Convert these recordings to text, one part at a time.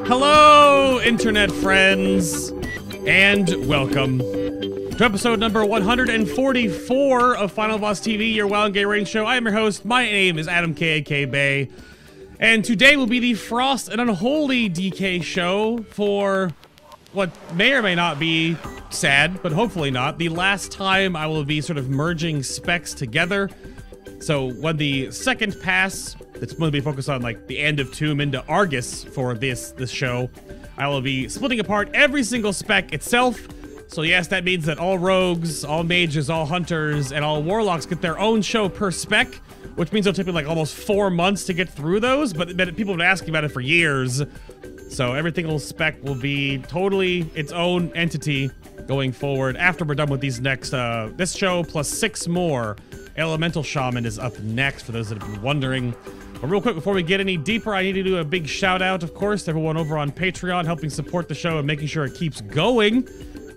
Hello, internet friends, and welcome to episode number 144 of Final Boss TV, your Wild and Gay rating show. I am your host. My name is Adam K.A.K. Bay, and today will be the Frost and Unholy DK show for what may or may not be sad, but hopefully not, the last time I will be sort of merging specs together. So when the second pass, it's going to be focused on like the end of Tomb into Argus for this show, I will be splitting apart every single spec itself. So yes, that means that all rogues, all mages, all hunters, and all warlocks get their own show per spec, which means it'll take me like almost 4 months to get through those, but people have been asking about it for years. So every single spec will be totally its own entity going forward after we're done with these next, this show plus 6 more. Elemental Shaman is up next, for those that have been wondering. But real quick, before we get any deeper, I need to do a big shout out, of course, to everyone over on Patreon helping support the show and making sure it keeps going.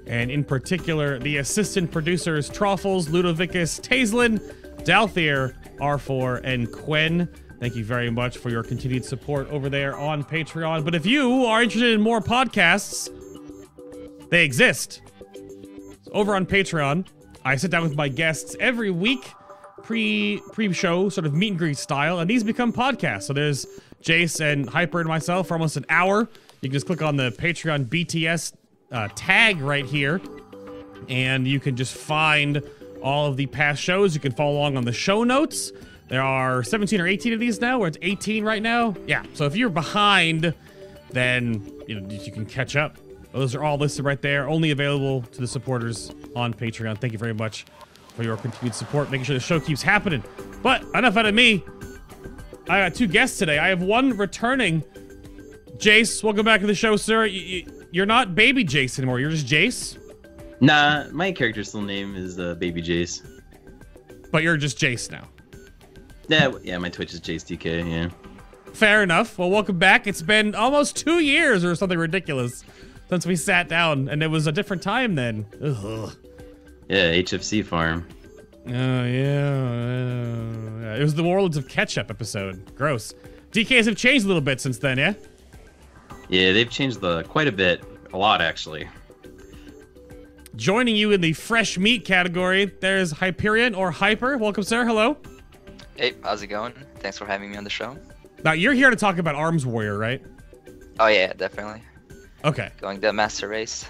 And in particular, the assistant producers, Troffles, Ludovicus, Taislin, Dalthier, R4, and Quen. Thank you very much for your continued support over there on Patreon. But if you are interested in more podcasts, they exist. So over on Patreon, I sit down with my guests every week, pre-show, sort of meet and greet style, and these become podcasts. So there's Jace and Hyper and myself for almost an hour. You can just click on the Patreon BTS tag right here, and you can just find all of the past shows. You can follow along on the show notes. There are 17 or 18 of these now, or it's 18 right now. Yeah, so if you're behind, then you can catch up. Those are all listed right there, only available to the supporters on Patreon. Thank you very much for your continued support, making sure the show keeps happening. But enough out of me. I got 2 guests today. I have one returning. Jace, welcome back to the show, sir. You're not Baby Jace anymore. You're just Jace? Nah, my character's still name is Baby Jace. But you're just Jace now. Yeah, my Twitch is Jace DK, yeah. Fair enough. Well, welcome back. It's been almost 2 years or something ridiculous since we sat down, and it was a different time then. Ugh. Yeah, HFC farm. Oh, yeah. It was the Warlords of Ketchup episode. Gross. DKs have changed a little bit since then, yeah? Yeah, they've changed quite a bit. A lot, actually. Joining you in the fresh meat category, there's Hyperion or Hyper. Welcome, sir. Hello. Hey, how's it going? Thanks for having me on the show. Now, you're here to talk about Arms Warrior, right? Oh, yeah, definitely. Okay. Going the master race.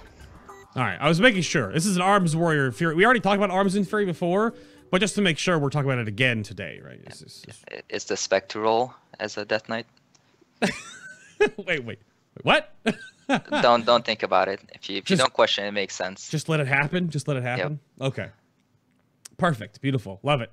All right, I was making sure. This is an Arms Warrior Fury. We already talked about Arms and Fury before, but just to make sure, we're talking about it again today, right? It's the spec to roll as a Death Knight. Wait. What? don't think about it. If you don't question it, it makes sense. Just let it happen. Just let it happen. Yep. Okay. Perfect. Beautiful. Love it.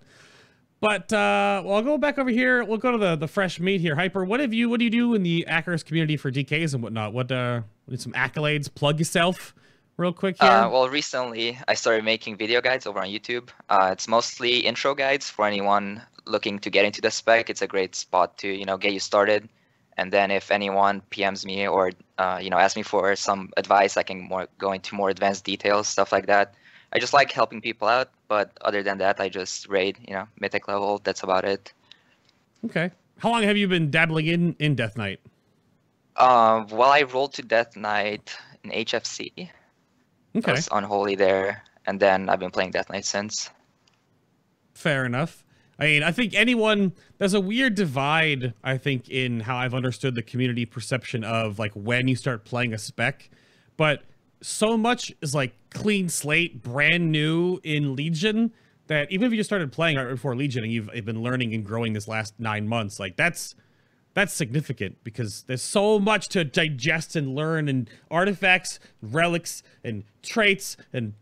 But well, I'll go back over here. We'll go to the fresh meat here. Hyper, what do you do in the Acros community for DKs and whatnot? What some accolades? Plug yourself real quick here. Well, recently I started making video guides over on YouTube. It's mostly intro guides for anyone looking to get into the spec. It's a great spot to get you started. And then if anyone PMs me or asks me for some advice, I can go into more advanced details, stuff like that. I just like helping people out, but other than that, I just raid, mythic level. That's about it. Okay. How long have you been dabbling in Death Knight? Well, I rolled to Death Knight in HFC. Okay. I was Unholy there, and then I've been playing Death Knight since. Fair enough. I mean, I think there's a weird divide, I think, in how I've understood the community perception of, like, when you start playing a spec, but so much is, like, clean slate, brand new in Legion, that even if you just started playing right before Legion and you've been learning and growing this last 9 months, like, that's significant, because there's so much to digest and learn, and artifacts, relics, and traits, and...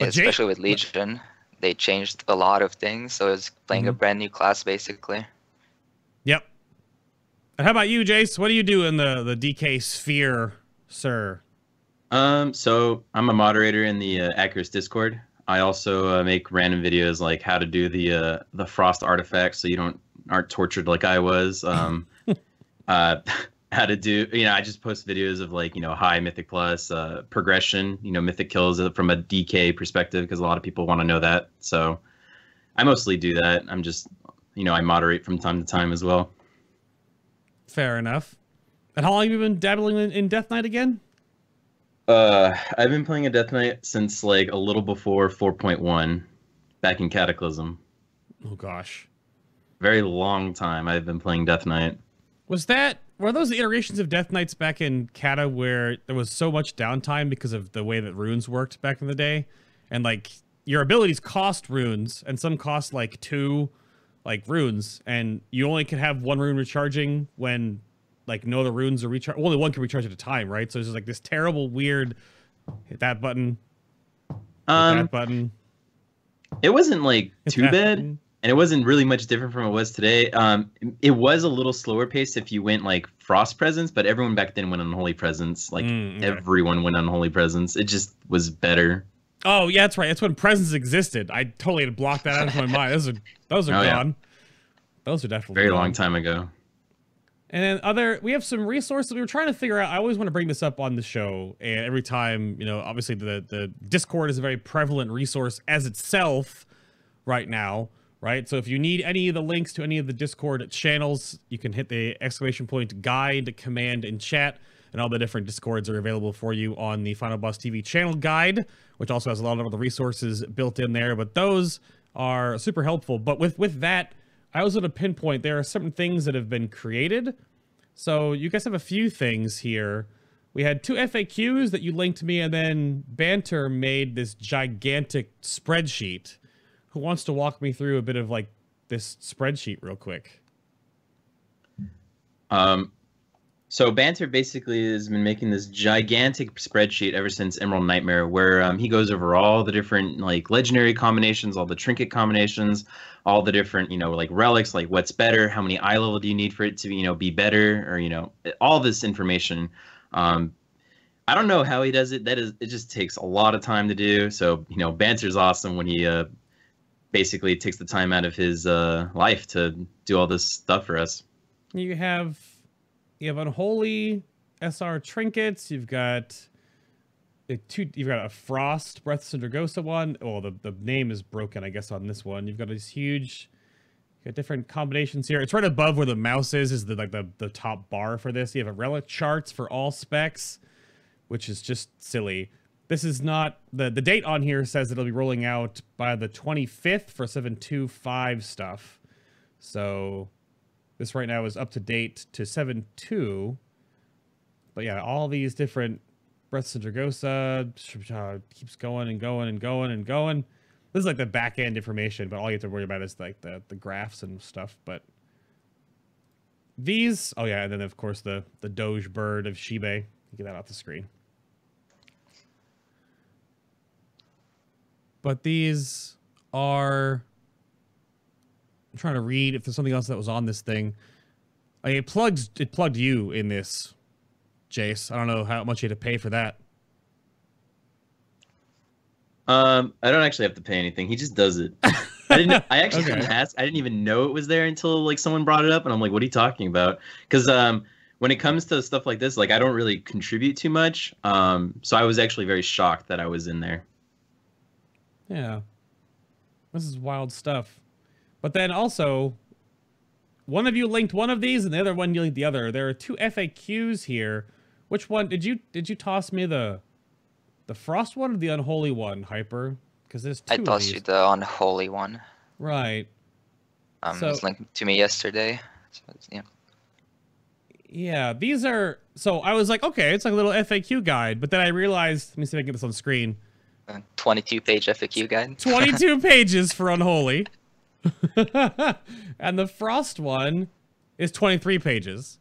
Especially with Legion, they changed a lot of things, so it's playing a brand new class, basically. Yep. And how about you, Jace? What do you do in the DK sphere, sir? So I'm a moderator in the Acros Discord. I also make random videos like how to do the frost artifacts, so you don't aren't tortured like I was. How to do, I just post videos of like, high Mythic Plus, progression, Mythic kills from a DK perspective, because a lot of people want to know that. So I mostly do that. I'm just, I moderate from time to time as well. Fair enough. And how long have you been dabbling in Death Knight again? I've been playing a Death Knight since like a little before 4.1, back in Cataclysm. Oh gosh. Very long time I've been playing Death Knight. Were those the iterations of Death Knights back in Cata where there was so much downtime because of the way that runes worked back in the day? And like your abilities cost runes, and some cost like 2 like runes, and you only could have 1 rune recharging when like no other runes are recharged. Only 1 can recharge at a time, right? So it's just like this terrible weird hit that button. Hit that button. It wasn't like too bad. Button. And it wasn't really much different from it was today. It was a little slower paced if you went like Frost Presence, but everyone back then went Unholy Presence. Like everyone went Unholy Presence. It just was better. Oh yeah, that's right. That's when Presence existed. I totally had blocked that out of my mind. Those are gone. Yeah. Those are definitely very gone. long time ago. And then we have some resources we were trying to figure out. I always want to bring this up on the show, and every time, obviously the Discord is a very prevalent resource as itself right now. Right, so if you need any of the links to any of the Discord channels, you can hit the !guide command in chat, and all the different Discords are available for you on the FinalBossTV channel guide, which also has a lot of other resources built in there, but those are super helpful. But with that, I was going to pinpoint there are certain things that have been created. So you guys have a few things here. We had 2 FAQs that you linked to me, and then Banter made this gigantic spreadsheet. Who wants to walk me through a bit of like this spreadsheet real quick? So Banter basically has been making this gigantic spreadsheet ever since Emerald Nightmare, where he goes over all the different like legendary combinations, all the trinket combinations, all the different like relics, like what's better, how many eye level do you need for it to be better, or all this information. I don't know how he does it. It just takes a lot of time to do. So Banter's awesome when he basically takes the time out of his life to do all this stuff for us. You have Unholy SR trinkets. You've got a Frost Breath Sargeras one. Well, the name is broken, I guess, on this one. You've got this huge. You got different combinations here. It's right above where the mouse is the top bar for this. You have a relic charts for all specs, which is just silly. This is not the date on here says that it'll be rolling out by the 25th for 7.2.5 stuff. So this right now is up to date to 7.2. But yeah, all these different Breath of Sargeras keeps going and going and going and going. This is like the back end information, but all you have to worry about is like the graphs and stuff. But these, oh yeah, and then of course the Doge bird of Shibe. Get that off the screen. But these are... I'm trying to read if there's something else that was on this thing. It plugged you in this, Jace. I don't know how much you had to pay for that. I don't actually have to pay anything. He just does it. I actually didn't ask. I didn't even know it was there until like someone brought it up, and I'm like, "What are you talking about?" Because when it comes to stuff like this, like I don't really contribute too much. So I was actually very shocked that I was in there. Yeah, this is wild stuff. But then also, one of you linked one of these, and the other one you linked the other. There are 2 FAQs here. Which one did you toss me the Frost one or the Unholy one, Hyper? Because there's 2 of these. I tossed you the Unholy one. Right. It was linked to me yesterday. So, yeah. Yeah, these are... So I was like, okay, it's like a little FAQ guide. But then I realized... Let me see if I can get this on screen. 22-page FAQ guide. 22 pages for Unholy. And the Frost one is 23 pages.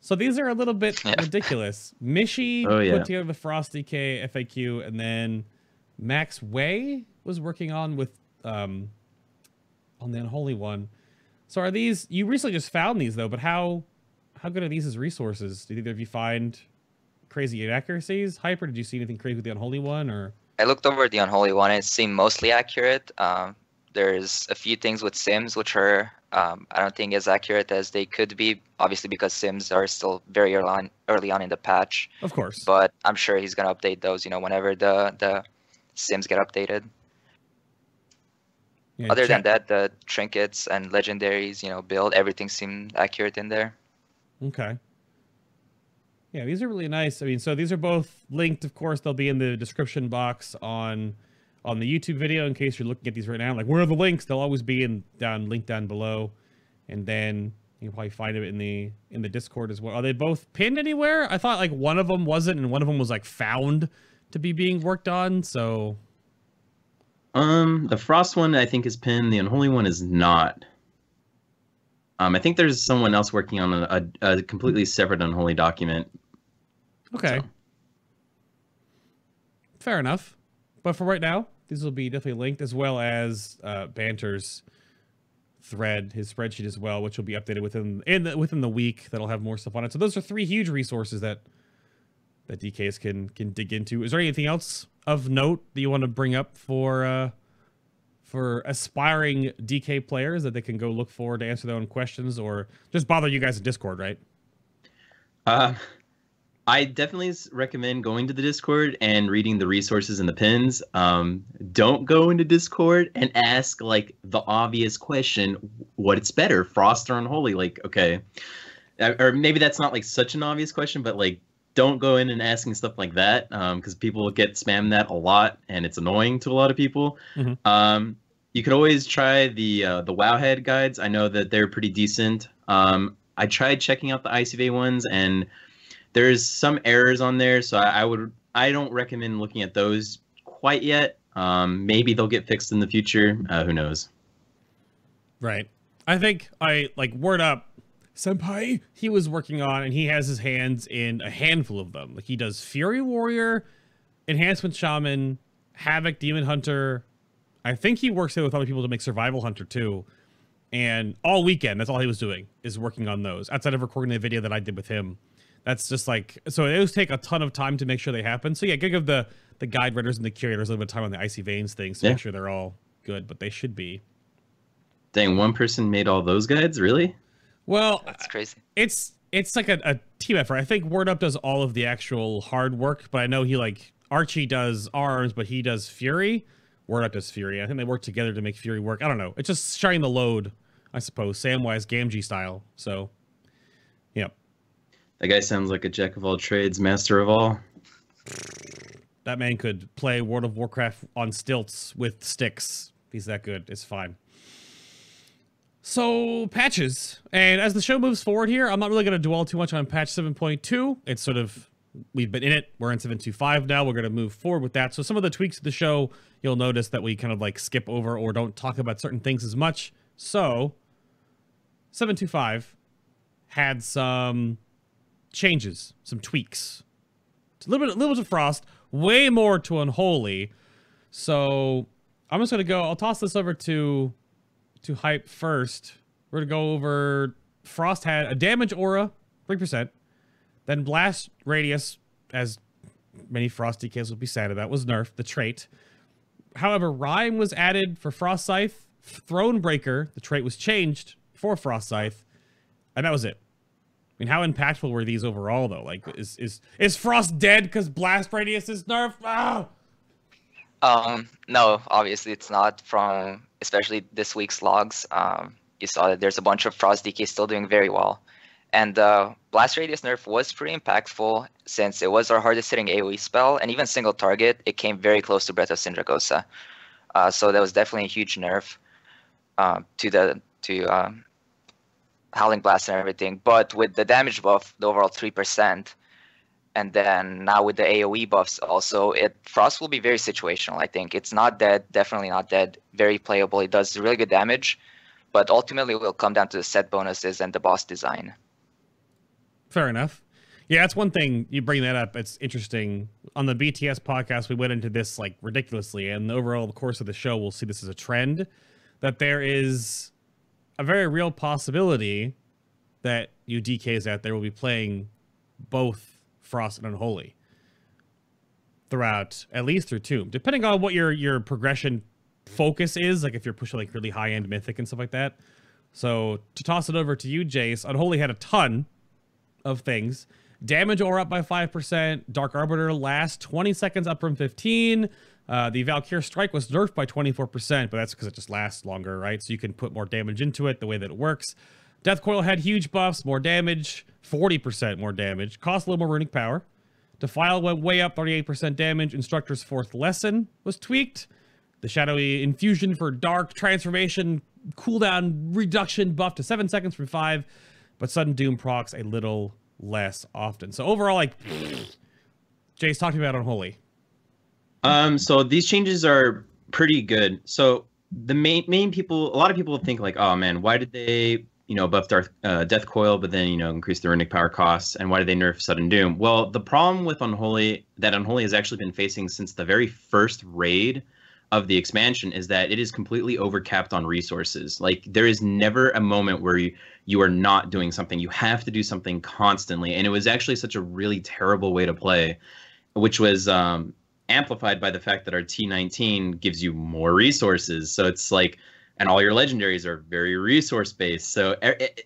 So these are a little bit ridiculous. Mishi put together the Frost DK FAQ, and then Max Way was working on the Unholy one. So are these... You recently just found these, though, but how good are these as resources? Did either of you find crazy inaccuracies? Hyper, did you see anything crazy with the Unholy one? Or I looked over the Unholy one, and it seemed mostly accurate. There's a few things with Sims which are I don't think as accurate as they could be, obviously because sims are still very early on in the patch. Of course. But I'm sure he's gonna update those, whenever the sims get updated. Yeah, Other than that, the trinkets and legendaries, build, everything seemed accurate in there. Okay. Yeah, these are really nice. I mean, so these are both linked, of course. They'll be in the description box on the YouTube video in case you're looking at these right now. Like, where are the links? They'll always be linked down below. And then you can probably find them in the Discord as well. Are they both pinned anywhere? I thought like one of them wasn't, and one of them was like found to be being worked on. So the Frost one I think is pinned. The Unholy one is not. I think there's someone else working on a completely separate Unholy document. Okay. So. Fair enough. But for right now, these will be definitely linked, as well as Banter's thread, his spreadsheet as well, which will be updated within the week. That'll have more stuff on it. So those are 3 huge resources that DKs can dig into. Is there anything else of note that you want to bring up for aspiring DK players that they can go look for to answer their own questions, or just bother you guys in Discord, right? I definitely recommend going to the Discord and reading the resources and the pins. Don't go into Discord and ask like the obvious question, what's better, Frost or Unholy? Like, okay. Or maybe that's not like such an obvious question, but like, don't go in and asking stuff like that, because people get spammed that a lot and it's annoying to a lot of people. Mm-hmm. You could always try the Wowhead guides. I know that they're pretty decent. I tried checking out the ICV ones, and there's some errors on there, so I don't recommend looking at those quite yet. Maybe they'll get fixed in the future. Who knows? Right. I think word up, Senpai, he was working on, and he has his hands in a handful of them. Like, he does Fury Warrior, Enhancement Shaman, Havoc Demon Hunter. I think he works with other people to make Survival Hunter too. And all weekend, that's all he was doing, is working on those. Outside of recording the video that I did with him. That's just like, so it does take a ton of time to make sure they happen. So yeah, give the guide writers and the curators a little bit of time on the Icy Veins things to make sure they're all good, but they should be. Dang, one person made all those guides? Really? Well, that's crazy. It's like a team effort. I think Word Up does all of the actual hard work, but I know Archie does arms, but he does Fury. Word Up does Fury. I think they work together to make Fury work. I don't know. It's just sharing the load, I suppose, Samwise Gamgee style. So, yeah. That guy sounds like a jack of all trades, master of all. That man could play World of Warcraft on stilts with sticks. He's that good. It's fine. So, patches. And as the show moves forward here, I'm not really going to dwell too much on patch 7.2. It's sort of, we've been in it. We're in 7.25 now. We're going to move forward with that. So some of the tweaks of the show, you'll notice that we kind of like skip over or don't talk about certain things as much. So, 7.25 had some changes, some tweaks. It's a little bit of Frost, way more to Unholy. So I'm just gonna go. I'll toss this over to Hype first. We're gonna go over. Frost had a damage aura, 3%. Then blast radius, as many Frost DKs would be sad about, was nerfed, the trait. However, Rhyme was added for Frost Scythe. Thronebreaker, the trait was changed for Frost Scythe, and that was it. I mean, how impactful were these overall, though? Like, is Frost dead because blast radius is nerfed? Ah! No, obviously it's not. From especially this week's logs, you saw that there's a bunch of Frost DK still doing very well. And blast radius nerf was pretty impactful since it was our hardest hitting AoE spell, and even single target, it came very close to Breath of Sindragosa. So that was definitely a huge nerf to Howling Blast and everything. But with the damage buff, the overall 3%, and then now with the AoE buffs also, Frost will be very situational, I think. It's not dead, definitely not dead, very playable. It does really good damage, but ultimately it will come down to the set bonuses and the boss design. Fair enough. Yeah, that's one thing, you bring that up, it's interesting. On the BTS podcast, we went into this like ridiculously, and overall the course of the show, we'll see this as a trend, that there is a very real possibility that you DKs out there will be playing both Frost and Unholy throughout, at least through Tomb, depending on what your progression focus is, like if you're pushing like really high-end Mythic and stuff like that. So to toss it over to you, Jace, Unholy had a ton of things. Damage aura up by 5%. Dark Arbiter lasts 20 seconds up from 15. The Valkyr Strike was nerfed by 24%, but that's because it just lasts longer, right? So you can put more damage into it the way that it works. Death Coil had huge buffs, more damage, 40% more damage. Cost a little more runic power. Defile went way up, 38% damage. Instructor's Fourth Lesson was tweaked. The Shadowy Infusion for Dark Transformation cooldown reduction buff to 7 seconds from 5, but Sudden Doom procs a little less often. So overall, like, Jay's talking about Unholy. So these changes are pretty good. So the main people, a lot of people think like, oh man, why did they, buff Death Coil, but then, increase the runic power costs, and why did they nerf Sudden Doom? Well, the problem with Unholy has actually been facing since the very first raid of the expansion is that it is completely overcapped on resources. Like, there is never a moment where you are not doing something. You have to do something constantly, and it was actually such a really terrible way to play, which was amplified by the fact that our T19 gives you more resources. So it's like, and all your legendaries are very resource based. So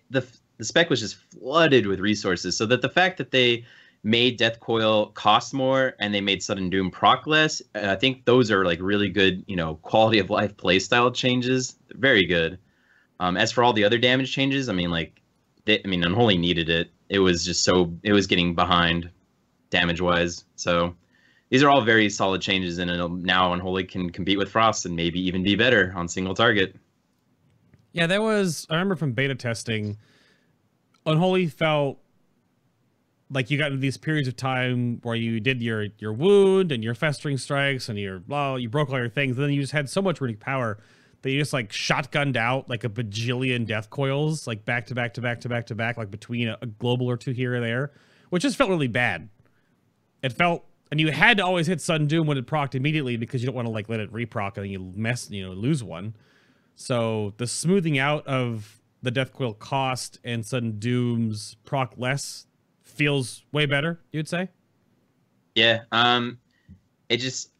the spec was just flooded with resources. So that the fact that they made Death Coil cost more and they made Sudden Doom proc less, I think those are like really good, quality of life playstyle changes. Very good. As for all the other damage changes, Unholy needed it. It was just it was getting behind damage wise. So these are all very solid changes, and now Unholy can compete with Frost and maybe even be better on single target. Yeah, I remember from beta testing, Unholy felt like you got into these periods of time where you did your wound and your festering strikes and you broke all your things, and then you just had so much runic power that you just like shotgunned out like a bajillion death coils, like back to back to back to back to back, like between a global or two here or there, which just felt really bad. It felt, and you had to always hit Sudden Doom when it procced immediately because you don't want to like let it reproc and then you lose one. So the smoothing out of the Death Coil cost and Sudden Doom's proc less feels way better, you'd say? Yeah. It just,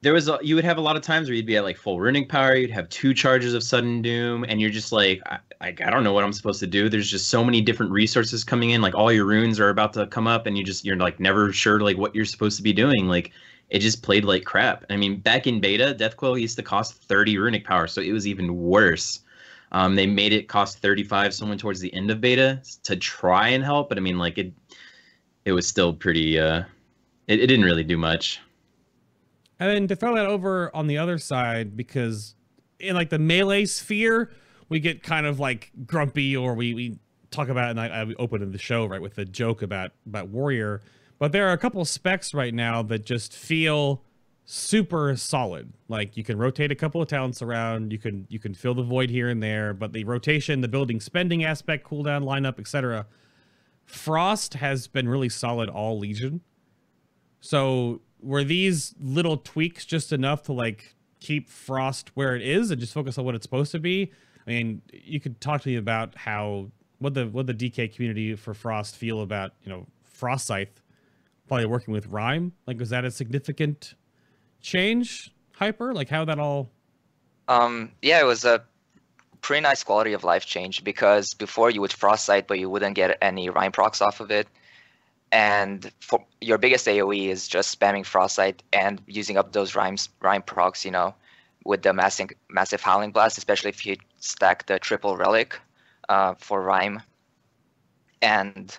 you would have a lot of times where you'd be at like full runic power, you'd have 2 charges of Sudden Doom, and you're just like, I don't know what I'm supposed to do. There's just so many different resources coming in, like all your runes are about to come up, and you're like never sure like what you're supposed to be doing. Like, it just played like crap. I mean, back in beta, Death Coil used to cost 30 runic power, so it was even worse. They made it cost 35 someone towards the end of beta to try and help, but I mean, like it was still pretty, it didn't really do much. And then to throw that over on the other side, because in like the melee sphere, we get kind of like grumpy, or we talk about it, and I opened the show right with the joke about Warrior, but there are a couple of specs right now that just feel super solid. Like, you can rotate a couple of talents around, you can fill the void here and there, but the rotation, the building spending aspect, cooldown, lineup, etc. Frost has been really solid all Legion. So were these little tweaks just enough to like keep Frost where it is and just focus on what it's supposed to be? I mean, you could talk to me about what the DK community for Frost feel about, Frost Scythe probably working with Rhyme. Like, was that a significant change, Hyper? Like, how that all? Yeah, it was a pretty nice quality of life change, because before you would Frost Sight, but you wouldn't get any Rhyme procs off of it. And for your biggest AoE is just spamming Frost Sight and using up those Rhyme procs, with the massive Howling Blast, especially if you stack the triple relic for Rhyme. And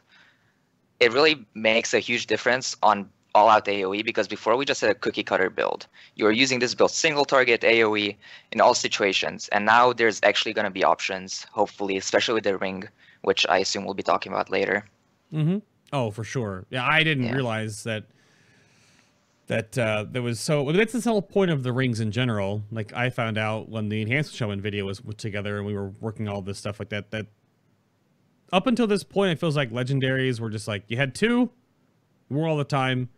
it really makes a huge difference on all-out AoE, because before we just had a cookie-cutter build. You were using this build single-target AoE in all situations, and now there's actually going to be options, hopefully, especially with the ring, which I assume we'll be talking about later. Mm-hmm. Oh, for sure. Yeah, I didn't realize that there was that's the whole point of the rings in general. Like, I found out when the Enhanced Showman video was put together and we were working all this stuff like that up until this point, it feels like Legendaries were just like, you had 2, you wore all the time.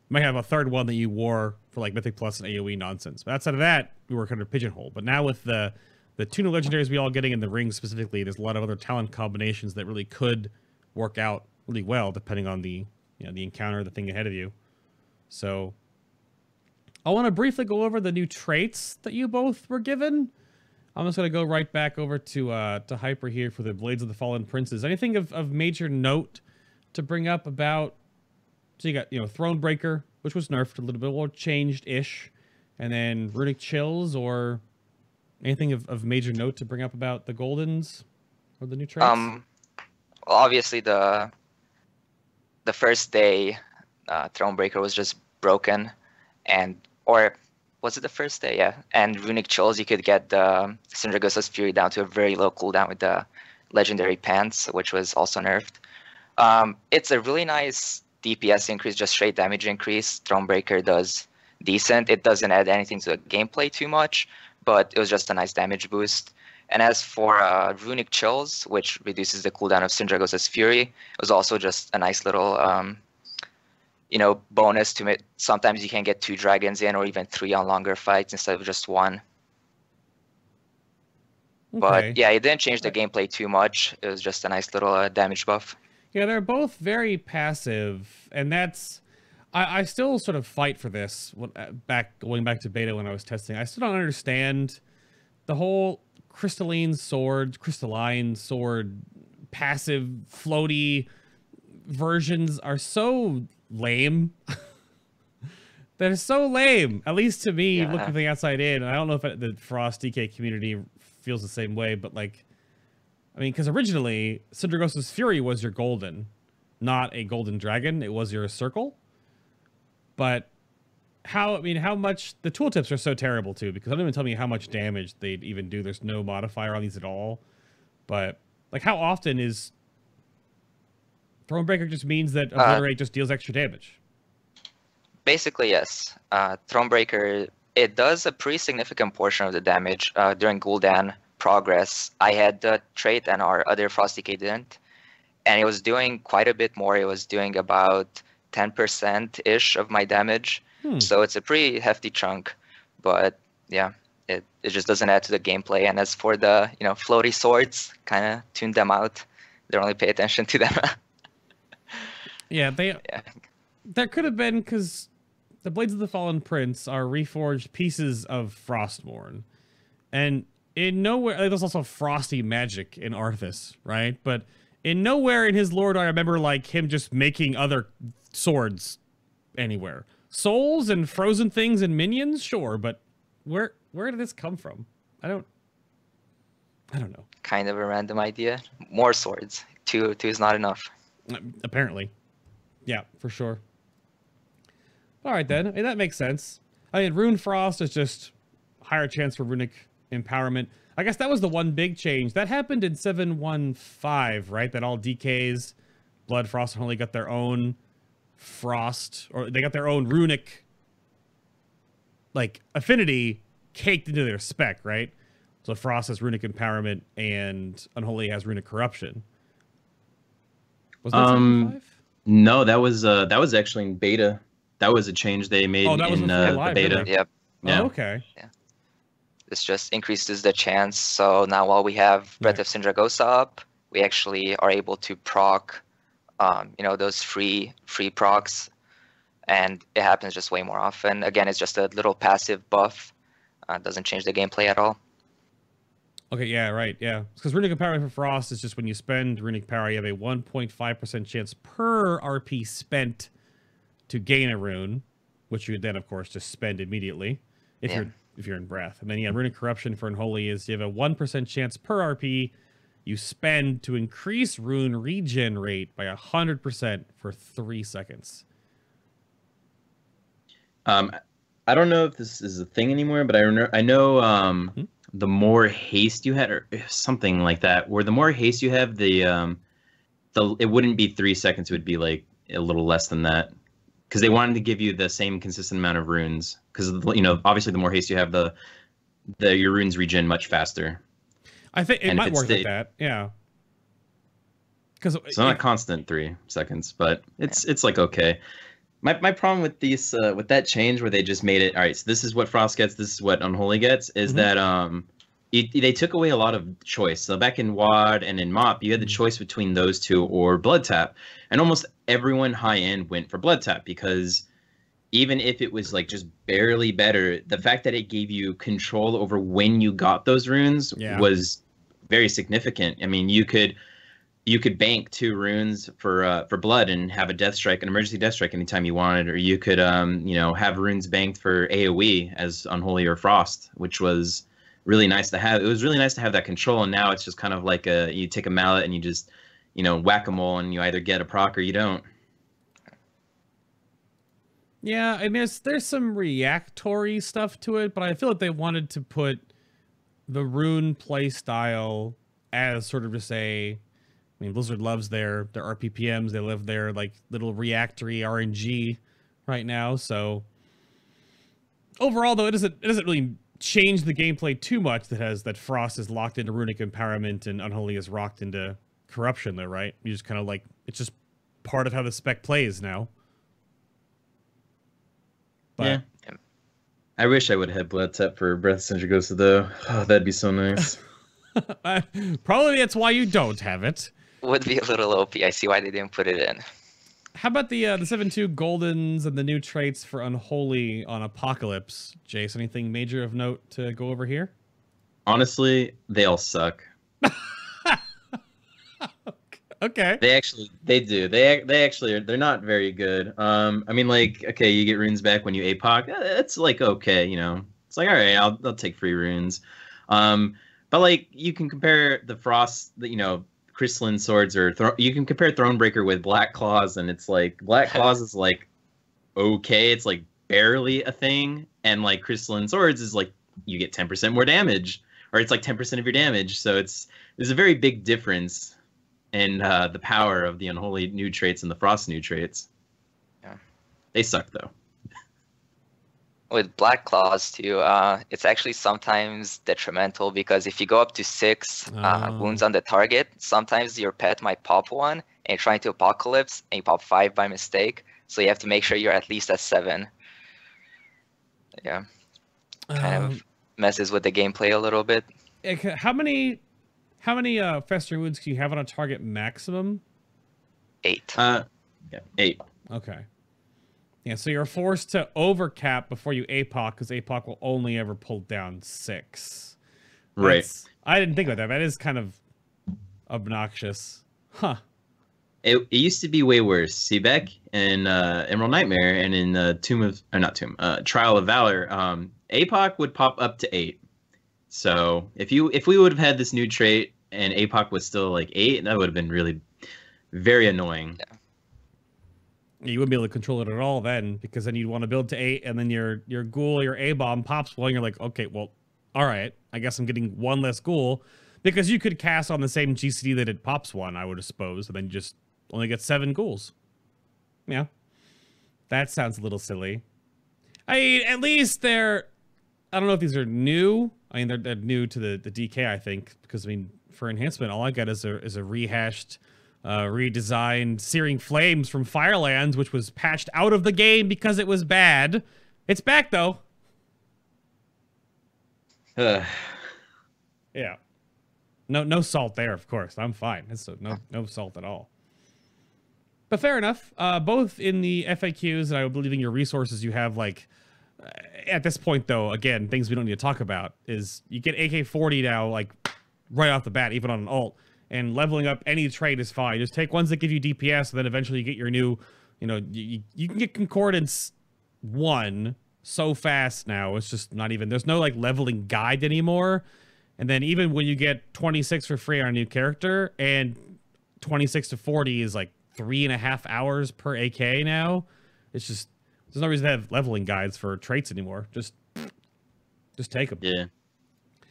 You might have a third one that you wore for like Mythic Plus and AoE nonsense. But outside of that, we were kind of pigeonholed. But now with the 2 new Legendaries we all getting in the rings specifically, there's a lot of other talent combinations that really could work out really well depending on the the encounter, the thing ahead of you. So I want to briefly go over the new traits that you both were given. I'm just gonna go right back over to Hyper here for the Blades of the Fallen Princes. Anything of major note to bring up about? So you got Thronebreaker, which was nerfed a little bit, or changed-ish, and then Runic Chills, or anything of major note to bring up about the Goldens or the new traits? Well, obviously the first day, Thronebreaker was just broken, or was it the first day? Yeah, and Runic Chills, you could get the Sargeras' Fury down to a very low cooldown with the Legendary Pants, which was also nerfed. It's a really nice DPS increase, just straight damage increase. Thronebreaker does decent. It doesn't add anything to the gameplay too much, but it was just a nice damage boost. And as for Runic Chills, which reduces the cooldown of Sargeras' Fury, it was also just a nice little bonus to it. Sometimes you can get 2 dragons in, or even 3 on longer fights instead of just 1. Okay. But yeah, it didn't change the gameplay too much. It was just a nice little damage buff. Yeah, they're both very passive, and that's... I still sort of fight for this, going back to beta when I was testing. I still don't understand the whole crystalline sword, passive, floaty versions are so lame. They're so lame, at least to me, looking from the outside in. And I don't know if the Frost DK community feels the same way, but like, I mean, because originally Sargeras' Fury was your golden, not a golden dragon. It was your circle. But how much the tooltips are so terrible too, because they don't even tell me how much damage they'd even do. There's no modifier on these at all. But like, how often is Thronebreaker just means that Obliterate just deals extra damage? Basically, yes. Thronebreaker, it does a pretty significant portion of the damage during Gul'dan progress. I had the trait and our other Frost DK didn't. And it was doing quite a bit more. It was doing about 10%-ish of my damage. So it's a pretty hefty chunk. But yeah, it just doesn't add to the gameplay. And as for the floaty swords, kind of tune them out. Don't really pay attention to them. There could have been, because the Blades of the Fallen Prince are reforged pieces of Frostmourne. And in nowhere, there's also frosty magic in Arthas, right? But in nowhere in his lore do I remember like him just making other swords anywhere. Souls and frozen things and minions, sure, but where did this come from? I don't know. Kind of a random idea. More swords. Two is not enough. Apparently. Yeah, for sure. All right, then. I mean, that makes sense. I mean, Rune Frost is just higher chance for runic empowerment. I guess that was the one big change. That happened in 7.1.5, right? That all DKs, Blood, Frost, and Holy got their own Frost, or they got their own runic, like, affinity caked into their spec, right? So Frost has runic empowerment, and Unholy has runic corruption. Was that 7.5? No, that was actually in beta. That was a change they made in the beta. Really? Yep. Yeah. Oh, okay. Yeah. This just increases the chance. So now while we have Breath of Sindragosa up, we actually are able to proc, those free procs, and it happens just way more often. Again, it's just a little passive buff. Doesn't change the gameplay at all. Okay, yeah, right, yeah. Because runic empowerment for Frost is just when you spend runic power, you have a 1.5% chance per RP spent to gain a rune, which you would then, of course, just spend immediately if you're in Breath. And then runic corruption for Unholy is you have a 1% chance per RP you spend to increase rune regen rate by 100% for 3 seconds. I don't know if this is a thing anymore, but I know the more haste you had, or something like that, where the more haste you have, it wouldn't be 3 seconds, it would be like a little less than that, because they wanted to give you the same consistent amount of runes, because obviously the more haste you have, your runes regen much faster. I think it might work like that, yeah. Because it's not a constant 3 seconds, but it's like okay. My problem with these with that change where they just made it, all right, so this is what Frost gets, this is what Unholy gets, is that they took away a lot of choice. So back in WoD and in MOP, you had the choice between those two or Blood Tap, and almost everyone high end went for Blood Tap because even if it was like just barely better, the fact that it gave you control over when you got those runes was very significant. I mean, you could bank 2 runes for blood and have a death strike, an emergency death strike anytime you wanted, or you could you know, have runes banked for AoE as Unholy or Frost, which was really nice to have. It was really nice to have that control, and now it's just kind of like you take a mallet and you just, you know, whack-a-mole, and you either get a proc or you don't. Yeah, I mean, there's some reactory stuff to it, but I feel like they wanted to put the rune playstyle as sort of just I mean, Blizzard loves their RPPMs. They love their like little reactory RNG right now. So overall, though, it doesn't really change the gameplay too much. That Frost is locked into runic empowerment and Unholy is rocked into corruption, though, right? You just kind of like, it's just part of how the spec plays now. But, yeah. I wish I would have Blood Tap for Breath of Sargeras, though. Oh, that'd be so nice. Probably that's why you don't have it. Would be a little OP. I see why they didn't put it in. How about the 7/2 Goldens and the new traits for Unholy on Apocalypse? Jace, anything major of note to go over here? Honestly, they all suck. Okay. They do. They actually they're not very good. I mean, like, okay, you get runes back when you APOC. It's like, okay, you know, it's like, all right, I'll take free runes. But like, you can compare the Frost, you know, crystalline swords, or you can compare Thronebreaker with Black Claws, and it's like Black Claws is like okay, it's like barely a thing, and like crystalline swords is like you get 10% more damage, or it's like 10% of your damage. So there's a very big difference in the power of the Unholy new traits and the Frost new traits. Yeah, they suck though. With Black Claws too, it's actually sometimes detrimental, because if you go up to 6 wounds on the target, sometimes your pet might pop 1 and you're trying to Apocalypse and you pop 5 by mistake. So you have to make sure you're at least at 7. Yeah, kind of messes with the gameplay a little bit. How many festering wounds can you have on a target maximum? 8. Yeah, 8. Okay. Yeah, so you're forced to overcap before you APOC, because APOC will only ever pull down 6. Right. I didn't think about that. That is kind of obnoxious. Huh. It used to be way worse. Seebeck in Emerald Nightmare and in Trial of Valor, APOC would pop up to 8. So if we would have had this new trait and APOC was still like 8, that would have been really very annoying. Yeah. You wouldn't be able to control it at all then, because then you'd want to build to 8, and then your ghoul, your A-bomb pops one, and you're like, okay, well, all right, I guess I'm getting 1 less ghoul, because you could cast on the same GCD that it pops 1, I would suppose, and then you just only get 7 ghouls. Yeah. That sounds a little silly. I mean, at least I don't know if these are new. I mean, they're new to the DK, I think, because, I mean, for enhancement, all I got is a rehashed, redesigned Searing Flames from Firelands, which was patched out of the game because it was bad. It's back, though. Yeah. No salt there, of course. I'm fine. It's no salt at all. But fair enough. Both in the FAQs and I believe in your resources, you have, like, at this point, though, again, things we don't need to talk about is you get AK-40 now, like, right off the bat, even on an ult. And leveling up any trait is fine. Just take ones that give you DPS, and then eventually you get your new, you know, you can get Concordance 1 so fast now. It's just not even, there's no, like, leveling guide anymore. And then even when you get 26 for free on a new character, and 26 to 40 is, like, 3.5 hours per AK now, it's just, there's no reason to have leveling guides for traits anymore. Just take them. Yeah.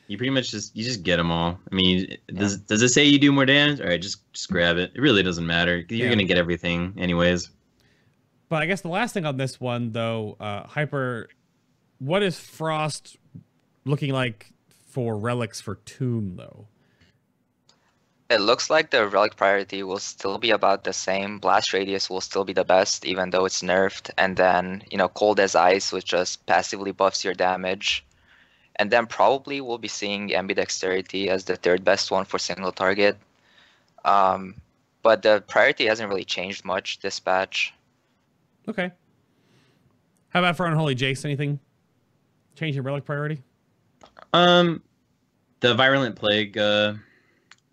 You pretty much just get them all. I mean, does it say you do more damage? All right, just grab it. It really doesn't matter. You're gonna get everything anyways. But I guess the last thing on this one, though, Hyper, what is Frost looking like for relics for Tomb, though? It looks like the relic priority will still be about the same. Blast radius will still be the best, even though it's nerfed. And then, you know, Cold as Ice, which just passively buffs your damage. And then probably we'll be seeing Ambidexterity as the 3rd best one for single target. But the priority hasn't really changed much this patch. Okay. How about for Unholy, Jace? Anything? Change your relic priority? The Virulent Plague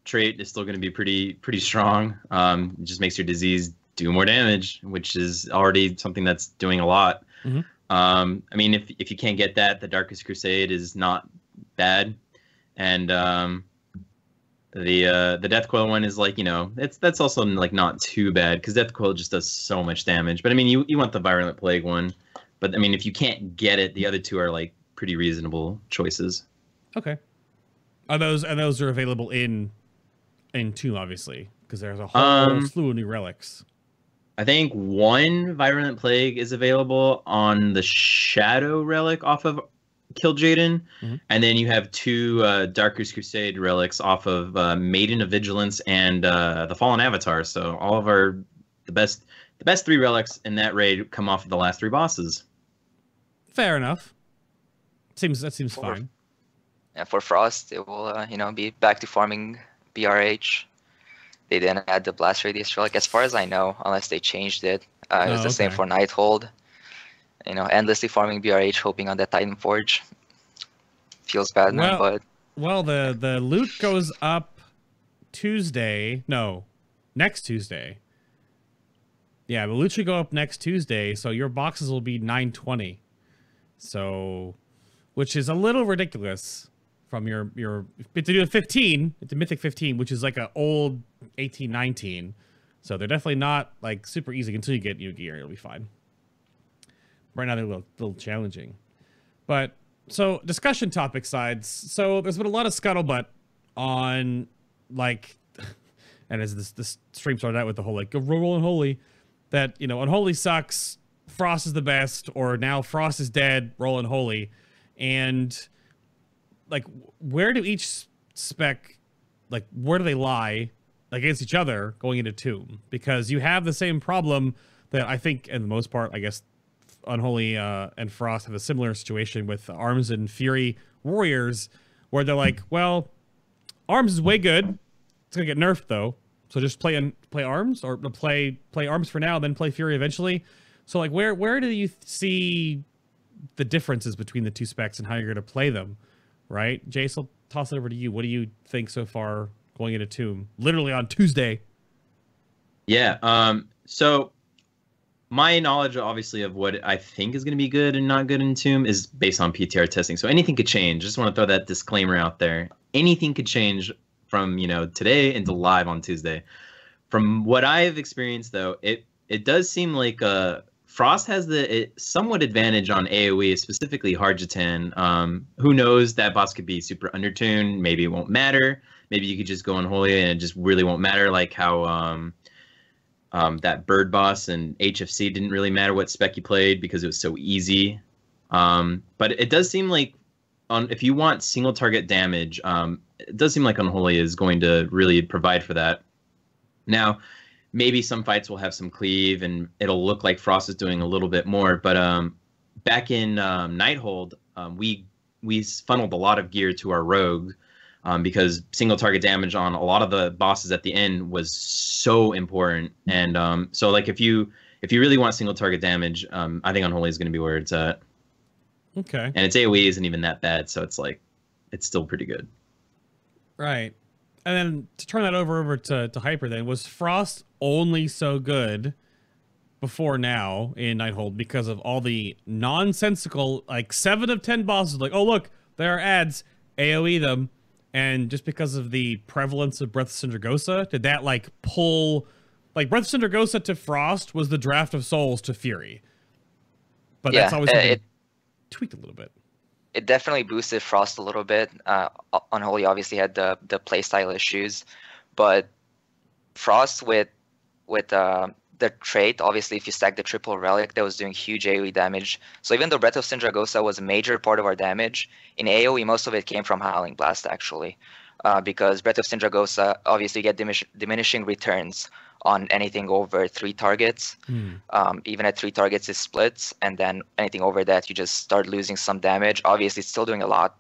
trait is still going to be pretty strong. It just makes your disease do more damage, which is already something that's doing a lot. Mm-hmm. I mean, if you can't get that, the Darkest Crusade is not bad, and the Death Coil one is like, that's also like not too bad because Death Coil just does so much damage. But I mean, you want the Virulent Plague one, but I mean, if you can't get it, the other two are like pretty reasonable choices. Okay. And those are available in Tomb, obviously, because there's a whole slew of new relics. I think one Virulent Plague is available on the Shadow Relic off of Kill Jaden, and then you have two Darkest Crusade relics off of Maiden of Vigilance and the Fallen Avatar. So all of the best three relics in that raid come off of the last three bosses. Fair enough. That seems fine. Yeah, for Frost, it will be back to farming BRH. They didn't add the Blast Radius relic, as far as I know, unless they changed it. It was the same for Nighthold. Endlessly farming BRH, hoping on that Titan Forge. Feels bad, man, but... Well, the loot goes up Tuesday. No, next Tuesday. Yeah, the loot should go up next Tuesday, so your boxes will be 920. So, which is a little ridiculous from your to do a 15, it's a Mythic 15, which is like an old 1819. So they're definitely not like super easy until you get new gear. It'll be fine. Right now they're a little challenging. But so discussion topic sides. So there's been a lot of scuttlebutt on like, and as this stream started out with the whole like roll Unholy, that Unholy sucks, Frost is the best, or now Frost is dead, roll Unholy, and like where do each spec, like where do they lie against each other going into Tomb? Because you have the same problem that I think, in the most part, I guess Unholy and Frost have a similar situation with Arms and Fury Warriors, where they're like, well, Arms is way good, it's gonna get nerfed though, so just play Arms, or play Arms for now, then play Fury eventually. So like where do you see the differences between the two specs and how you're gonna play them? Right, Jace, I'll toss it over to you. What do you think so far going into Tomb, literally on Tuesday? Yeah. So my knowledge, obviously, of what I think is going to be good and not good in Tomb is based on PTR testing. So anything could change. Just want to throw that disclaimer out there. Anything could change from today into live on Tuesday. From what I've experienced, though, it does seem like Frost has the somewhat advantage on AoE, specifically Harjatan. Who knows? That boss could be super undertuned. Maybe it won't matter. Maybe you could just go Unholy and it just really won't matter, like how that bird boss and HFC didn't really matter what spec you played because it was so easy. But it does seem like if you want single target damage, it does seem like Unholy is going to really provide for that. Now, maybe some fights will have some cleave and it'll look like Frost is doing a little bit more. But back in Nighthold, we funneled a lot of gear to our rogue because single target damage on a lot of the bosses at the end was so important. And so like if you really want single target damage, I think Unholy is going to be where it's at. Okay. And its AoE isn't even that bad, so it's like it's still pretty good. Right. And then to turn that over to Hyper, then, was Frost only so good before now in Nighthold because of all the nonsensical, like 7 of 10 bosses, like, oh look, there are ads, AoE them, and just because of the prevalence of Breath of Syndragosa, did that like pull, like Breath of Syndragosa to Frost was the Draft of Souls to Fury, but yeah, that's always tweaked a little bit. It definitely boosted Frost a little bit. Unholy obviously had the playstyle issues, but Frost with the trait, obviously if you stack the triple relic, that was doing huge AoE damage. So even though Breath of Syndragosa was a major part of our damage, in AoE most of it came from Howling Blast actually, because Breath of Syndragosa obviously get diminishing returns on anything over 3 targets. Even at 3 targets it splits, and then anything over that you just start losing some damage. Obviously it's still doing a lot,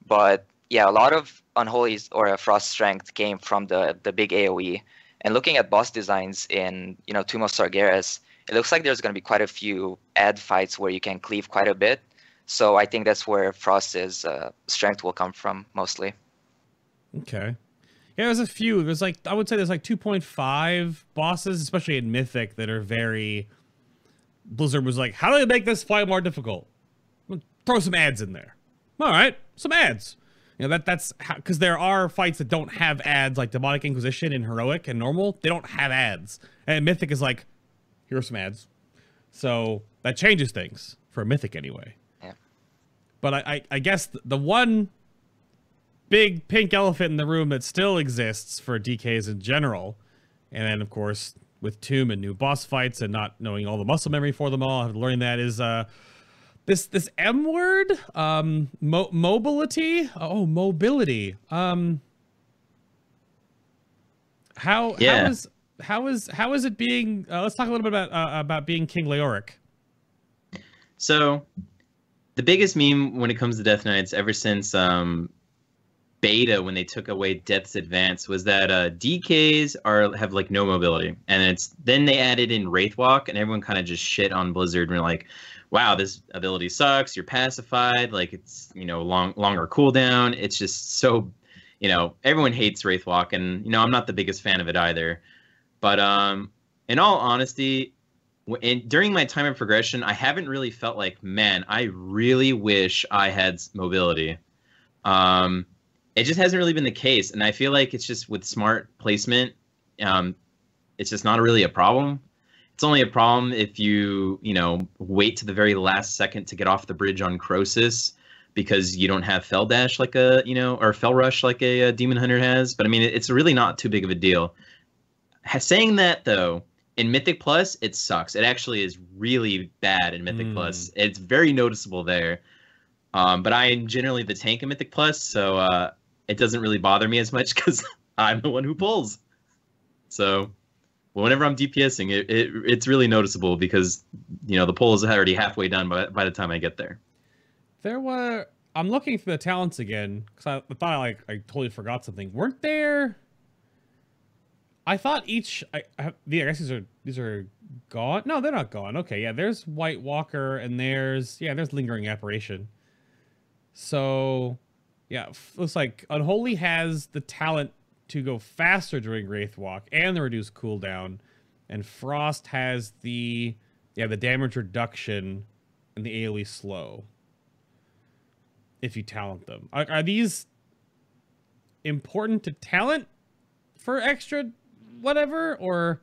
but yeah, a lot of Unholy's or Frost strength came from the big AoE. And looking at boss designs in Tomb of Sargeras, it looks like there's going to be quite a few ad fights where you can cleave quite a bit. So I think that's where Frost's strength will come from mostly. Okay. Yeah, there's a few. There's like, I would say there's like 2.5 bosses, especially in Mythic, that are very... Blizzard was like, how do they make this fight more difficult? Well, throw some ads in there. All right, some ads. You know, that's because there are fights that don't have ads, like Demonic Inquisition and Heroic and Normal. They don't have ads. And Mythic is like, here are some ads. So that changes things, for Mythic anyway. Yeah. But I guess the one big pink elephant in the room that still exists for DKs in general, and then, of course, with Tomb and new boss fights and not knowing all the muscle memory for them all, I've learned that is... This M word, mobility. Oh, mobility. How is it being? Let's talk a little bit about being King Leoric. So, the biggest meme when it comes to Death Knights ever since beta, when they took away Death's Advance, was that DKs have like no mobility, and then they added in Wraithwalk, and everyone kind of just shit on Blizzard and were like, wow, this ability sucks, you're pacified, like it's, you know, longer cooldown. It's just so, you know, everyone hates Wraithwalk, and, you know, I'm not the biggest fan of it either. But in all honesty, during my time of progression, I haven't really felt like, man, I really wish I had mobility. It just hasn't really been the case, and I feel like it's just with smart placement, it's just not really a problem. It's only a problem if you wait to the very last second to get off the bridge on Crosis because you don't have Fell Dash like or Fell Rush like a Demon Hunter has. But I mean, it's really not too big of a deal. Saying that though, in Mythic Plus, it sucks. It actually is really bad in Mythic Plus. It's very noticeable there. But I am generally the tank in Mythic Plus, so it doesn't really bother me as much because I'm the one who pulls. So... whenever I'm DPSing, it's really noticeable because, you know, the pull is already halfway done by the time I get there. I'm looking for the talents again because I thought I totally forgot something. Weren't there? I thought I guess these are gone. No, they're not gone. Okay, yeah, there's White Walker and there's Lingering Apparition. So, yeah, looks like Unholy has the talent to go faster during Wraithwalk and the reduced cooldown, and Frost has the damage reduction and the AoE slow if you talent them. Are these important to talent for extra whatever, or?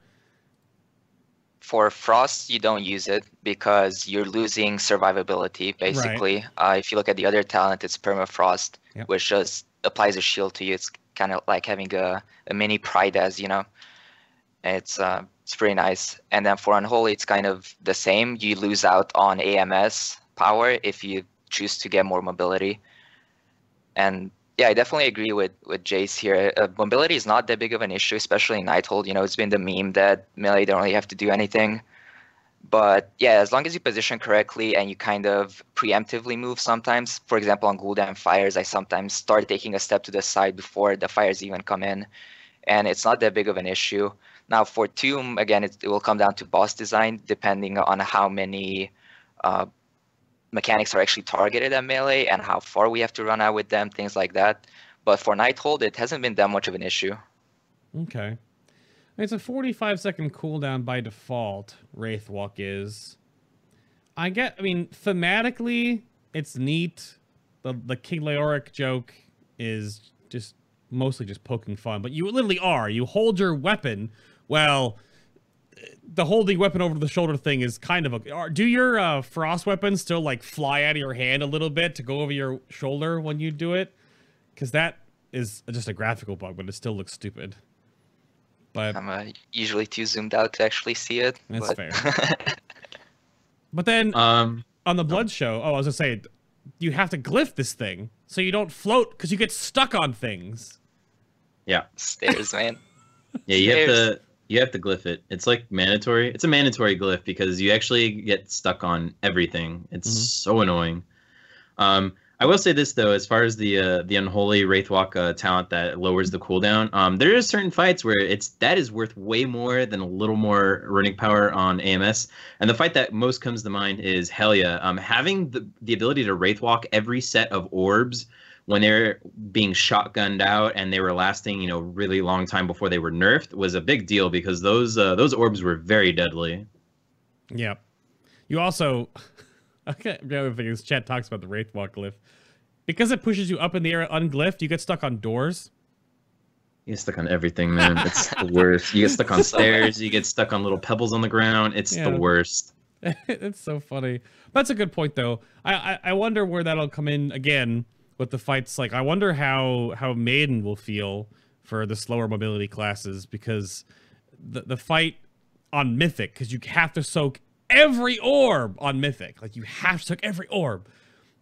For Frost, you don't use it because you're losing survivability, basically. Right. If you look at the other talent, it's Permafrost, yep, which just applies a shield to you. It's kind of like having a mini Pride, as you know. It's pretty nice. And then for Unholy, it's kind of the same. You lose out on AMS power if you choose to get more mobility. And yeah, I definitely agree with Jace here. Mobility is not that big of an issue, especially in Nighthold. You know, it's been the meme that melee don't really have to do anything. But yeah, as long as you position correctly and you kind of preemptively move sometimes, for example, on Gul'dan Fires, I sometimes start taking a step to the side before the fires even come in. And it's not that big of an issue. Now for Tomb, again, it will come down to boss design, depending on how many mechanics are actually targeted at melee and how far we have to run out with them, things like that. But for Nighthold, it hasn't been that much of an issue. Okay. It's a 45-second cooldown by default, Wraithwalk is. I mean, thematically, it's neat. The King Leoric joke is just mostly just poking fun, but you literally are. You hold your weapon. Well, the holding weapon over the shoulder thing is kind of a... Do your frost weapons still, like, fly out of your hand a little bit to go over your shoulder when you do it? Because that is just a graphical bug, but it still looks stupid. But I'm usually too zoomed out to actually see it. That's fair. But then on the Blood show, I was gonna say, you have to glyph this thing so you don't float because you get stuck on things. Yeah, stairs, man. Yeah, you have to glyph it. It's like mandatory. It's a mandatory glyph because you actually get stuck on everything. It's so annoying. I I will say this though, as far as the Unholy Wraithwalk talent that lowers the cooldown, there are certain fights where that is worth way more than a little more running power on AMS. And the fight that most comes to mind is Helia. Having the ability to Wraithwalk every set of orbs when they're being shotgunned out and they were lasting, you know, really long time before they were nerfed was a big deal because those orbs were very deadly. Yeah. You also, okay, the other thing is chat talks about the Wraithwalk glyph. Because it pushes you up in the air unglyphed, you get stuck on doors. You get stuck on everything, man. It's the worst. You get stuck on stairs. You get stuck on little pebbles on the ground. It's the worst. It's so funny. That's a good point, though. I wonder where that'll come in again with the fights. Like, I wonder how Maiden will feel for the slower mobility classes because the fight on Mythic, because you have to soak every orb on Mythic. Like, you have to soak every orb.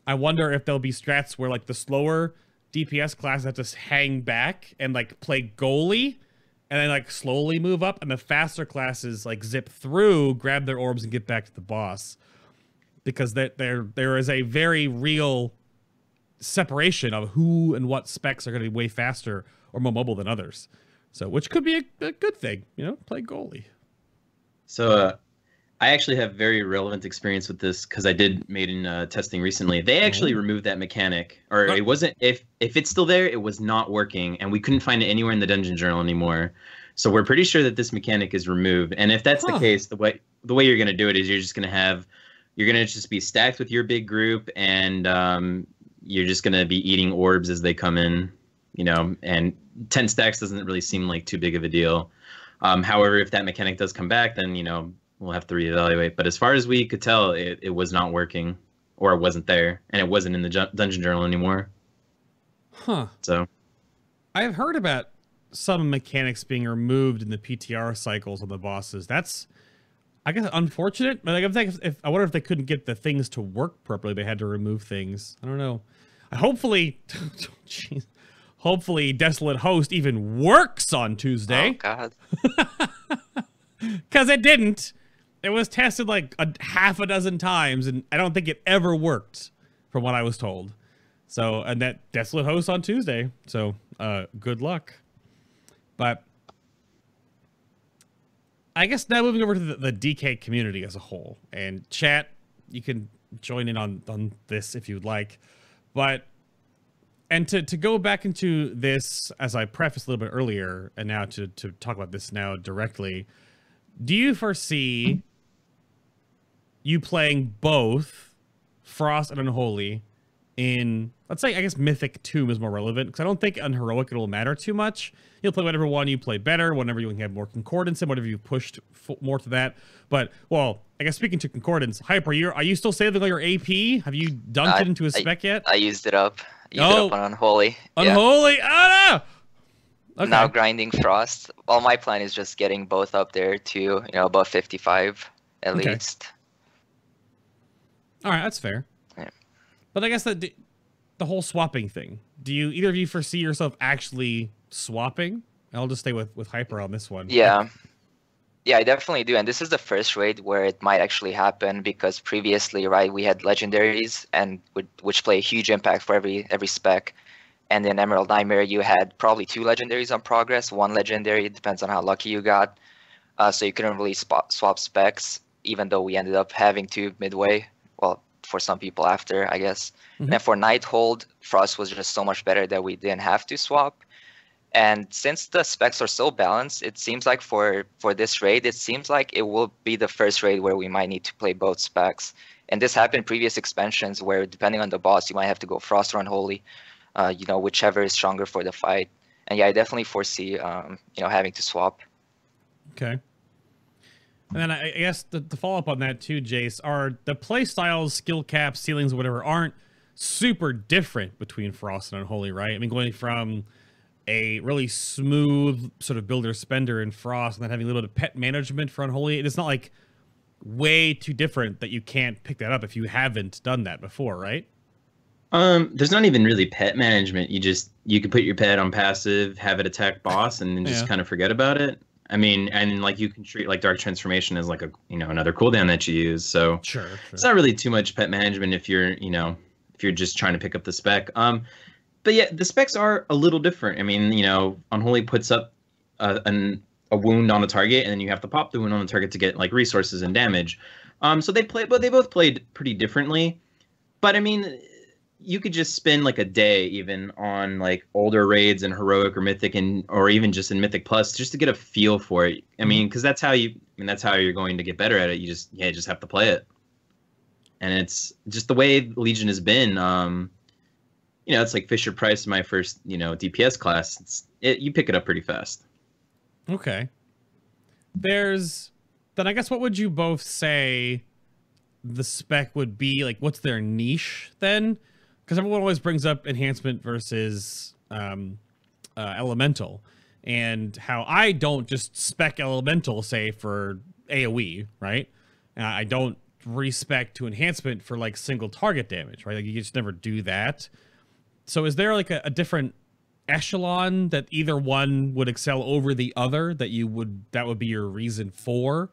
I wonder if there'll be strats where, like, the slower DPS classes have to hang back and, like, play goalie and then, like, slowly move up, and the faster classes, like, zip through, grab their orbs, and get back to the boss. Because there is a very real separation of who and what specs are going to be way faster or more mobile than others. So, which could be a good thing, you know, play goalie. So, I actually have very relevant experience with this because I did Maiden testing recently. They actually removed that mechanic, or it wasn't. If it's still there, it was not working, and we couldn't find it anywhere in the dungeon journal anymore. So we're pretty sure that this mechanic is removed. And if that's the case, the way you're going to do it is you're going to just be stacked with your big group, and you're just going to be eating orbs as they come in, you know. And 10 stacks doesn't really seem like too big of a deal. However, if that mechanic does come back, then you know. We'll have to reevaluate. But as far as we could tell, it was not working, or it wasn't there, and it wasn't in the dungeon journal anymore. Huh. So, I've heard about some mechanics being removed in the PTR cycles on the bosses. That's, I guess, unfortunate. But like, I wonder if they couldn't get the things to work properly. They had to remove things. I don't know. Hopefully, geez, hopefully, Desolate Host even works on Tuesday. Oh God. Because it didn't. It was tested like half a dozen times, and I don't think it ever worked, from what I was told. So, and that Desolate Host on Tuesday. So, good luck. But I guess now moving over to the DK community as a whole. And chat, you can join in on this if you'd like. But, and to go back into this, as I prefaced a little bit earlier, and now to talk about this now directly, do you foresee you playing both Frost and Unholy in, let's say, I guess Mythic Tomb is more relevant, because I don't think on Heroic it'll matter too much. You'll play whatever one you play better, whenever you can have more concordance, and whatever you pushed more to that. But, well, I guess speaking to concordance, Hyper, are you still saving all your AP? Have you dunked it into a spec yet? I used it up. Used it up on Unholy. Unholy? Yeah. Oh, no! Okay. Now grinding Frost. Well, my plan is just getting both up there to, you know, above 55 at least. All right, that's fair. Yeah. But I guess that the whole swapping thing. Do you either of you foresee yourself actually swapping? I'll just stay with Hyper on this one. Yeah. Yeah, I definitely do. And this is the first raid where it might actually happen because previously, right, we had Legendaries and which play a huge impact for every spec. And in Emerald Nightmare, you had probably 2 Legendaries on progress. 1 Legendary, it depends on how lucky you got. So you couldn't really swap specs, even though we ended up having to midway. Well, for some people after, I guess. Mm-hmm. And for Nighthold, Frost was just so much better that we didn't have to swap. And since the specs are so balanced, it seems like for this raid, it seems like it will be the first raid where we might need to play both specs. And this happened in previous expansions where, depending on the boss, you might have to go Frost or Unholy. You know, whichever is stronger for the fight. And yeah, I definitely foresee, you know, having to swap. Okay. And then I guess the follow up on that too, Jace, are the play styles, skill caps, ceilings, whatever, aren't super different between Frost and Unholy, right? I mean, going from a really smooth sort of builder spender in Frost and then having a little bit of pet management for Unholy, it's not like way too different that you can't pick that up if you haven't done that before, right? There's not even really pet management. You can put your pet on passive, have it attack boss, and then just kind of forget about it. I mean, and like you can treat like Dark Transformation as like a, you know, another cooldown that you use. So sure. It's not really too much pet management if you're if you're just trying to pick up the spec. But yeah, the specs are a little different. I mean, you know, Unholy puts up a wound on a target, and then you have to pop the wound on the target to get like resources and damage. So they both played pretty differently. But I mean, you could just spend like a day even on like older raids and heroic or mythic, or even just in Mythic Plus, just to get a feel for it. I mean, because that's how you're going to get better at it. You just have to play it, and it's just the way Legion has been. You know, it's like Fisher Price, my first, you know, DPS class. You pick it up pretty fast. Okay. Then I guess what would you both say the spec would be? Like, what's their niche then? Because everyone always brings up enhancement versus elemental, and how I don't just spec elemental, say, for AoE, right? I don't respec to enhancement for like single target damage, right? Like you just never do that. So is there like a different echelon that either one would excel over the other that would be your reason for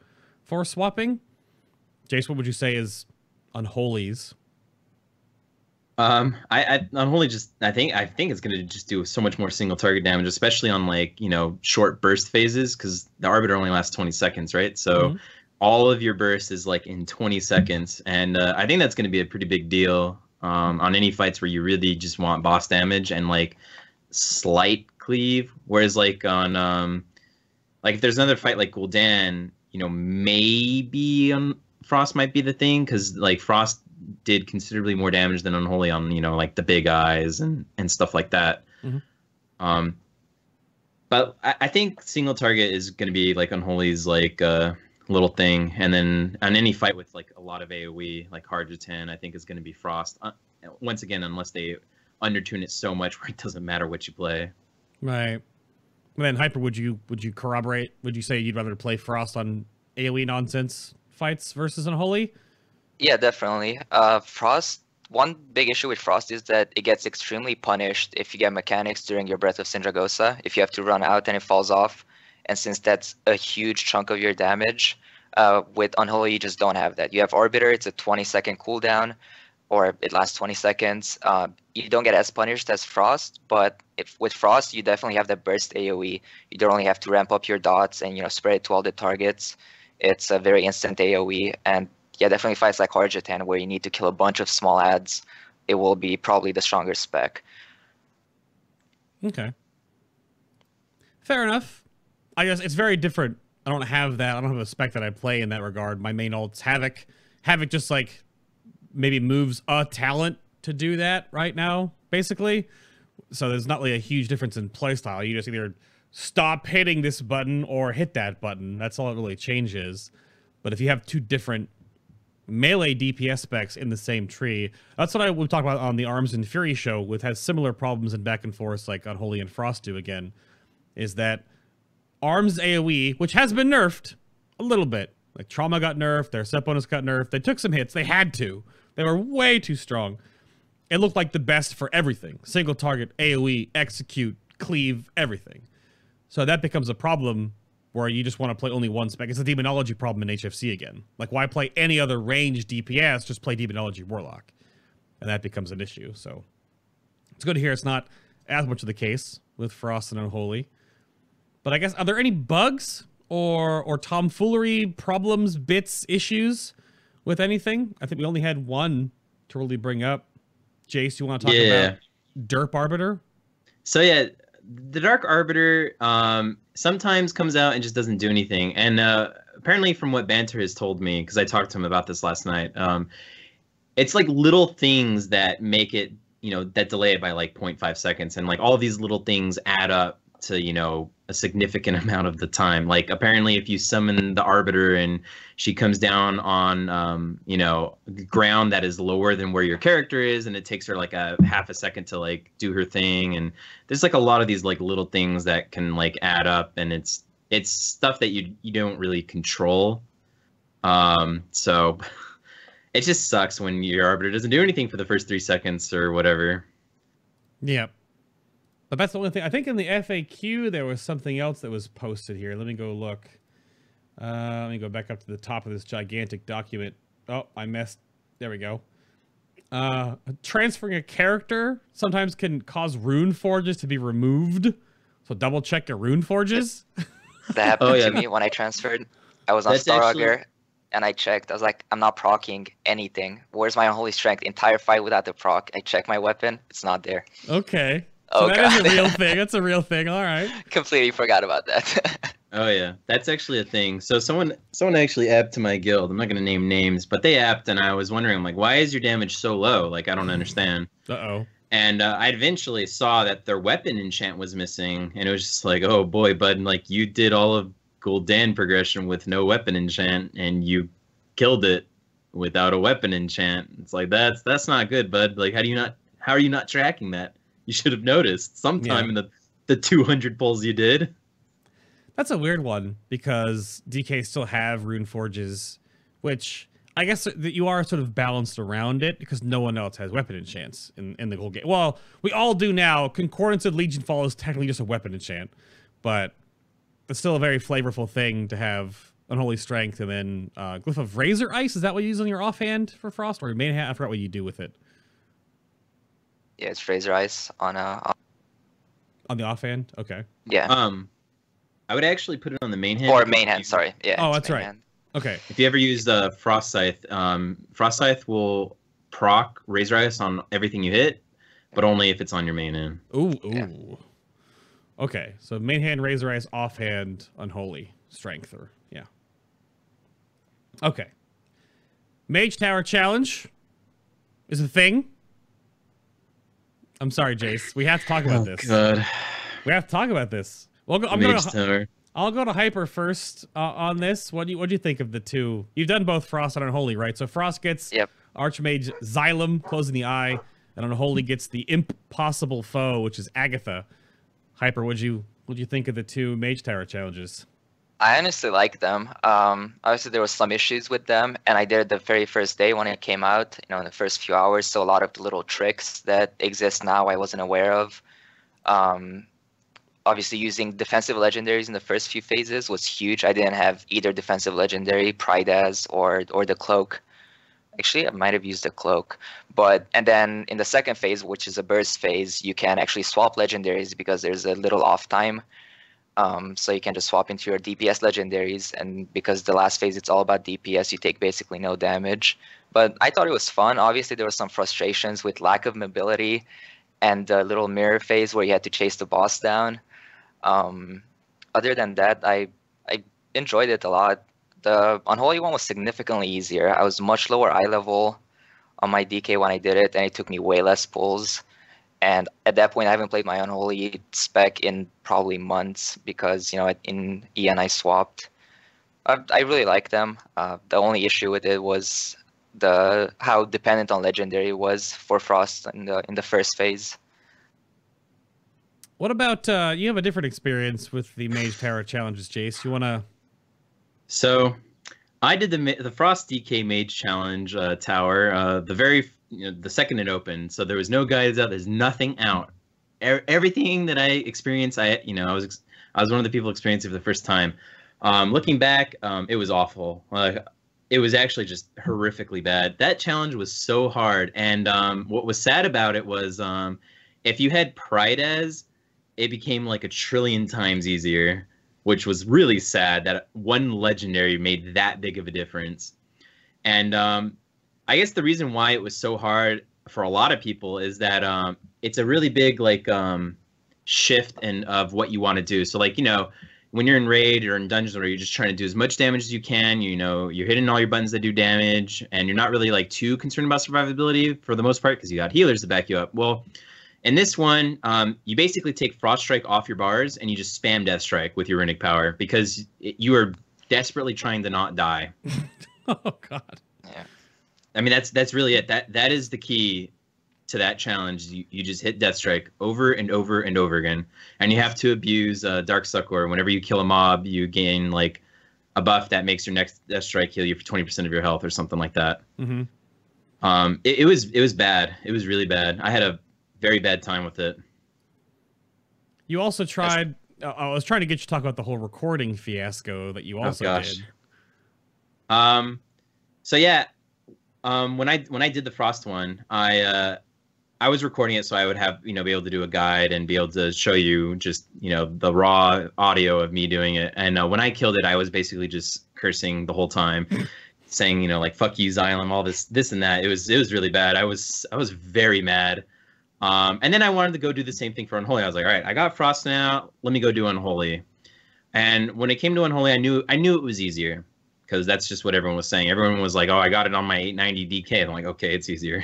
swapping? Jace, what would you say is Unholy's? Unholy I think it's gonna just do so much more single target damage, especially on like, you know, short burst phases, because the Arbiter only lasts 20 seconds, right? So all of your burst is like in 20 seconds, and I think that's gonna be a pretty big deal. On any fights where you really just want boss damage and like slight cleave, whereas like on like if there's another fight like Gul'dan, you know, maybe Frost might be the thing, because like Frost did considerably more damage than Unholy on, you know, like the big eyes and stuff like that. But I think single target is going to be like Unholy's like little thing, and then on any fight with like a lot of AoE, like hard to 10, I think is going to be Frost. Once again, unless they undertune it so much where it doesn't matter what you play. Right. And then Hyper, would you corroborate? Would you say you'd rather play Frost on AoE nonsense fights versus Unholy? Yeah, definitely. Frost. One big issue with Frost is that it gets extremely punished if you get mechanics during your Breath of Sindragosa. If you have to run out and it falls off, and since that's a huge chunk of your damage, with Unholy you just don't have that. You have Arbiter, it's a 20-second cooldown, or it lasts 20 seconds. You don't get as punished as Frost, but with Frost you definitely have the burst AoE. You don't only have to ramp up your dots and, you know, spread it to all the targets. It's a very instant AoE, and yeah, definitely fights like Harjatan where you need to kill a bunch of small ads, it will be probably the stronger spec. Okay. Fair enough. I guess it's very different. I don't have that. I don't have a spec that I play in that regard. My main ult's Havoc. Havoc just like maybe moves a talent to do that right now, basically. So there's not really a huge difference in playstyle. You just either stop hitting this button or hit that button. That's all it really changes. But if you have two different melee DPS specs in the same tree, that's what we talked about on the Arms and Fury show, with has similar problems in back and forth like Unholy and Frost do again, is that Arms AoE, which has been nerfed a little bit, like Trauma got nerfed, their set bonus got nerfed, they took some hits, they had to. They were way too strong. It looked like the best for everything. Single target, AoE, execute, cleave, everything. So that becomes a problem where you just want to play only one spec. It's a demonology problem in HFC again. Like, why play any other range DPS? Just play demonology Warlock. And that becomes an issue. So it's good to hear it's not as much of the case with Frost and Unholy. But I guess, are there any bugs or tomfoolery problems, bits, issues with anything? I think we only had one to really bring up. Jace, you want to talk about Derp Arbiter? So yeah, the Dark Arbiter sometimes comes out and just doesn't do anything. And apparently from what Banter has told me, because I talked to him about this last night, it's like little things that make it, you know, that delay it by like 0.5 seconds. And like all these little things add up to, you know, a significant amount of the time. Like apparently if you summon the Arbiter and she comes down on, you know, ground that is lower than where your character is, and it takes her like a half a second to like do her thing. And there's like a lot of these like little things that can like add up, and it's stuff that you don't really control. So it just sucks when your Arbiter doesn't do anything for the first 3 seconds or whatever. Yeah. But that's the only thing. I think in the FAQ, there was something else that was posted here. Let me go look. Let me go back up to the top of this gigantic document. Oh, I messed. There we go. Transferring a character sometimes can cause rune forges to be removed. So double check your rune forges. That happened to me when I transferred. I was on Starauger, and I checked. I was like, I'm not proccing anything. Where's my unholy strength? Entire fight without the proc. I check my weapon. It's not there. Okay. So that is a real thing. That's a real thing. All right. Completely forgot about that. Oh yeah, that's actually a thing. So someone actually apped to my guild. I'm not gonna name names, but they apped, and I was wondering, I'm like, why is your damage so low? Like, I don't understand. Uh-oh. And I eventually saw that their weapon enchant was missing, and it was just like, oh boy, bud, like you did all of Gul'dan progression with no weapon enchant, and you killed it without a weapon enchant. It's like that's not good, bud. Like, how are you not tracking that? You should have noticed sometime in the 200 pulls you did. That's a weird one because DK still have rune forges, which I guess that you are sort of balanced around it because no one else has weapon enchants in the whole game. Well, we all do now. Concordance of Legion Fall is technically just a weapon enchant, but it's still a very flavorful thing to have Unholy Strength and then Glyph of Razor Ice. Is that what you use on your offhand for Frost or your main hand? I forgot what you do with it. Yeah, it's Razor Ice on the offhand. Okay. Yeah. I would actually put it on the main hand. Or main hand, sorry. Yeah. Oh, that's right. Hand. Okay. If you ever use the Frost Scythe, Frost Scythe will proc Razor Ice on everything you hit, but only if it's on your main hand. Ooh. Yeah. Okay, so main hand Razor Ice, offhand Unholy Strength, or yeah. Okay. Mage Tower Challenge is a thing. I'm sorry, Jace. We have to talk about this. God. We have to talk about this. Well, I'll go to Hyper first on this. What do you think of the two? You've done both Frost and Unholy, right? So Frost gets Archmage Xylem, closing the eye, and Unholy gets the Impossible Foe, which is Agatha. Hyper, what'd you think of the two Mage Tower challenges? I honestly like them. Obviously, there was some issues with them, and I did it the very first day when it came out, in the first few hours. So a lot of the little tricks that exist now I wasn't aware of. Obviously, using defensive legendaries in the first few phases was huge. I didn't have either defensive legendary, Prioritization, or the cloak. Actually, I might have used the cloak. And then in the second phase, which is a burst phase, you can actually swap legendaries because there's a little off time. So you can just swap into your DPS legendaries, and because the last phase it's all about DPS, you take basically no damage. But I thought it was fun. Obviously, there were some frustrations with lack of mobility and the little mirror phase where you had to chase the boss down. Other than that, I enjoyed it a lot. The Unholy one was significantly easier. I was much lower eye level on my DK when I did it, and it took me way less pulls. And at that point, I haven't played my Unholy spec in probably months because, in EN I swapped. I really like them. The only issue with it was how dependent on Legendary it was for Frost in the first phase. What about, you have a different experience with the Mage Tower challenges, Jace. You want to... So, I did the Frost DK Mage Challenge tower, the second it opened. So there was no guides out. There's nothing out. Everything that I experienced, I was one of the people experiencing it for the first time. Looking back, it was awful. It was actually just horrifically bad. That challenge was so hard. And what was sad about it was if you had Prioritization, it became like a trillion times easier, which was really sad that one legendary made that big of a difference. And I guess the reason why it was so hard for a lot of people is that it's a really big shift of what you want to do. So when you're in raid or in dungeons where you're just trying to do as much damage as you can, you're hitting all your buttons that do damage, and you're not really too concerned about survivability for the most part because you got healers to back you up. Well, in this one, you basically take Frost Strike off your bars and you just spam Death Strike with your runic power because you are desperately trying to not die. Oh God. Yeah. I mean, that's really it. That is the key to that challenge. You just hit Death Strike over and over and over again, and you have to abuse Dark Succor. Whenever you kill a mob, you gain a buff that makes your next Death Strike heal you for 20% of your health or something like that. Mm-hmm. It was bad. It was really bad. I had a very bad time with it. You also tried. I was trying to get you to talk about the whole recording fiasco that you also did. So yeah. when I did the Frost one, I was recording it so I would have, be able to do a guide and be able to show you just, the raw audio of me doing it. And when I killed it, I was basically just cursing the whole time, saying, like, fuck you, Xylem, all this and that. It was really bad. I was very mad. And then I wanted to go do the same thing for Unholy. I was like, all right, I got Frost now. Let me go do Unholy. And when it came to Unholy, I knew it was easier because that's just what everyone was saying. Everyone was like, oh, I got it on my 890 DK. I'm like, okay, it's easier.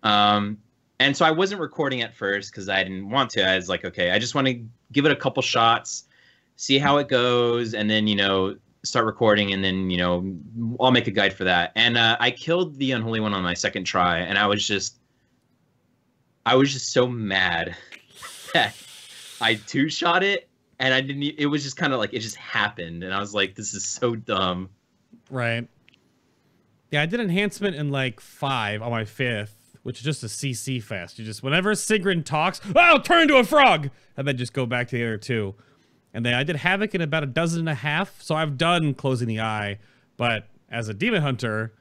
And so I wasn't recording at first because I didn't want to. I was like, okay, I just want to give it a couple shots, see how it goes, and then, start recording, and then, I'll make a guide for that. And I killed the Unholy one on my second try, and I was just so mad that I two-shot it, and it was just kind of like, it just happened, and I was like, this is so dumb. Right. Yeah, I did enhancement in like 5 on my 5th, which is just a CC fest. You just, whenever Sigrun talks, I'll turn into a frog! And then just go back to the other 2. And then I did Havoc in about 12.5, so I've done Closing the Eye. But as a Demon Hunter,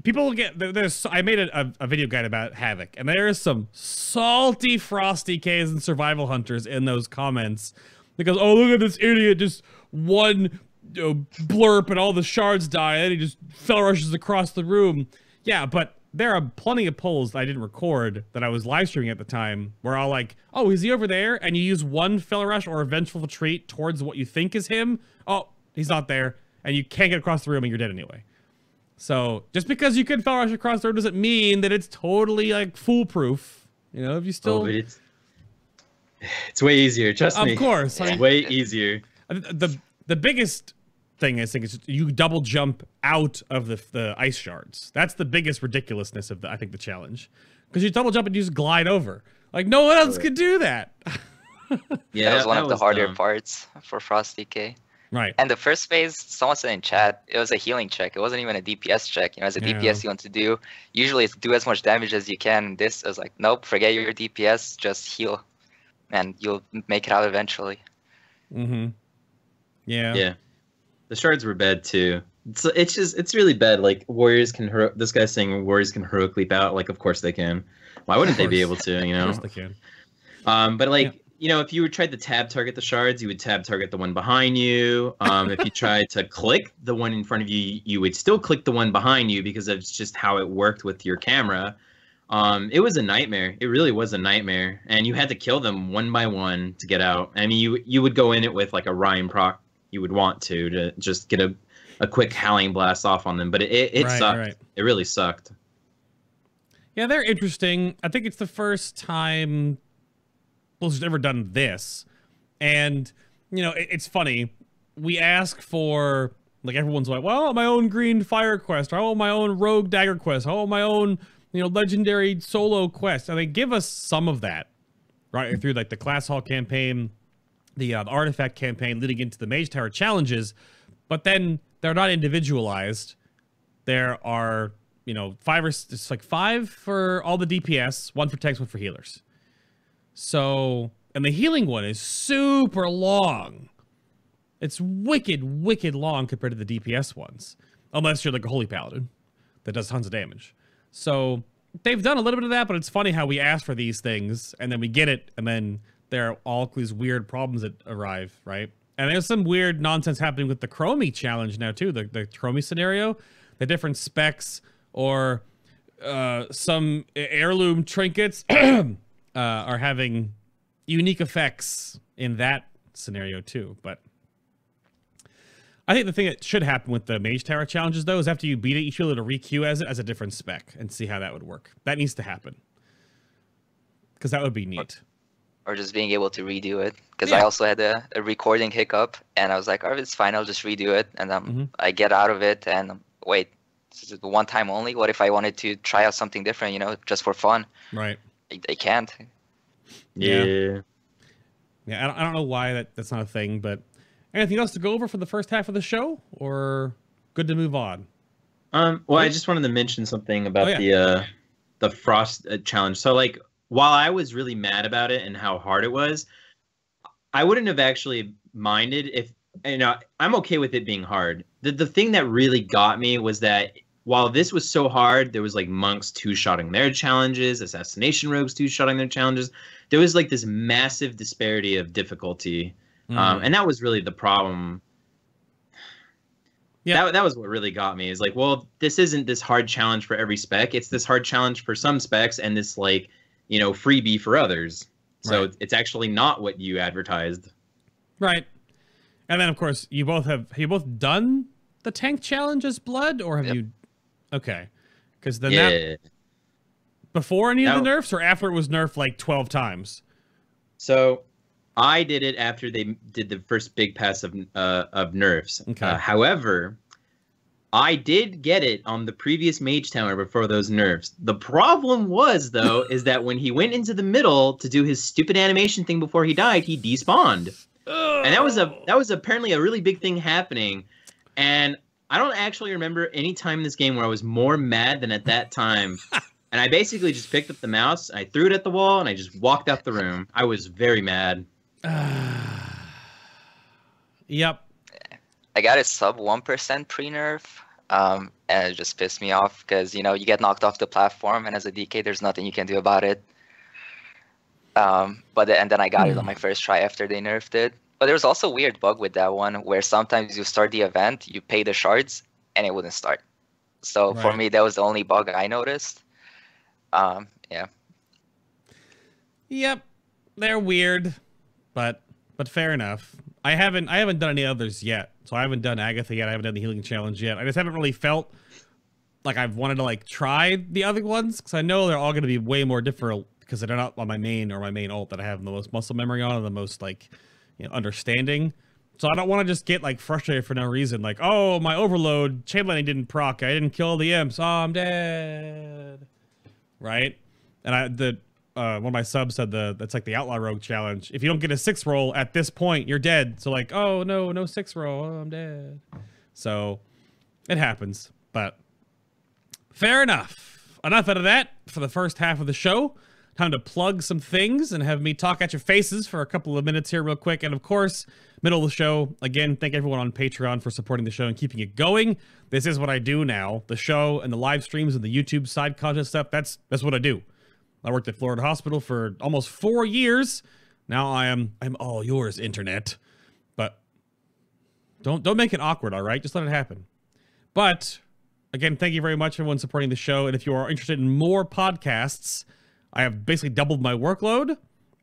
people get, I made a video guide about Havoc, and there is some salty Frosty Ks and Survival Hunters in those comments. Because, oh, look at this idiot, just one blurp and all the shards die, and he just fell rushes across the room. Yeah, but there are plenty of polls that I didn't record that I was live streaming at the time where I'll like, oh, is he over there? And you use one Fell Rush or a Vengeful Retreat towards what you think is him. Oh, he's not there. And you can't get across the room and you're dead anyway. So just because you can Fell Rush across the room doesn't mean that it's totally like foolproof. If you still... Oh, but it's way easier, trust me. Of course. It's way easier. The biggest thing I think is you double jump out of the ice shards. That's the biggest ridiculousness of I think the challenge, because you double jump and you just glide over. Like no one else could do that. Yeah, that was one of the harder parts for Frosty K. Right. And the first phase, someone said in chat, it was a healing check. It wasn't even a DPS check. As a DPS you want to do, usually it's do as much damage as you can. This is like, nope, forget your DPS, just heal, and you'll make it out eventually. Mm-hmm. Yeah. Yeah. The shards were bad too. It's really bad. Like warriors can this guy's saying warriors can heroic leap out. Like of course they can. Why wouldn't they be able to? Of course they can. But like if you tried to tab target the shards, you would tab target the one behind you. If you tried to click the one in front of you, you would still click the one behind you because that's just how it worked with your camera. It was a nightmare. It really was a nightmare, and you had to kill them one by one to get out. I mean, you would go in it with like a Rhyme proc. You would want to just get a quick howling blast off on them, but it sucked. Right. It really sucked. Yeah, they're interesting. I think it's the first time Blizzard's ever done this, and it's funny. We ask for like everyone's like, well, I want my own green fire quest, or I want my own rogue dagger quest, I want my own legendary solo quest, and they give us some of that right through like the Class Hall campaign. The artifact campaign leading into the Mage Tower challenges, but then they're not individualized. There are, 5 for all the DPS, 1 for tanks, 1 for healers. So, and the healing one is super long. It's wicked long compared to the DPS ones, unless you're like a Holy Paladin that does tons of damage. So they've done a little bit of that, but it's funny how we ask for these things and then we get it, and then there are all these weird problems that arrive, right? And there's some weird nonsense happening with the Chromie challenge now, too. The Chromie scenario, the different specs, or some heirloom trinkets are having unique effects in that scenario, too. But I think the thing that should happen with the Mage Tower challenges, though, is after you beat it, you should be able to re-queue as it as a different spec and see how that would work. That needs to happen, because that would be neat. Or just being able to redo it, because I also had a recording hiccup, and I was like, "Oh, it's fine. I'll just redo it." And I get out of it, and wait, this is one time only. What if I wanted to try out something different? Just for fun. Right. I can't. Yeah. Yeah. I don't know why that's not a thing, but anything else to go over for the first half of the show, or good to move on? Well, I just wanted to mention something about the Frost challenge. So like, while I was really mad about it and how hard it was, I wouldn't have actually minded if, I'm okay with it being hard. The thing that really got me was that while this was so hard, there was like monks two-shotting their challenges, assassination rogues two-shotting their challenges. There was like this massive disparity of difficulty, and that was really the problem. Yeah, that was what really got me. Is like, well, this isn't this hard challenge for every spec. It's this hard challenge for some specs, and this like, you know, freebie for others. So it's actually not what you advertised. Right. And then of course have you both done the tank challenge as blood, or have you? Okay, because then that before any of the nerfs or after it was nerfed like 12 times. So I did it after they did the first big pass of nerfs. Okay. However, I did get it on the previous Mage Tower before those nerfs. The problem was, though, is that when he went into the middle to do his stupid animation thing before he died, he despawned. And that was apparently a really big thing happening. And I don't actually remember any time in this game where I was more mad than at that time. And I basically just picked up the mouse, I threw it at the wall, and I just walked out the room. I was very mad. Yep. I got it sub 1% pre-nerf, and it just pissed me off because, you know, you get knocked off the platform, and as a DK, there's nothing you can do about it. And then I got it on my first try after they nerfed it. But there was also a weird bug with that one where sometimes you start the event, you pay the shards, and it wouldn't start. So for me, that was the only bug I noticed. Yeah. Yep. They're weird, but fair enough. I haven't done any others yet. So I haven't done Agatha yet. I haven't done the healing challenge yet. I just haven't really felt like I've wanted to like try the other ones because I know they're all going to be way more different because they're not on my main or my main ult that I have the most muscle memory on and the most like, you know, understanding. So I don't want to just get like frustrated for no reason. Like, oh, my overload chainlightning didn't proc. I didn't kill the imps. Oh, I'm dead. Right? And one of my subs said that's like the Outlaw Rogue challenge. If you don't get a 6 roll at this point, you're dead. So like, oh no 6 roll. Oh, I'm dead. So it happens, but fair enough. Enough out of that for the first half of the show. Time to plug some things and have me talk at your faces for a couple of minutes here real quick. And of course, middle of the show, again, thank everyone on Patreon for supporting the show and keeping it going. This is what I do now. The show and the live streams and the YouTube side content stuff, that's what I do. I worked at Florida Hospital for almost 4 years. Now I'm all yours, internet. But don't make it awkward, all right? Just let it happen. But again, thank you very much everyone supporting the show. And if you are interested in more podcasts, I have basically doubled my workload,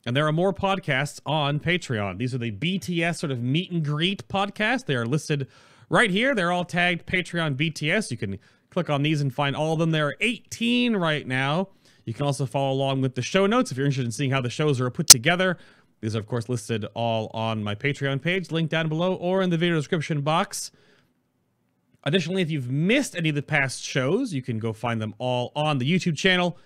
and there are more podcasts on Patreon. These are the BTS sort of meet and greet podcasts. They are listed right here. They're all tagged Patreon BTS. You can click on these and find all of them. There are 18 right now. You can also follow along with the show notes if you're interested in seeing how the shows are put together. These are, of course, listed all on my Patreon page, linked down below or in the video description box. Additionally, if you've missed any of the past shows, you can go find them all on the YouTube channel.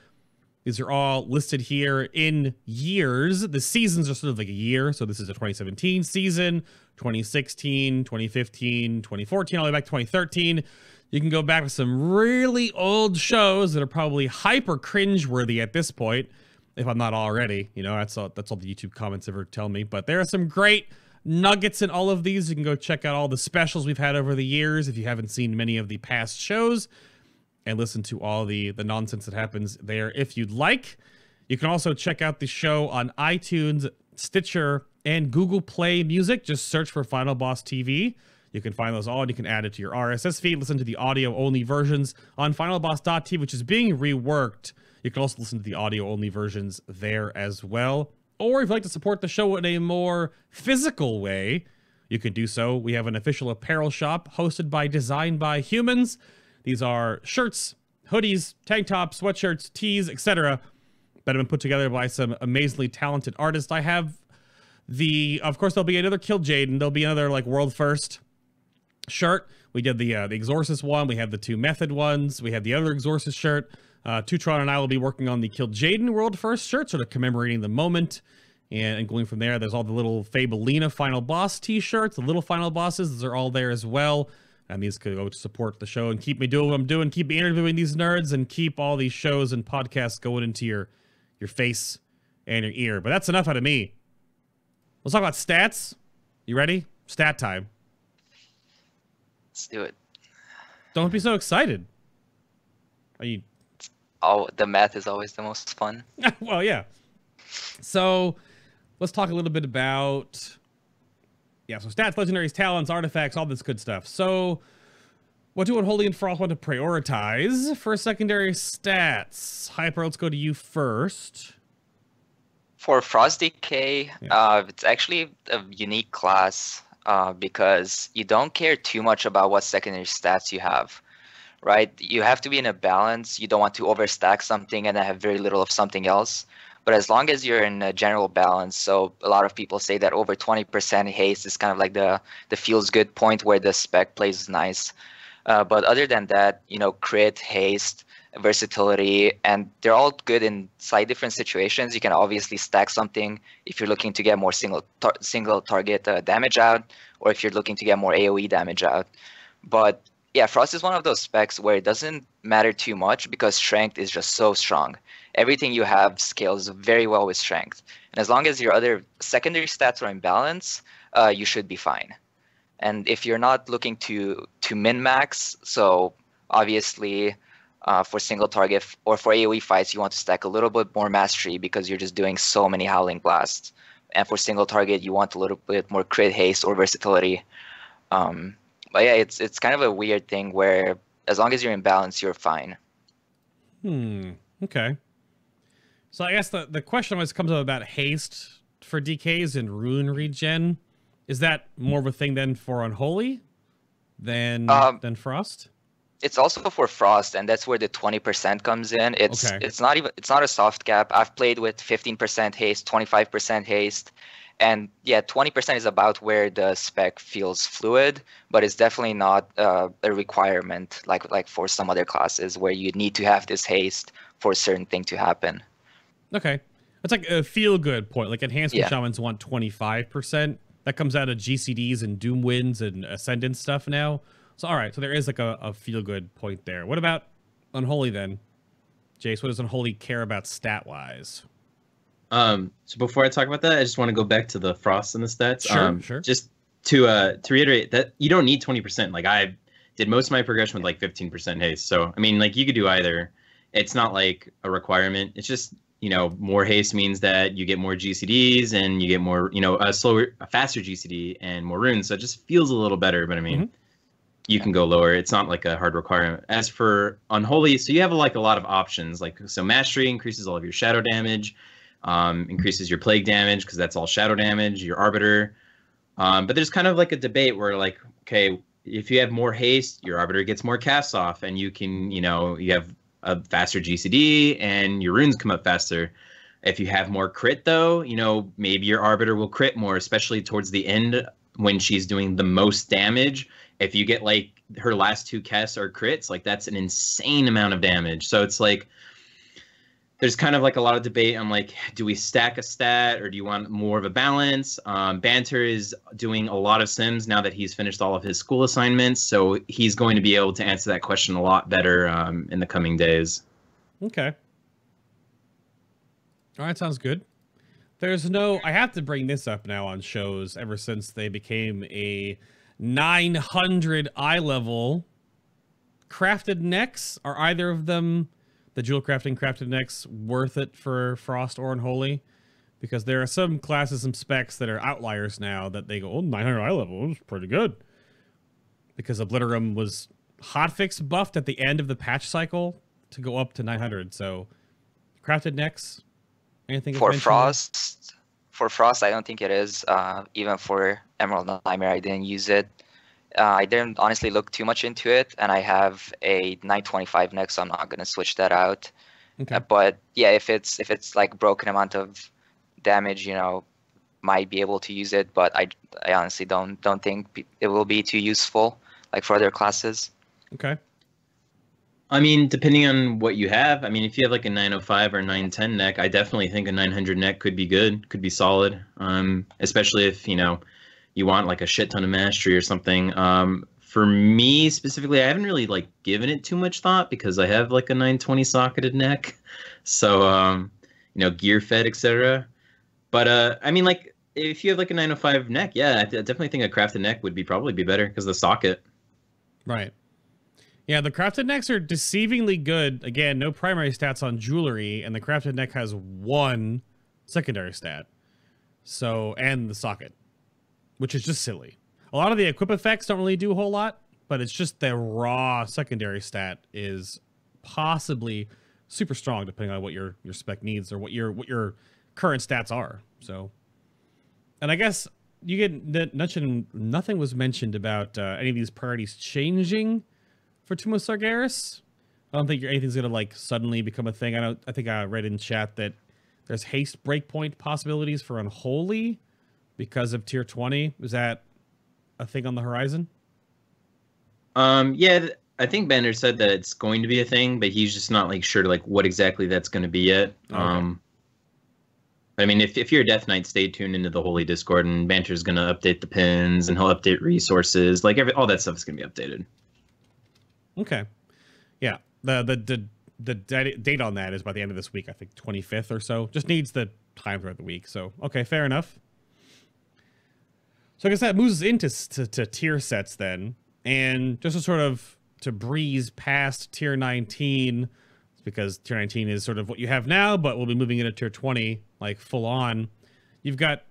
These are all listed here in years. The seasons are sort of like a year. So this is a 2017 season, 2016, 2015, 2014, all the way back to 2013. You can go back to some really old shows that are probably hyper cringeworthy at this point, if I'm not already. You know, that's all the YouTube comments ever tell me. But there are some great nuggets in all of these. You can go check out all the specials we've had over the years if you haven't seen many of the past shows, and listen to all the nonsense that happens there if you'd like. You can also check out the show on iTunes, Stitcher, and Google Play Music. Just search for Final Boss TV. You can find those all, and you can add it to your RSS feed. Listen to the audio-only versions on FinalBossTV, which is being reworked. You can also listen to the audio-only versions there as well. Or if you'd like to support the show in a more physical way, you can do so. We have an official apparel shop hosted by Design by Humans. These are shirts, hoodies, tank tops, sweatshirts, tees, etc. that have been put together by some amazingly talented artists. I have of course, there'll be another Kill Jaden. There'll be another like world first shirt. We did the Exorcist one. We have the 2 Method ones. We have the other Exorcist shirt. Tutron and I will be working on the Kill Jaden world first shirt, sort of commemorating the moment. And going from there, there's all the little Fabelina Final Boss t-shirts, the little Final Bosses. Those are all there as well. And these could go to support the show and keep me doing what I'm doing, keep me interviewing these nerds, and keep all these shows and podcasts going into your face and your ear. But that's enough out of me. Let's talk about stats. You ready? Stat time. Let's do it. Don't be so excited. Are you? Oh, the math is always the most fun. Well, yeah. So let's talk a little bit about, so stats, legendaries, talents, artifacts, all this good stuff. So what do Unholy and Frost want to prioritize for secondary stats? Hyper, let's go to you first. For Frost Decay, it's actually a unique class because you don't care too much about what secondary stats you have. Right, you have to be in a balance. You don't want to overstack something and then have very little of something else. But as long as you're in a general balance, so a lot of people say that over 20% haste is kind of like the feels good point where the spec plays nice. But other than that, crit, haste, versatility, and they're all good in slightly different situations. You can obviously stack something if you're looking to get more single target damage out, or if you're looking to get more AoE damage out. But yeah, Frost is one of those specs where it doesn't matter too much because strength is just so strong. Everything you have scales very well with strength. And as long as your other secondary stats are in balance, you should be fine. And if you're not looking to min-max, so obviously for single target or for AoE fights, you want to stack a little bit more mastery because you're just doing so many Howling Blasts. And for single target, you want a little bit more crit, haste, or versatility. But yeah, it's kind of a weird thing where as long as you're in balance, you're fine. Okay. So I guess the question always comes up about haste for DKs and rune regen. Is that more of a thing then for Unholy than Frost? It's also for Frost, and that's where the 20% comes in. It's not a soft cap. I've played with 15% haste, 25% haste. And yeah, 20% is about where the spec feels fluid, but it's definitely not a requirement like for some other classes where you need to have this haste for a certain thing to happen. Okay. It's like a feel-good point. Like Enhancement Shamans want 25%. That comes out of GCDs and Doom Winds and Ascendant stuff now. So, all right. So there is like a feel-good point there. What about Unholy then? Jace, what does Unholy care about stat-wise? So before I talk about that, I just want to go back to the Frost and the stats. Sure. Just to reiterate that you don't need 20%. Like I did most of my progression with like 15% haste. So I mean, like you could do either. It's not like a requirement. It's just more haste means that you get more GCDs and you get more a faster GCD and more runes. So it just feels a little better. But I mean, you can go lower. It's not like a hard requirement. As for Unholy, so you have like a lot of options. Like so, Mastery increases all of your shadow damage. Increases your plague damage because that's all shadow damage, your arbiter. But there's kind of like a debate where like, okay, if you have more haste, your arbiter gets more casts off and you can, you have a faster GCD and your runes come up faster. If you have more crit though, maybe your arbiter will crit more, especially towards the end when she's doing the most damage. If you get like her last 2 casts are crits, like that's an insane amount of damage. So it's like, there's kind of like a lot of debate on like, do we stack a stat or do you want more of a balance? Banter is doing a lot of sims now that he's finished all of his school assignments. So he's going to be able to answer that question a lot better in the coming days. Okay. All right, sounds good. I have to bring this up now on shows ever since they became a 900 eye level. Crafted necks, are either of them... the jewel crafted necks worth it for Frost or Unholy? Because there are some classes, some specs that are outliers now that they go, 900 eye level is pretty good. Because Obliterum was hotfix buffed at the end of the patch cycle to go up to 900. So, crafted necks, anything for Frost? For Frost, I don't think it is. Even for Emerald Nightmare, I didn't use it. I didn't honestly look too much into it, and I have a 925 neck, so I'm not going to switch that out. Okay. But yeah, if it's like broken amount of damage, might be able to use it, but I honestly don't think it will be too useful like for other classes. Okay. I mean, depending on what you have. I mean, if you have like a 905 or 910 neck, I definitely think a 900 neck could be good, could be solid. Especially if you want like a shit ton of mastery or something. For me specifically, I haven't really like given it too much thought because I have like a 920 socketed neck, so gear fed, etc. But I mean, like if you have like a 905 neck, yeah, I definitely think a crafted neck would probably be better because the socket. Right. Yeah, the crafted necks are deceivingly good. Again, no primary stats on jewelry, and the crafted neck has 1 secondary stat. So, and the socket, which is just silly. A lot of the equip effects don't really do a whole lot, but it's just the raw secondary stat is possibly super strong depending on what your spec needs or what your current stats are. So, and I guess you get nothing was mentioned about any of these priorities changing for Tomb of Sargeras. I don't think anything's gonna like suddenly become a thing. I think I read in chat that there's haste breakpoint possibilities for Unholy because of tier 20. Is that a thing on the horizon? Yeah, I think Banner said that it's going to be a thing, but he's just not like sure like what exactly that's going to be yet. Okay. I mean, if you're a Death Knight, stay tuned into the Holy Discord, and Banter's going to update the pins, and he'll update resources. Like all that stuff is going to be updated. Okay. Yeah. The date on that is by the end of this week, I think 25th or so. Just needs the time throughout the week. So, okay, fair enough. So I guess that moves us into to tier sets then. And just to breeze past tier 19, because tier 19 is sort of what you have now, but we'll be moving into tier 20, like full on. You've got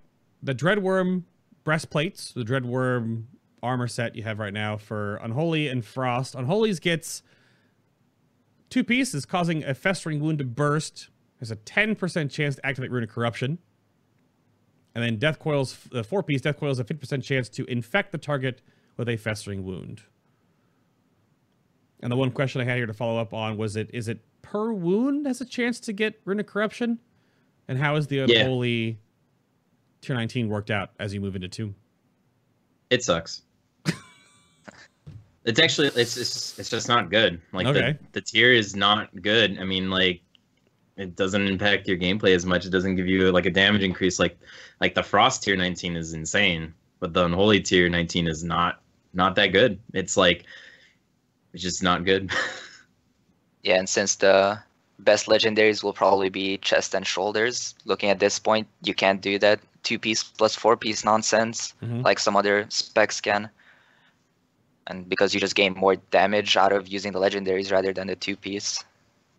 the Dreadworm breastplates, the Dreadworm armor set you have right now for Unholy and Frost. Unholy's gets 2 pieces, causing a festering wound to burst. There's a 10% chance to activate Runic Corruption. And then Death Coil's, the 4-piece Death Coil has a 50% chance to infect the target with a festering wound. And the one question I had here to follow up on was is it per wound has a chance to get Runic Corruption? And how is the Unholy tier 19 worked out as you move into 2? It sucks. It's actually it's just not good. Like the tier is not good. I mean, like it doesn't impact your gameplay as much. It doesn't give you like a damage increase. Like the Frost tier 19 is insane, but the Unholy tier 19 is not that good. It's like it's just not good. Yeah, and since the best legendaries will probably be chest and shoulders, looking at this point, you can't do that 2-piece plus 4-piece nonsense like some other specs can. And because you just gain more damage out of using the legendaries rather than the 2-piece.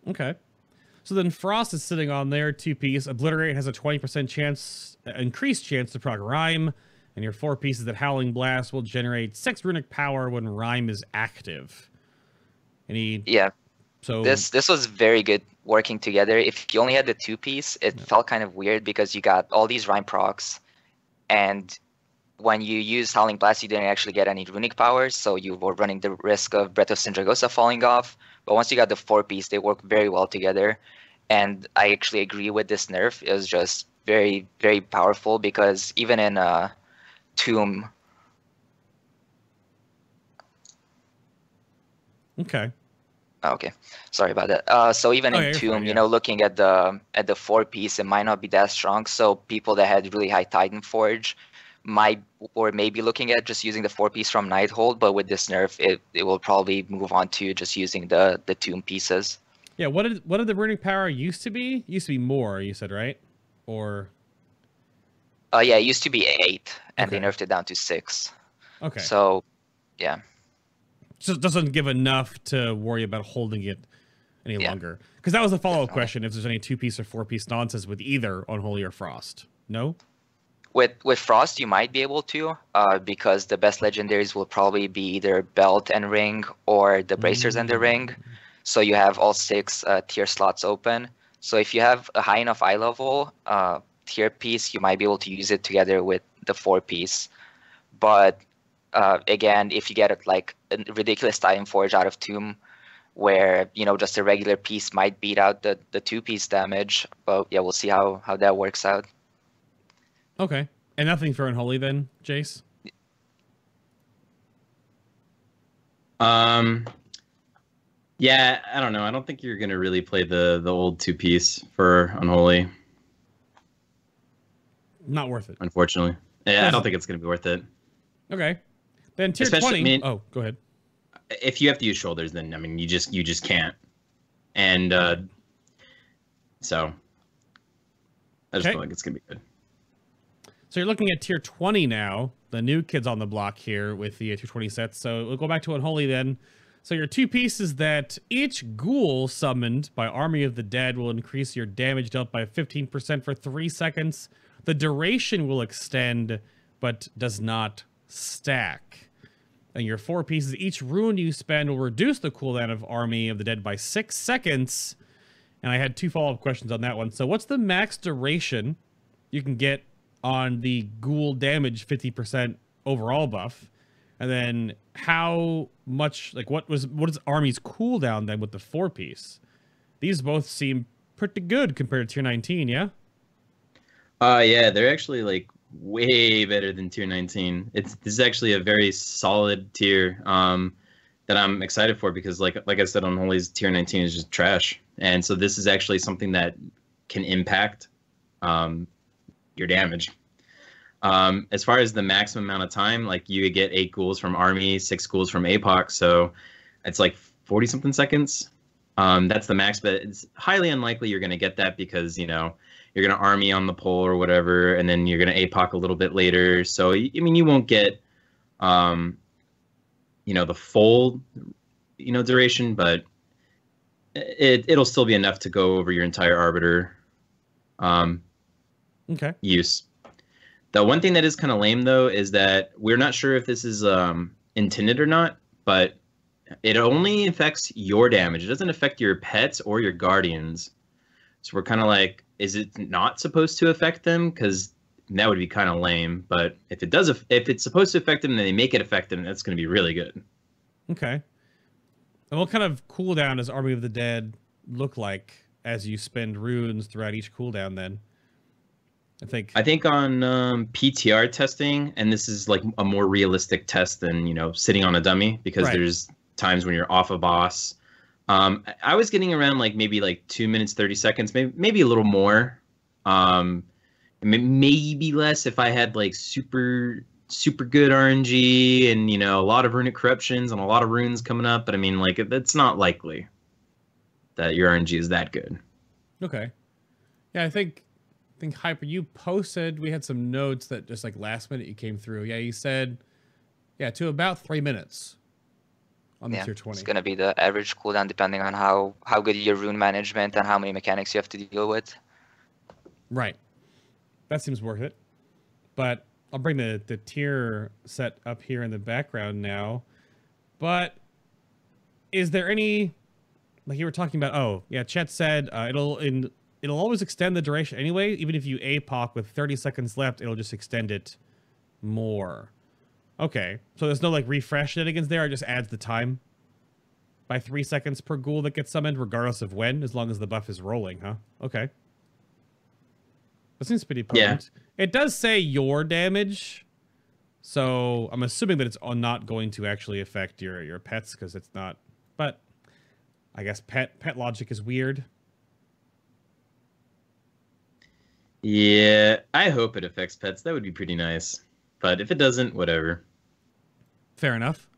Okay. So then Frost is sitting on there, 2-piece. Obliterate has a 20% chance, increased chance to proc Rhyme. And your 4 pieces that Howling Blast will generate 6 runic power when Rhyme is active. Yeah. So this was very good working together. If you only had the 2-piece, it felt kind of weird because you got all these Rhyme procs, and when you use Howling Blast, you didn't actually get any runic powers, so you were running the risk of Breath of Sindragosa falling off. But once you got the 4-piece, they work very well together. And I actually agree with this nerf. It was just very, very powerful because even in Tomb... Okay. Okay, sorry about that. So even in Tomb, fine, you know, looking at the 4-piece, it might not be that strong. So people that had really high Titan Forge might or maybe looking at just using the 4-piece from Nighthold, but with this nerf, it will probably move on to just using the Tomb pieces. Yeah, what did the runic power used to be? It used to be more, you said, right? Or yeah, it used to be 8, and they nerfed it down to 6. Okay. So, yeah. So it doesn't give enough to worry about holding it any longer. Because that was the follow-up question, if there's any 2-piece or 4-piece nonsense with either Unholy or Frost. No? With Frost, you might be able to, because the best legendaries will probably be either Belt and Ring or the Bracers and the Ring. So you have all 6 tier slots open. So if you have a high enough eye level tier piece, you might be able to use it together with the 4-piece. But again, if you get it like a ridiculous Titan Forge out of Tomb, where just a regular piece might beat out the 2-piece damage. But yeah, we'll see how that works out. Okay, and nothing for Unholy then, Jace? Yeah, I don't know. I don't think you're gonna really play the old 2-piece for Unholy. Not worth it, unfortunately. Yeah, I don't think it's gonna be worth it. Okay, then tier 20. I mean, oh, go ahead. If you have to use shoulders, then I mean you just can't. And so I just feel like it's gonna be good. So you're looking at tier 20 now, the new kids on the block here with the tier 20 sets. So we'll go back to Unholy then. So your two pieces that each ghoul summoned by Army of the Dead will increase your damage dealt by 15% for 3 seconds. The duration will extend, but does not stack. And your 4 pieces, each rune you spend will reduce the cooldown of Army of the Dead by 6 seconds. And I had 2 follow-up questions on that one. So what's the max duration you can get on the ghoul damage 50% overall buff? And then how much, like, what is Army's cooldown then with the 4-piece? These both seem pretty good compared to tier 19, yeah? Yeah, they're actually like way better than tier 19. This is actually a very solid tier that I'm excited for, because like I said, Unholy's tier 19 is just trash. And so this is actually something that can impact your damage. As far as the maximum amount of time, like you get 8 ghouls from Army, 6 ghouls from APOC, so it's like 40 something seconds. That's the max, but it's highly unlikely you're going to get that, because, you know, you're going to Army on the pole or whatever, and then you're going to APOC a little bit later. So, I mean, you won't get, you know, the full, you know, duration, but it'll still be enough to go over your entire Arbiter use. The one thing that is kind of lame, though, is that we're not sure if this is intended or not, but it only affects your damage. It doesn't affect your pets or your guardians. So we're kind of like, is it not supposed to affect them? Because that would be kind of lame. But if it does, if it's supposed to affect them, then they make it affect them, that's going to be really good. Okay. And what kind of cooldown does Army of the Dead look like as you spend runes throughout each cooldown then? I think on PTR testing, and this is like a more realistic test than, you know, sitting on a dummy, because there's times when you're off a boss. I was getting around like maybe like 2 minutes 30 seconds, maybe a little more, maybe less if I had like super good RNG and, you know, a lot of runic corruptions and a lot of runes coming up. But I mean, like, it's not likely that your RNG is that good. Okay. Yeah, I think Hyper, you posted, we had some notes that just like last minute you came through. Yeah, you said, yeah, to about 3 minutes on the tier 20. It's going to be the average cooldown depending on how good your rune management and how many mechanics you have to deal with. Right. That seems worth it. But I'll bring the tier set up here in the background now. But is there any, like you were talking about, oh, yeah, Chet said it'll always extend the duration anyway. Even if you APOC with 30 seconds left, it'll just extend it more. Okay, so there's no like refresh shenanigans there. It just adds the time by 3 seconds per ghoul that gets summoned, regardless of when, as long as the buff is rolling, huh? Okay. That seems pretty potent. Yeah. It does say your damage, so I'm assuming that it's not going to actually affect your pets, because it's not. But I guess pet logic is weird. Yeah, I hope it affects pets. That would be pretty nice. But if it doesn't, whatever. Fair enough.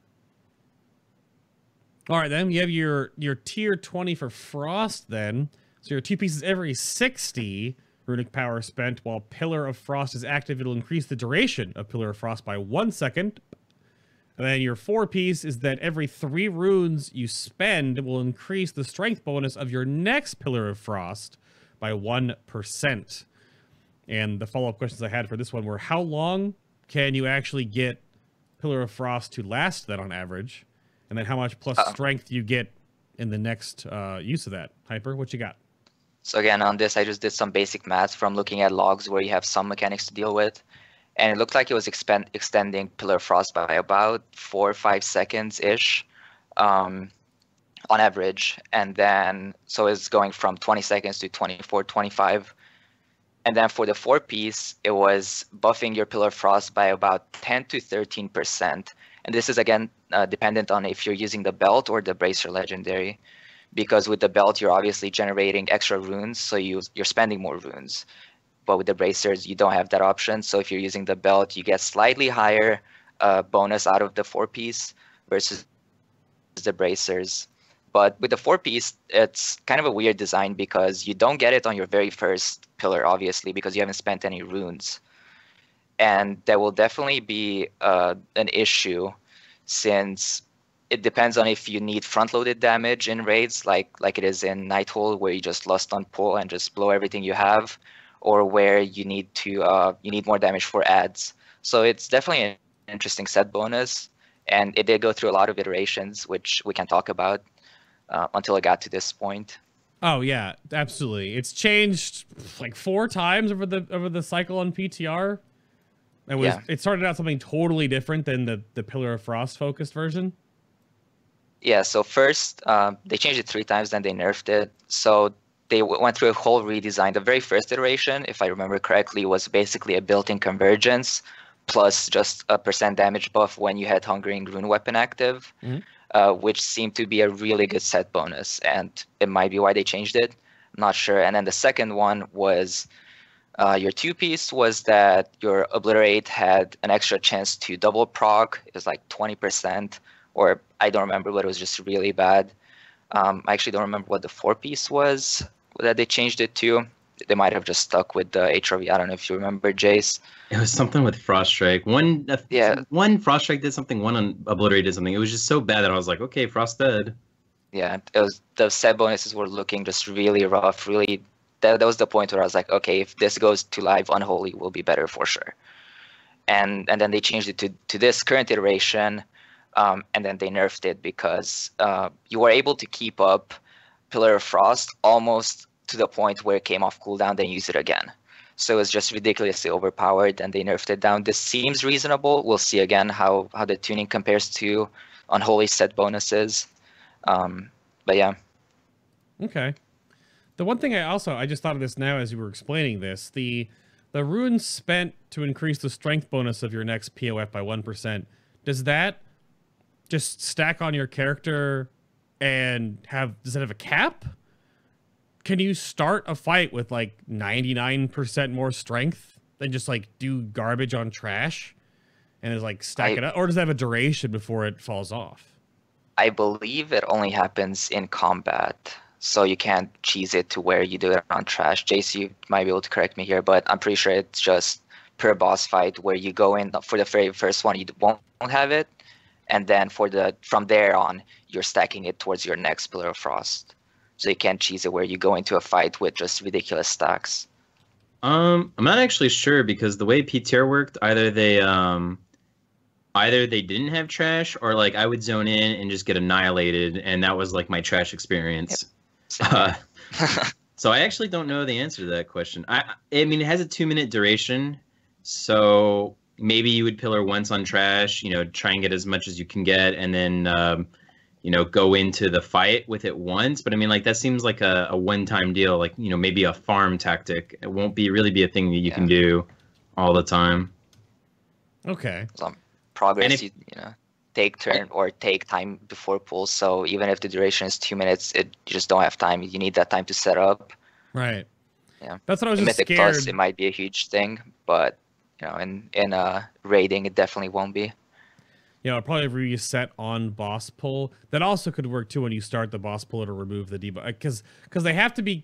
All right, then. You have your tier 20 for Frost, then. So your 2 pieces every 60 runic power spent while Pillar of Frost is active. It'll increase the duration of Pillar of Frost by 1 second. And then your 4 piece is that every 3 runes you spend will increase the strength bonus of your next Pillar of Frost by 1%. And the follow-up questions I had for this one were, how long can you actually get Pillar of Frost to last then on average? And then how much plus strength you get in the next use of that? Hyper, what you got? So again, on this, I just did some basic math from looking at logs where you have some mechanics to deal with. And it looked like it was extending Pillar of Frost by about 4 or 5 seconds-ish on average. And then, so it's going from 20 seconds to 24, 25. And then for the 4 piece, it was buffing your Pillar of Frost by about 10 to 13%. And this is, again, dependent on if you're using the belt or the Bracer Legendary. Because with the belt, you're obviously generating extra runes, so you're spending more runes. But with the Bracers, you don't have that option. So if you're using the belt, you get slightly higher bonus out of the 4 piece versus the Bracers. But with the 4 piece, it's kind of a weird design because you don't get it on your very first pillar, obviously, because you haven't spent any runes. And there will definitely be an issue since it depends on if you need front-loaded damage in raids, like it is in Nighthold, where you just lust on pull and just blow everything you have, or where you need to you need more damage for adds. So it's definitely an interesting set bonus, and it did go through a lot of iterations, which we can talk about until it got to this point. Oh yeah, absolutely. It's changed like 4 times over the cycle on PTR. It started out something totally different than the Pillar of Frost focused version. Yeah, so first they changed it 3 times, then they nerfed it. So they went through a whole redesign. The very first iteration, if I remember correctly, was basically a built-in convergence plus just a % damage buff when you had Hungering Rune Weapon active, which seemed to be a really good set bonus, and it might be why they changed it. I'm not sure. And then the second one was your 2-piece was that your Obliterate had an extra chance to double proc. It was like 20%, or I don't remember, but it was just really bad. I actually don't remember what the 4-piece was that they changed it to. They might have just stuck with the HRV. I don't know if you remember, Jace. It was something with Frost Strike. One Frost Strike did something, one Obliterate did something. It was just so bad that I was like, okay, Frost dead. Yeah, it was, the set bonuses were looking just really rough. Really, that was the point where I was like, okay, if this goes to live, Unholy will be better for sure. And then they changed it to this current iteration, and then they nerfed it because you were able to keep up Pillar of Frost almost to the point where it came off cooldown, then use it again. So it was just ridiculously overpowered, and they nerfed it down. This seems reasonable. We'll see again how the tuning compares to Unholy set bonuses. But yeah. Okay. The one thing I just thought of this now as you were explaining this, the runes spent to increase the strength bonus of your next POF by 1%, does that just stack on your character and does it have a cap? Can you start a fight with like 99% more strength than just like do garbage on trash and is like stack it up? Or does it have a duration before it falls off? I believe it only happens in combat, so you can't cheese it to where you do it on trash. Jace, you might be able to correct me here, but I'm pretty sure it's just per boss fight where you go in for the very first one, you won't have it, and then from there on, you're stacking it towards your next Pillar of Frost. So you can't cheese it where you go into a fight with just ridiculous stacks. I'm not actually sure, because the way PTR worked, either they didn't have trash, or like I would zone in and just get annihilated, and that was like my trash experience. Yep. So I actually don't know the answer to that question. I mean, it has a 2-minute duration, so maybe you would pillar once on trash, try and get as much as you can get, and then go into the fight with it once. But I mean, like, that seems like a one-time deal, like, maybe a farm tactic. It won't really be a thing that you can do all the time. Okay. Progress, take turn or take time before pull. So even if the duration is 2 minutes, you just don't have time. You need that time to set up. Right. Yeah. That's what I was just Mythic scared. Plus, it might be a huge thing, but in raiding, it definitely won't be. It'll probably reset on boss pull. That also could work too when you start the boss pull to remove the debuff, because they have to be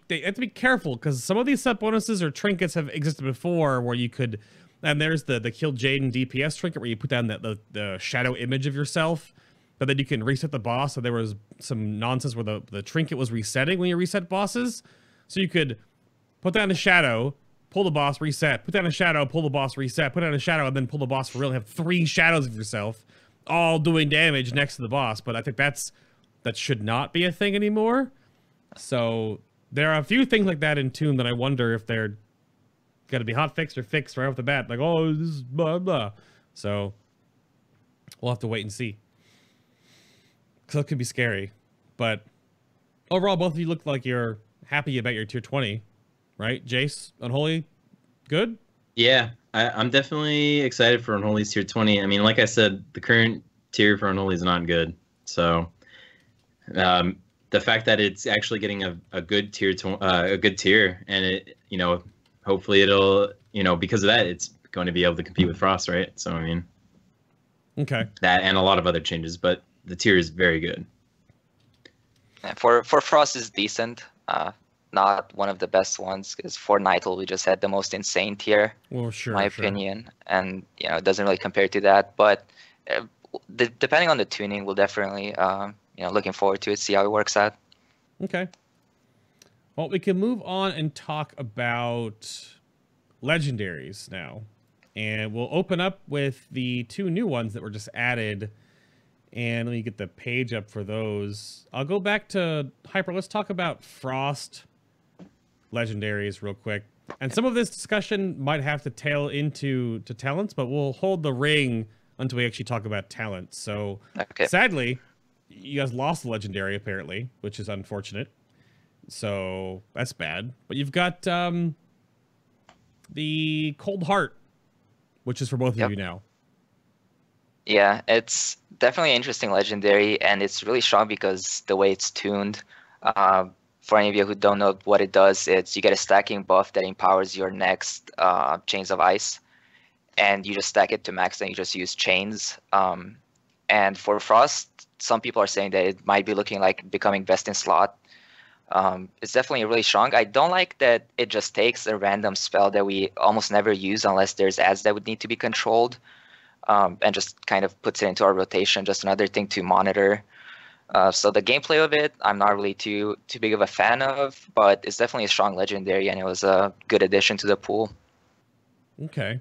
careful, because some of these set bonuses or trinkets have existed before where you could. And there's the Kill Jaden DPS trinket where you put down the shadow image of yourself, but then you can reset the boss. So there was some nonsense where the trinket was resetting when you reset bosses. So you could put down a shadow, pull the boss, reset, put down a shadow, pull the boss, reset, put down a shadow, and then pull the boss for real. Have 3 shadows of yourself, all doing damage next to the boss. But I think that should not be a thing anymore. So there are a few things like that in Toon that I wonder if they're got to be hot fixed or fixed right off the bat. Like, oh, this is blah, blah. So we'll have to wait and see. Because that could be scary. But overall, both of you look like you're happy about your tier 20, right? Jace, Unholy, good? Yeah, I'm definitely excited for Unholy's tier 20. I mean, like I said, the current tier for Unholy is not good. So the fact that it's actually getting a good tier, and it, hopefully it'll, because of that, it's going to be able to compete with Frost, right? So, I mean, okay, that and a lot of other changes, but the tier is very good. Yeah, for Frost is decent, not one of the best ones, because for Nittle we just had the most insane tier, well, sure, in my opinion, and it doesn't really compare to that. But depending on the tuning, we'll definitely looking forward to it, see how it works out. Okay. Well, we can move on and talk about Legendaries now. And we'll open up with the 2 new ones that were just added. And let me get the page up for those. I'll go back to Hyper. Let's talk about Frost Legendaries real quick. And some of this discussion might have to tail into talents, but we'll hold the ring until we actually talk about talents. So, sadly, you guys lost the Legendary, apparently, which is unfortunate. So, that's bad. But you've got the Cold Heart, which is for both of you now. Yeah, it's definitely an interesting Legendary, and it's really strong because the way it's tuned. For any of you who don't know what it does, it's you get a stacking buff that empowers your next Chains of Ice, and you just stack it to max, and you just use Chains. And for Frost, some people are saying that it might be looking like becoming best in slot. It's definitely really strong. I don't like that it just takes a random spell that we almost never use unless there's ads that would need to be controlled, and just kind of puts it into our rotation, just another thing to monitor. So the gameplay of it, I'm not really too big of a fan of, but it's definitely a strong Legendary, and it was a good addition to the pool. Okay.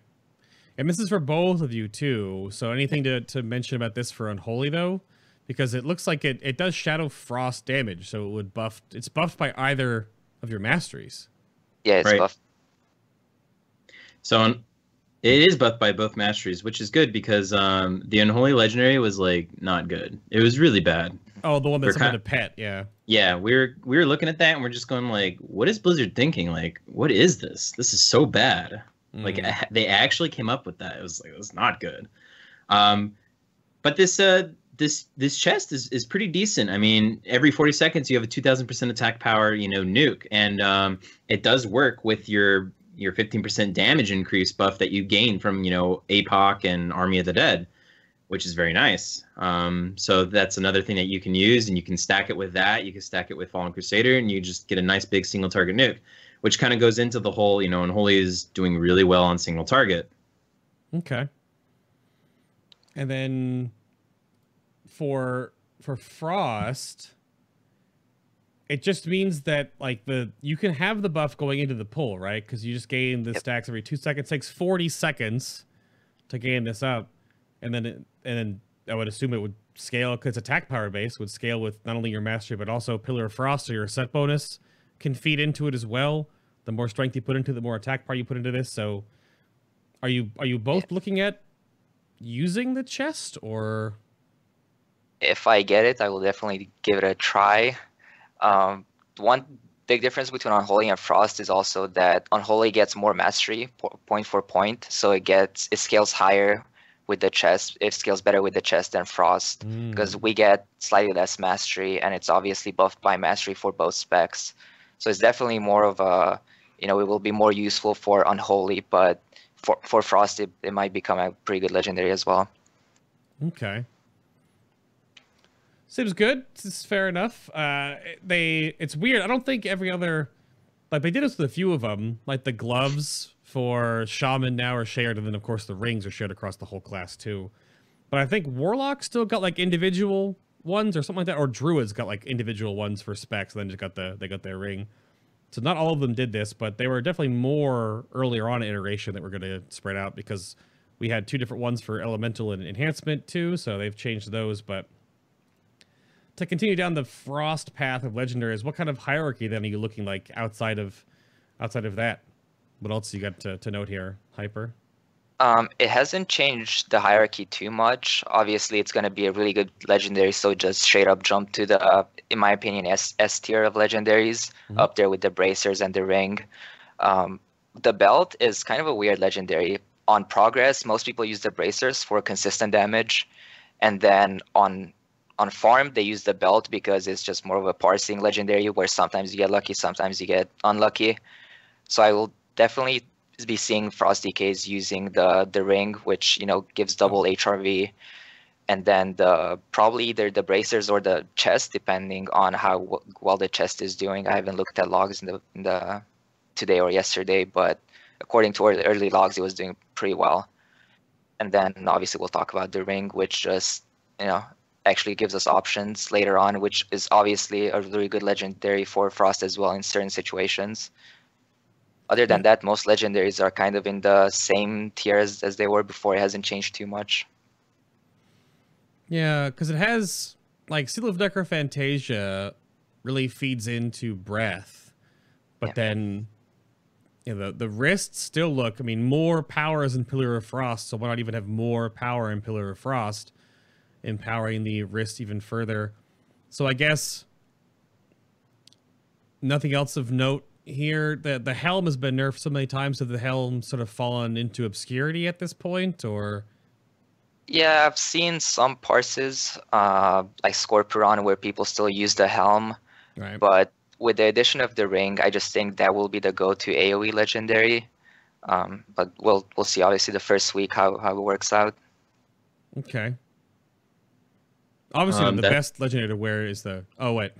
And this is for both of you, too. So anything to mention about this for Unholy, though? Because it looks like it does Shadow Frost damage, so it would it's buffed by either of your masteries. Yeah, it's buffed. So it is buffed by both masteries, which is good because the Unholy Legendary was like not good. It was really bad. Oh, the one that's under the pet, yeah. Yeah, we were looking at that and we're just going like, what is Blizzard thinking? Like, what is this? This is so bad. Like they actually came up with that. It was not good. But this chest is pretty decent. I mean, every 40 seconds you have a 2,000% attack power, nuke, and it does work with your 15% damage increase buff that you gain from APOC and Army of the Dead, which is very nice. So that's another thing that you can use, and you can stack it with that. You can stack it with Fallen Crusader, and you just get a nice big single target nuke, which kind of goes into the whole, Unholy is doing really well on single target. Okay. And then for Frost, it just means that you can have the buff going into the pull, right? Because you just gain the stacks every 2 seconds. It takes 40 seconds to gain this up, and then I would assume it would scale because attack power base would scale with not only your mastery but also Pillar of Frost, so your set bonus can feed into it as well. The more strength you put into it, the more attack power you put into this. So, are you both looking at using the chest, or? If I get it, I will definitely give it a try. One big difference between Unholy and Frost is also that Unholy gets more mastery point for point, so it scales higher with the chest. It scales better with the chest than Frost because we get slightly less mastery, and it's obviously buffed by mastery for both specs. So it's definitely more of a, it will be more useful for Unholy, but for Frost, it might become a pretty good Legendary as well. Okay. Seems good. This is fair enough. It's weird. I don't think every other, they did this with a few of them, like the gloves for Shaman now are shared, and then of course the rings are shared across the whole class too. But I think Warlock still got individual ones or something like that, or Druids got individual ones for specs, and then just they got their ring. So not all of them did this, but they were definitely more earlier on in iteration that we're going to spread out because we had 2 different ones for Elemental and Enhancement too, so they've changed those. But to continue down the Frost path of Legendaries, what kind of hierarchy then are you looking like outside of that? What else you got to note here, Hyper? It hasn't changed the hierarchy too much. Obviously, it's going to be a really good Legendary, so just straight up jump to the, in my opinion, S tier of Legendaries, up there with the Bracers and the Ring. The Belt is kind of a weird Legendary. On Progress, most people use the Bracers for consistent damage, and then on Farm, they use the Belt because it's just more of a parsing Legendary where sometimes you get lucky, sometimes you get unlucky. So I will definitely be seeing Frost DKs using the Ring, which gives double HRV, and then probably either the Bracers or the chest, depending on how well the chest is doing. I haven't looked at logs in the today or yesterday, but according to the early logs, it was doing pretty well. And then obviously we'll talk about the ring, which just, you know, actually gives us options later on, which is obviously a really good legendary for Frost as well in certain situations. Other than that, most legendaries are kind of in the same tiers as they were before. It hasn't changed too much. Yeah, because it has, like, Seal of Necrophantasia really feeds into Breath. But then, you know, the wrists still look, I mean, more power is in Pillar of Frost, so why not even have more power in Pillar of Frost, empowering the wrist even further. So I guess nothing else of note here. The helm has been nerfed so many times, so the helm sort of fallen into obscurity at this point, or? Yeah, I've seen some parses, like Scorpion, where people still use the helm. Right. But with the addition of the ring, I just think that will be the go-to AoE legendary. But we'll see, obviously, the first week how it works out. Okay. Obviously, the best legendary to wear is the... Oh, wait.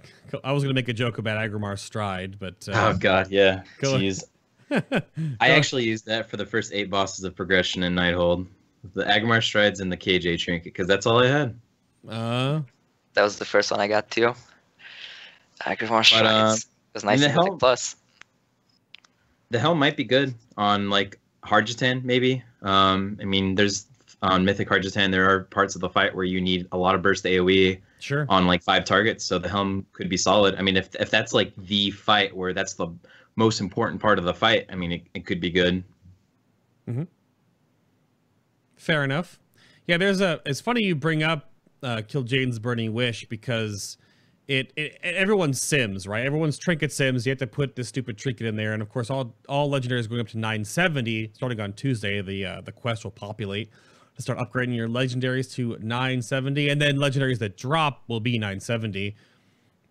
I was going to make a joke about Agrimar's Stride, but... oh, God, yeah. Jeez. I actually used that for the first 8 bosses of Progression in Nighthold. The Agrimar Strides and the KJ Trinket, because that's all I had. That was the first one I got, too. Agrimar Strides. It was nice in Mythic Plus. The helm might be good on, like, Harjatan, maybe. I mean, there's... On Mythic Harjatan, there are parts of the fight where you need a lot of burst AoE on like 5 targets, so the helm could be solid. I mean, if that's like the fight where that's the most important part of the fight, I mean, it could be good. Mm-hmm. Fair enough. Yeah, it's funny you bring up Kil'jaeden's Burning Wish, because it everyone's sims, right? Everyone's trinket sims. You have to put this stupid trinket in there, and of course, all legendaries going up to 970 starting on Tuesday. The quest will populate to start upgrading your legendaries to 970, and then legendaries that drop will be 970.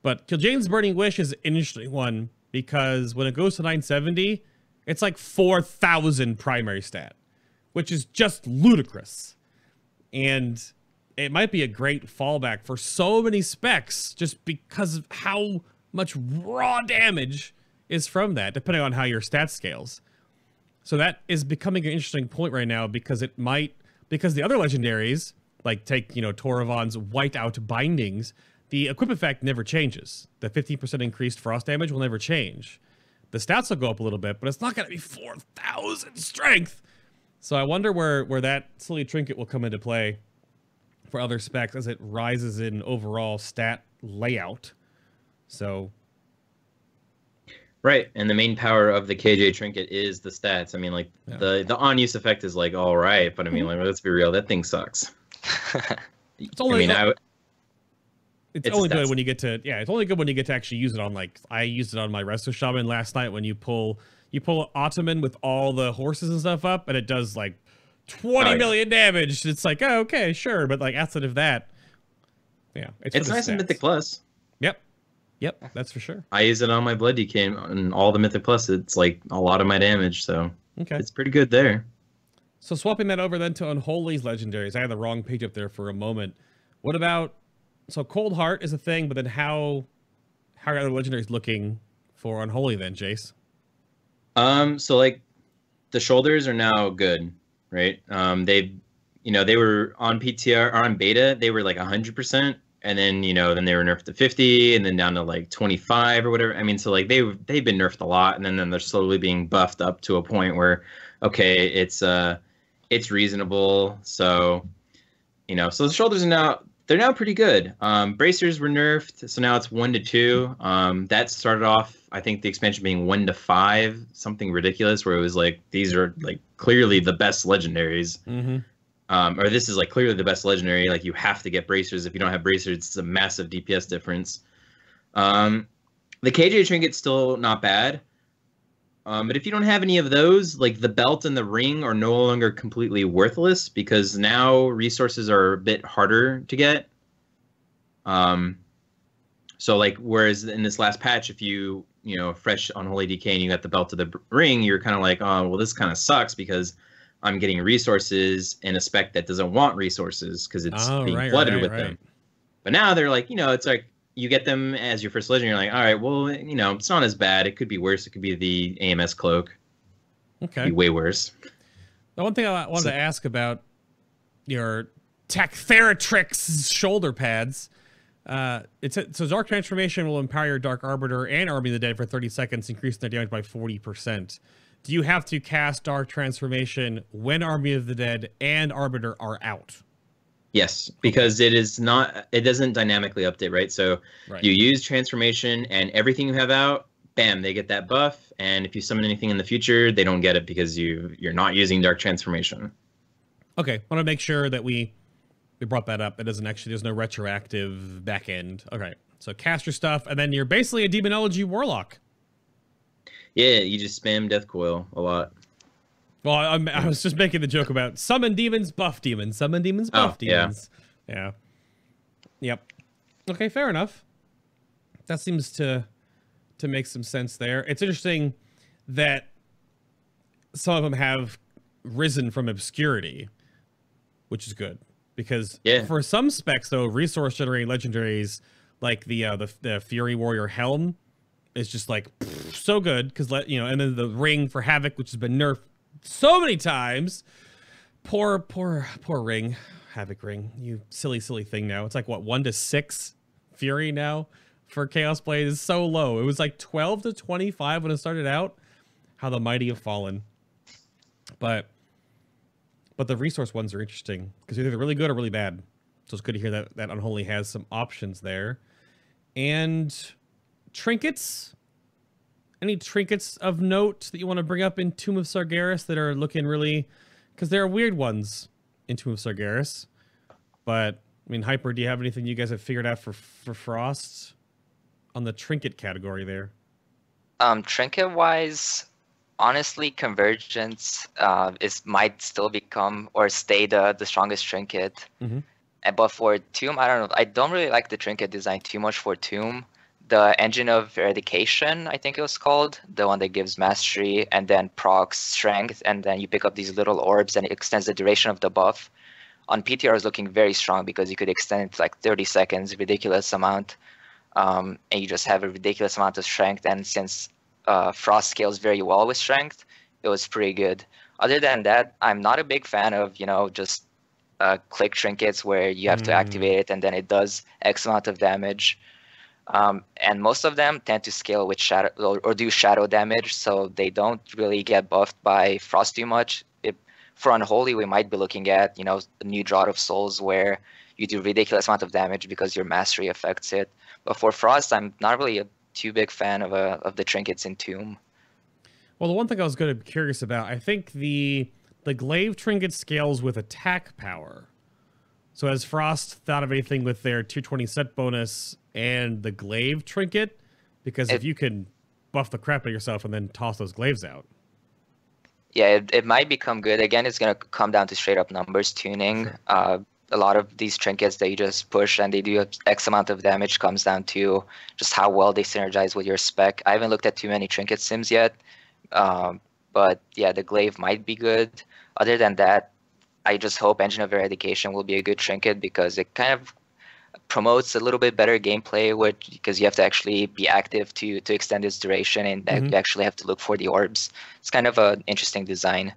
But Kil'jaeden's Burning Wish is an interesting one, because when it goes to 970, it's like 4,000 primary stat, which is just ludicrous. And it might be a great fallback for so many specs, just because of how much raw damage is from that, depending on how your stat scales. So that is becoming an interesting point right now, because it might... Because the other legendaries, like take, you know, Toravon's Whiteout Bindings, the equip effect never changes. The 15% increased frost damage will never change. The stats will go up a little bit, but it's not going to be 4,000 strength. So I wonder where that silly trinket will come into play for other specs as it rises in overall stat layout. So... Right, and the main power of the KJ Trinket is the stats. I mean, like, the on-use effect is, like, all right, but I mean, like, let's be real, that thing sucks. It's only good when you get to, it's only good when you get to actually use it on, like, I used it on my Resto Shaman last night when you pull Ottoman with all the horses and stuff up, and it does, like, 20 million damage. It's like, oh, okay, sure, but, like, outside of that, it's nice in Mythic Plus. Yep, that's for sure. I use it on my Blood Decay and all the Mythic Plus. It's like a lot of my damage, so it's pretty good there. So swapping that over then to Unholy's legendaries. I had the wrong page up there for a moment. What about... So Cold Heart is a thing, but then how are other legendaries looking for Unholy then, Jace? So like the shoulders are now good, right? They were on PTR or on beta, they were like 100%. And then, then they were nerfed to 50 and then down to like 25 or whatever. I mean, so like they've been nerfed a lot, and then they're slowly being buffed up to a point where, okay, it's reasonable. So, so the shoulders are now pretty good. Bracers were nerfed, so now it's 1 to 2. That started off, I think, the expansion being 1 to 5, something ridiculous, where it was like these are like clearly the best legendaries. Mm-hmm. Or this is like clearly the best legendary. Like you have to get bracers. If you don't have bracers, it's a massive DPS difference. The KJ Trinket's still not bad. But if you don't have any of those, like the belt and the ring are no longer completely worthless, because now resources are a bit harder to get. So like, whereas in this last patch, if you fresh Unholy DK and you got the belt to the ring, you're kind of like, oh, well, this kind of sucks because I'm getting resources in a spec that doesn't want resources because it's being flooded with them. But now they're like, it's like you get them as your first legend. You're like, all right, well, it's not as bad. It could be worse. It could be the AMS cloak. Okay. It'd be way worse. The one thing I wanted to ask about your Tactheratrix shoulder pads. So Dark Transformation will empower your Dark Arbiter and Army of the Dead for 30 seconds, increasing their damage by 40%. Do you have to cast Dark Transformation when Army of the Dead and Arbiter are out? Yes, because it doesn't dynamically update, right? So you use Transformation and everything you have out, bam, they get that buff. And if you summon anything in the future, they don't get it because you're not using Dark Transformation. Okay, want to make sure that we brought that up. It doesn't actually, there's no retroactive back end. Okay, so cast your stuff, and then you're basically a Demonology Warlock. Yeah, you just spam Death Coil a lot. Well, I was just making the joke about summon demons, buff demons, summon demons, buff demons. Yeah. Yep. Okay, fair enough. That seems to make some sense there. It's interesting that some of them have risen from obscurity, which is good. Because for some specs, though, resource generating legendaries like the Fury Warrior Helm is just like so good. Because and then the Ring for Havoc, which has been nerfed so many times. Poor Ring, Havoc Ring. You silly thing. Now it's like what 1 to 6 Fury now for Chaos Blade is so low. It was like 12 to 25 when it started out. How the mighty have fallen. But the resource ones are interesting because they're either really good or really bad. So it's good to hear that Unholy has some options there. And trinkets? Any trinkets of note that you want to bring up in Tomb of Sargeras that are looking really... Because there are weird ones in Tomb of Sargeras. But, I mean, Hyper, do you have anything you guys have figured out for Frost on the trinket category there? Trinket-wise... Honestly, Convergence might still become or stay the strongest trinket. But for Tomb, I don't know. I don't really like the trinket design too much for Tomb. The Engine of Eradication, I think it was called, the one that gives mastery and then procs strength, and then you pick up these little orbs and it extends the duration of the buff. On PTR is looking very strong because you could extend it to like 30 seconds, ridiculous amount, and you just have a ridiculous amount of strength. And since Frost scales very well with strength, it was pretty good. Other than that, I'm not a big fan of just click trinkets where you have to activate it and then it does X amount of damage. And most of them tend to scale with shadow or do shadow damage, so they don't really get buffed by Frost too much. For Unholy, we might be looking at a new Draught of Souls where you do ridiculous amount of damage because your mastery affects it. But for Frost, I'm not really a too big fan of the trinkets in Tomb. Well, the one thing I was going to be curious about, I think the glaive trinket scales with attack power. So has Frost thought of anything with their 220 set bonus and the glaive trinket? Because if you can buff the crap out of yourself and then toss those glaives out. Yeah, it might become good. Again, it's going to come down to straight up numbers tuning. Sure. A lot of these trinkets that you just push and they do X amount of damage comes down to just how well they synergize with your spec. I haven't looked at too many trinket sims yet, but yeah, the glaive might be good. Other than that, I just hope Engine of Eradication will be a good trinket because it kind of promotes a little bit better gameplay because you have to actually be active to extend its duration and you actually have to look for the orbs. It's kind of an interesting design.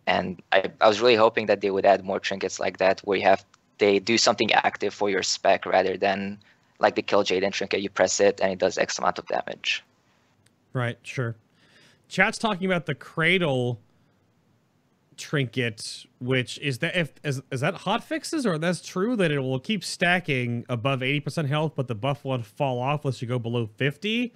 And I was really hoping that they would add more trinkets like that where they do something active for your spec rather than like the Kill Jaden trinket. You press it and it does X amount of damage. Right, sure. Chat's talking about the Cradle trinket, which is that is that hotfixes, or that's true that it will keep stacking above 80% health, but the buff won't fall off unless you go below 50?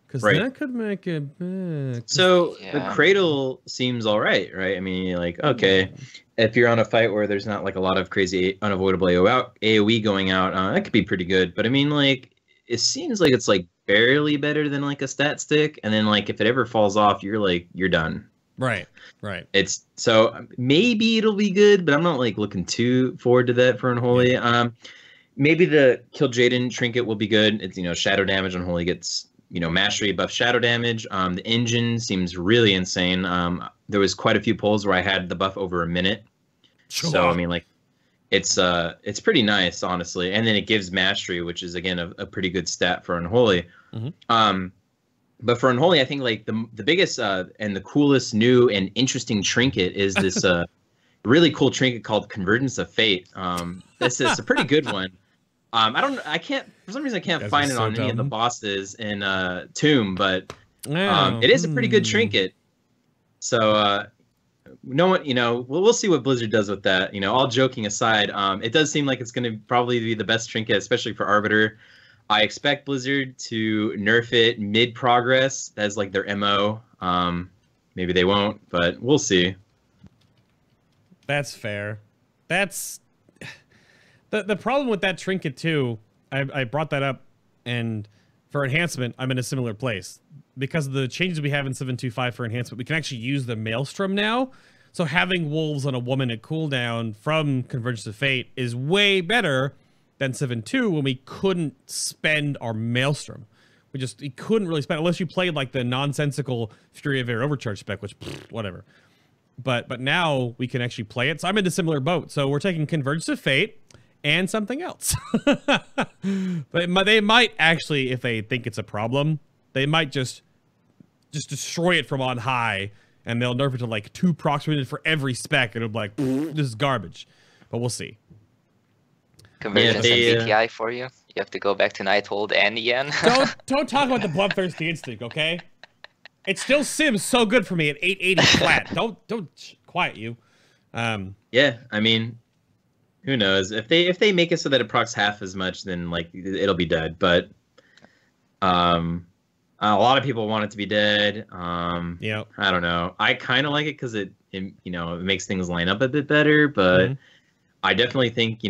Because that could make it bad. So the Cradle seems all right? I mean, like, okay, if you're on a fight where there's not like a lot of crazy unavoidable AoE going out, that could be pretty good. But I mean, like, it seems like it's like barely better than like a stat stick, and then like if it ever falls off, you're done. Right. It's so maybe it'll be good, but I'm not like looking too forward to that for Unholy. Yeah. Maybe the Kill Jaden trinket will be good. It's shadow damage. Unholy gets mastery buff shadow damage. The engine seems really insane. There was quite a few polls where I had the buff over a minute. Sure. So I mean, like, it's pretty nice, honestly. And then it gives mastery, which is again a pretty good stat for Unholy. But for Unholy, I think like the biggest and the coolest new and interesting trinket is this really cool trinket called Convergence of Fate. This is a pretty good one. I can't, for some reason I can't find it on any of the bosses in Tomb, but it is a pretty good trinket. So no one, we'll see what Blizzard does with that. All joking aside, it does seem like it's going to probably be the best trinket, especially for Arbiter. I expect Blizzard to nerf it mid-progress. That's like their MO. Maybe they won't, but we'll see. That's fair. That's the problem with that trinket too. I brought that up, and for enhancement, I'm in a similar place. Because of the changes we have in 7.2.5 for enhancement, we can actually use the Maelstrom now. So having wolves on a woman at cooldown from Convergence of Fate is way better than 7.2 when we couldn't spend our Maelstrom. We couldn't really spend, unless you played like the nonsensical Fury of Air Overcharge spec, which, whatever. But now we can actually play it. So I'm in a similar boat. So we're taking Convergence of Fate and something else. But they might actually, if they think it's a problem, they might just destroy it from on high, and they'll nerf it to like 2 proximate for every spec, and it'll be like, this is garbage. But we'll see. Convergence and BTI for you. You have to go back to Nighthold and Yen. Don't talk about the bloodthirsty instinct, okay? It still sims so good for me at 880 flat. Don't quiet you. Yeah, I mean, who knows? If they make it so that it procs half as much, then like it'll be dead. But a lot of people want it to be dead. Yeah. I don't know. I kind of like it because it makes things line up a bit better. But I definitely think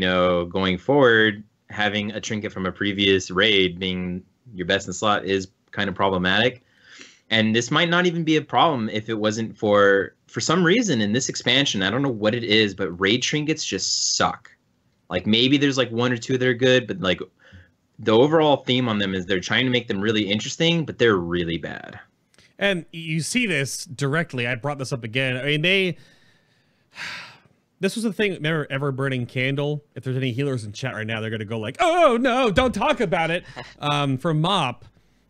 going forward, having a trinket from a previous raid being your best in slot is kind of problematic. And this might not even be a problem if it wasn't for some reason in this expansion. I don't know what it is, but raid trinkets just suck. Like maybe there's like 1 or 2 that are good, but like the overall theme on them is they're trying to make them really interesting, but they're really bad. And you see this directly. I brought this up again. I mean, this was the thing. Remember Ever Burning Candle? If there's any healers in chat right now, they're going to go like, oh, no, don't talk about it. From MOP,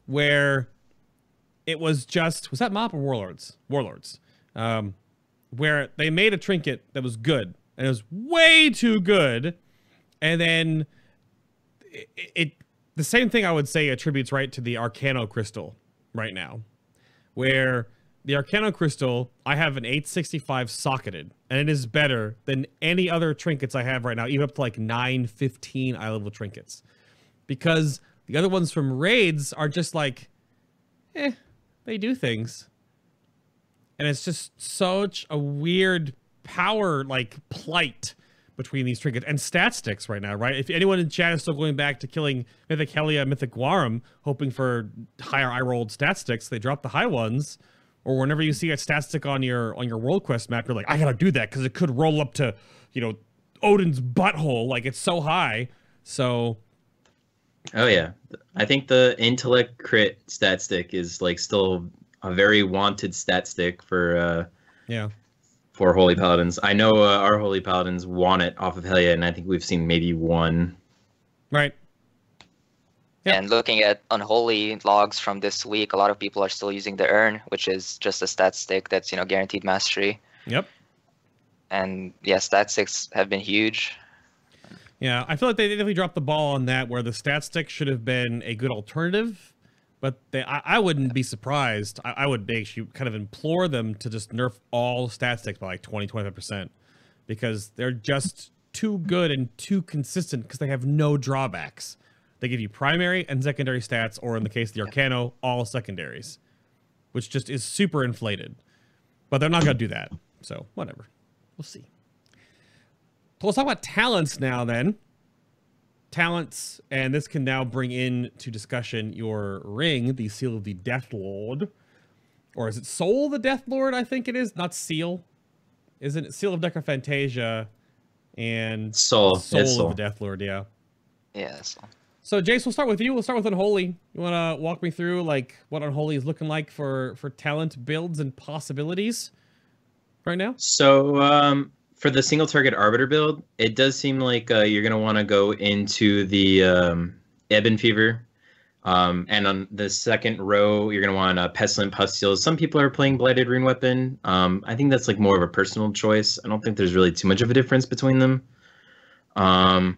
where it was that MOP or Warlords? Warlords. Where they made a trinket that was good, and it was way too good. And then the same thing I would say attributes right to the Arcano Crystal right now, where the Arcano Crystal, I have an 865 socketed, and it is better than any other trinkets I have right now, even up to like 915 eye level trinkets, because the other ones from raids are just like, they do things. And it's just such a weird power like plight between these trinkets and stat sticks right now, right? If anyone in chat is still going back to killing Mythic Helia, Mythic Guarum, hoping for higher eye rolled stat sticks, they drop the high ones. Or whenever you see a stat stick on your World Quest map, you're like, I gotta do that because it could roll up to, Odin's butthole. Like it's so high. So. Oh yeah, I think the intellect crit stat stick is like still a very wanted stat stick for for Holy Paladins. I know our Holy Paladins want it off of Helia, and I think we've seen maybe 1. Right. Yep. And looking at Unholy logs from this week, a lot of people are still using the Urn, which is just a stat stick that's guaranteed mastery. Yep. And yeah, stat sticks have been huge. Yeah, I feel like they definitely dropped the ball on that, where the stat stick should have been a good alternative. But I wouldn't be surprised. I would actually kind of implore them to just nerf all stat sticks by like 20-25%, because they're just too good and too consistent because they have no drawbacks. They give you primary and secondary stats, or in the case of the Arcano, all secondaries, which just is super inflated. But they're not going to do that. So whatever. We'll see. So let's talk about talents now then. Talents, and this can now bring into discussion your ring, the Seal of the Death Lord. Or is it Soul of the Death Lord? I think it is, not Seal. Isn't it Seal of Necrophantasia and Soul of the Death Lord, yeah. Yeah, Soul. So Jace, we'll start with you. We'll start with Unholy. You want to walk me through like what Unholy is looking like for talent builds and possibilities right now? So for the single target Arbiter build, it does seem like you're going to want to go into the Ebon Fever. And on the second row, you're going to want Pestilent Pustules. Some people are playing Blighted Rune Weapon. I think that's like more of a personal choice. I don't think there's really too much of a difference between them. Then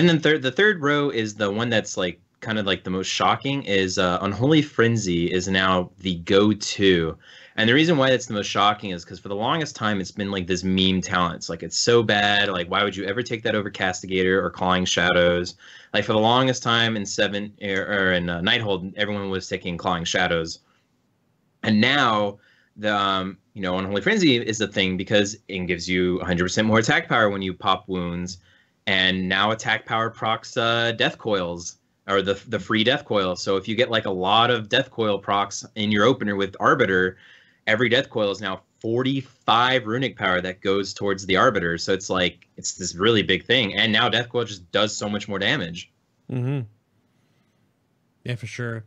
the third row is the one that's like kind of like the most shocking is Unholy Frenzy is now the go-to. And the reason why that's the most shocking is because for the longest time it's been like this meme talent. It's like it's so bad. Like why would you ever take that over Castigator or Clawing Shadows? Like for the longest time in Nighthold, everyone was taking Clawing Shadows. And now the Unholy Frenzy is the thing because it gives you 100% more attack power when you pop wounds. And now attack power procs death coils, or the free death coil. So if you get like a lot of death coil procs in your opener with Arbiter, every death coil is now 45 runic power that goes towards the Arbiter. So it's like it's this really big thing. And now death coil just does so much more damage. Mm-hmm. Yeah, for sure.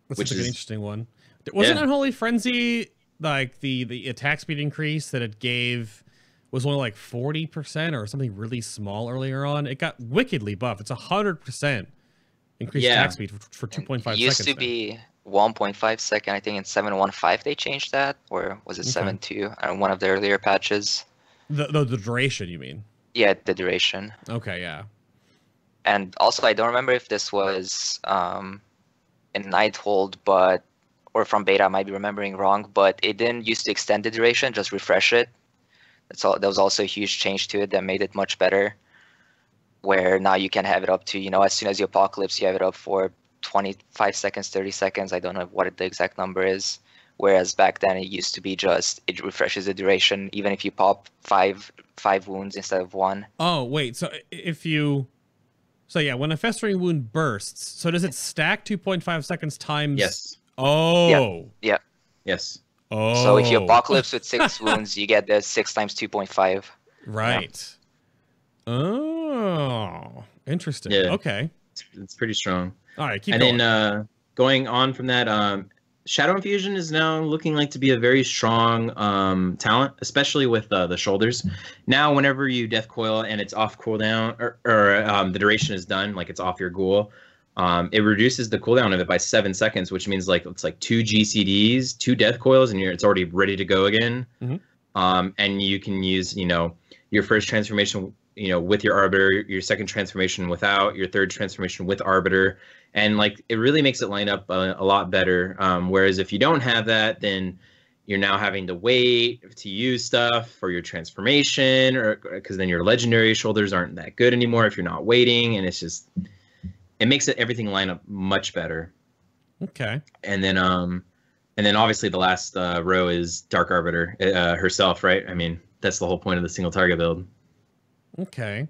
That's an interesting one. Wasn't Unholy Frenzy like the attack speed increase that it gave was only like 40% or something really small earlier on? It got wickedly buffed. It's 100% increased attack speed for 2.5 seconds. It used to be 1.5 second. I think in 7.15 they changed that, or was it 7.2 on one of the earlier patches? The duration, you mean? Yeah, the duration. Okay, yeah. And also, I don't remember if this was in Nighthold, or from beta, I might be remembering wrong, but it didn't used to extend the duration, just refresh it. That was also a huge change to it that made it much better, where now you can have it up to, as soon as you Apocalypse, you have it up for 25 seconds, 30 seconds. I don't know what the exact number is. Whereas back then it used to be just, it refreshes the duration, even if you pop five wounds instead of one. Oh, wait. So when a Festering Wound bursts, so does it stack 2.5 seconds times? Yes. Oh. Yeah. Yes. Oh. So if you Apocalypse with 6 wounds, you get the 6 times 2.5. Right. Yeah. Oh, interesting. Yeah. Okay. It's pretty strong. All right, keep going. And then going on from that, Shadow Infusion is now looking like to be a very strong talent, especially with the shoulders. Now, whenever you Death Coil and it's off cooldown, or the duration is done, like it's off your ghoul, it reduces the cooldown of it by 7 seconds, which means like it's like 2 GCDs, 2 Death Coils, and it's already ready to go again. Mm-hmm. And you can use, your first transformation, with your Arbiter, your second transformation without, your third transformation with Arbiter, and like it really makes it line up a lot better. Whereas if you don't have that, then you're now having to wait to use stuff for your transformation, or because then your legendary shoulders aren't that good anymore if you're not waiting, and it makes everything line up much better. Okay. And then obviously the last row is Dark Arbiter herself, right? I mean, that's the whole point of the single target build. Okay.